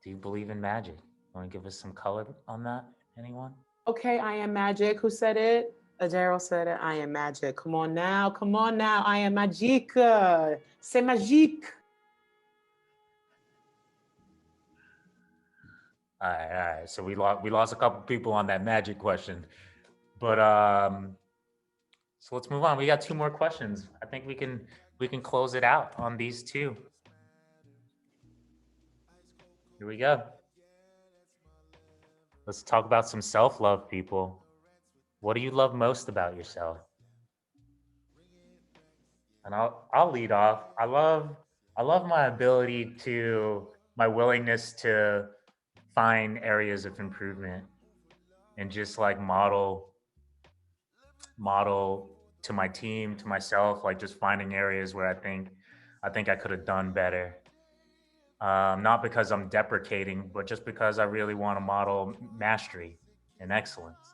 Do you believe in magic? Want to give us some color on that? Anyone? Okay, I am magic. Who said it? Daryl said it. I am magic. Come on now. Come on now. I am magique. C'est magique. All right. So we lost a couple people on that magic question, but so let's move on. We got 2 more questions. I think we can close it out on these 2. Here we go. Let's talk about some self-love, people. What do you love most about yourself? And I'll lead off. I love my my willingness to find areas of improvement and just like model to my team, to myself, like just finding areas where I think I could have done better. Not because I'm deprecating, but just because I really want to model mastery and excellence.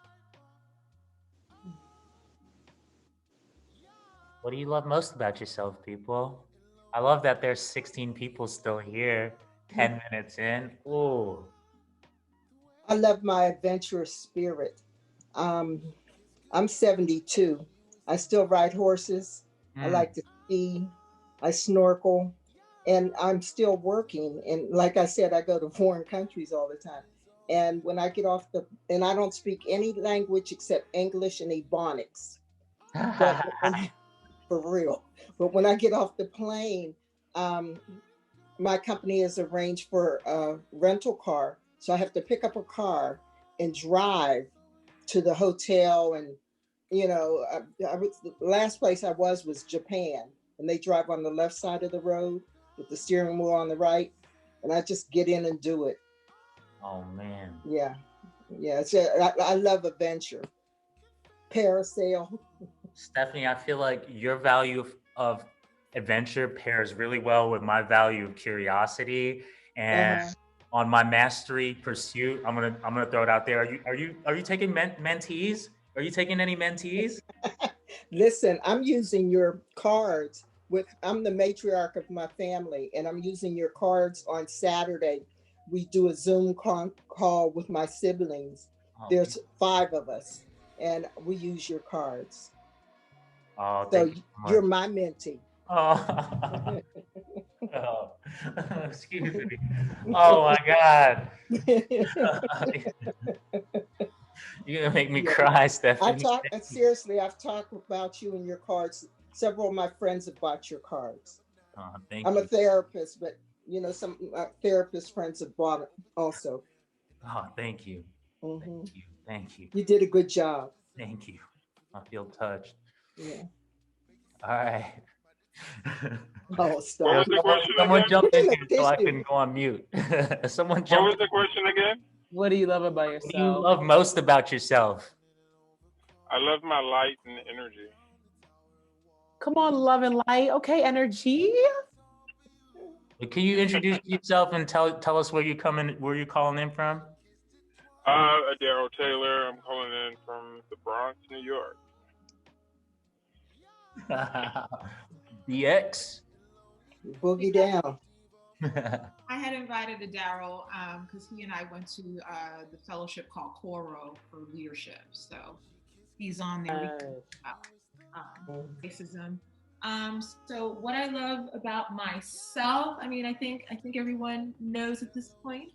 What do you love most about yourself, people? I love that there's 16 people still here, 10 minutes in. Ooh. I love my adventurous spirit. I'm 72. I still ride horses. I like to ski. I snorkel. And I'm still working. And like I said, I go to foreign countries all the time. And when I get off and I don't speak any language except English and Ebonics. But for real. But when I get off the plane, my company has arranged for a rental car. So I have to pick up a car and drive to the hotel. And, the last place I was Japan. And they drive on the left side of the road with the steering wheel on the right. And I just get in and do it. Oh, man. Yeah. Yeah. I love adventure. Parasail. Stephanie, I feel like your value of adventure pairs really well with my value of curiosity. And on my mastery pursuit, I'm gonna throw it out there. Are you taking mentees? Are you taking any mentees? Listen, I'm using your cards. I'm the matriarch of my family, and I'm using your cards on Saturday. We do a Zoom call with my siblings. There's 5 of us, and we use your cards. Oh, so you're my mentee. Oh. Oh. Excuse me. Oh my God. You're gonna make me cry, Stephanie. I've talked about you and your cards. Several of my friends have bought your cards. Oh, I'm a therapist, but some therapist friends have bought it also. Oh, thank you. Thank you. Thank you. You did a good job. Thank you. I feel touched. Yeah. All right. Oh, stop. Someone jump in here so I can go on mute. Someone jump. What was the question again? What do you love about yourself? What do you love most about yourself? I love my light and energy. Come on, love and light. Okay, energy. Can you introduce yourself and tell us where you're calling in from? Daryl Taylor. I'm calling in from the Bronx, New York. BX. Boogie down. I had invited Daryl because he and I went to the fellowship called Coro for leadership. So he's on there. Racism. So what I love about myself, I think everyone knows at this point,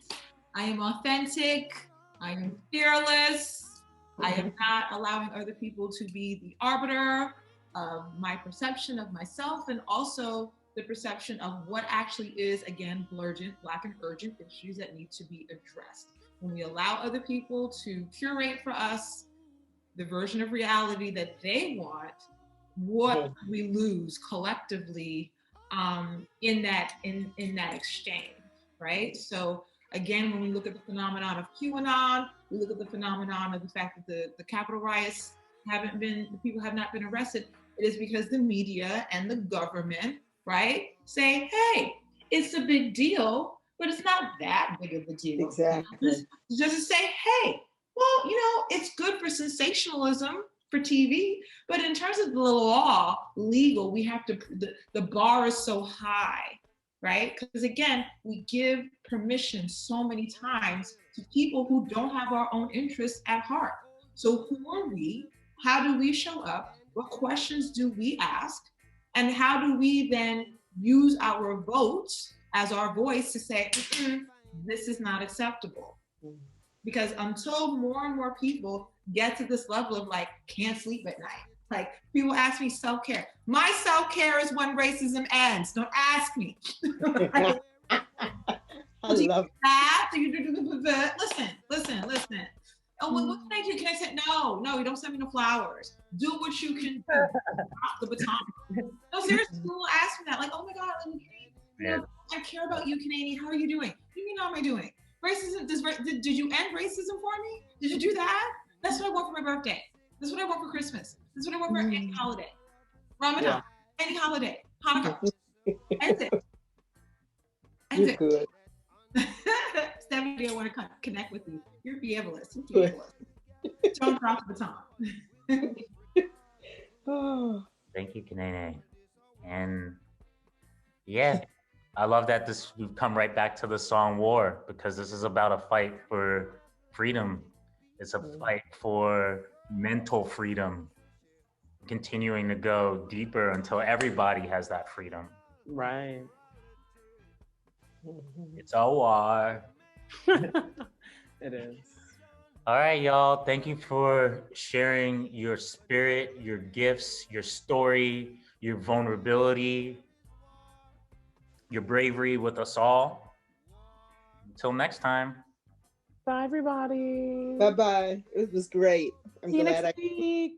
I am authentic. I am fearless. I am not allowing other people to be the arbiter of my perception of myself. And also the perception of what actually is, again, Black and urgent issues that need to be addressed. When we allow other people to curate for us the version of reality that they want, what we lose collectively in that exchange, right? So again, when we look at the phenomenon of QAnon, we look at the phenomenon of the fact that the Capitol riots the people have not been arrested. It is because the media and the government, right, say, hey, it's a big deal, but it's not that big of a deal. Exactly. Just say, hey, well, it's good for sensationalism for TV, but in terms of the law, legal, we have to, the bar is so high, right? Because again, we give permission so many times to people who don't have our own interests at heart. So who are we? How do we show up? What questions do we ask? And how do we then use our votes as our voice to say, this is not acceptable? Because until more and more people get to this level of like, can't sleep at night. Like people ask me self-care. My self-care is when racism ends. Don't ask me. I love that. Listen. Oh, what can I do? Can I say, no, you don't send me no flowers. Do what you can do. Drop the baton. No, seriously, people will ask me that. Like, oh my God, I care about you, Kanene. How are you doing? What do you mean, how am I doing? Racism, did you end racism for me? Did you do that? That's what I want for my birthday. That's what I want for Christmas. That's what I want for any holiday. Ramadan, any holiday. Hanukkah. End it. You're good. Stephanie, I want to connect with you. You're fabulous. Don't drop the baton. Thank you, Kanene. And yeah, I love that we've come right back to the song War, because this is about a fight for freedom. It's a fight for mental freedom, continuing to go deeper until everybody has that freedom. Right. It's a war. It is. All right, y'all. Thank you for sharing your spirit, your gifts, your story, your vulnerability, your bravery with us all. Until next time. Bye, everybody. Bye-bye. It was great. I'm See you glad next week.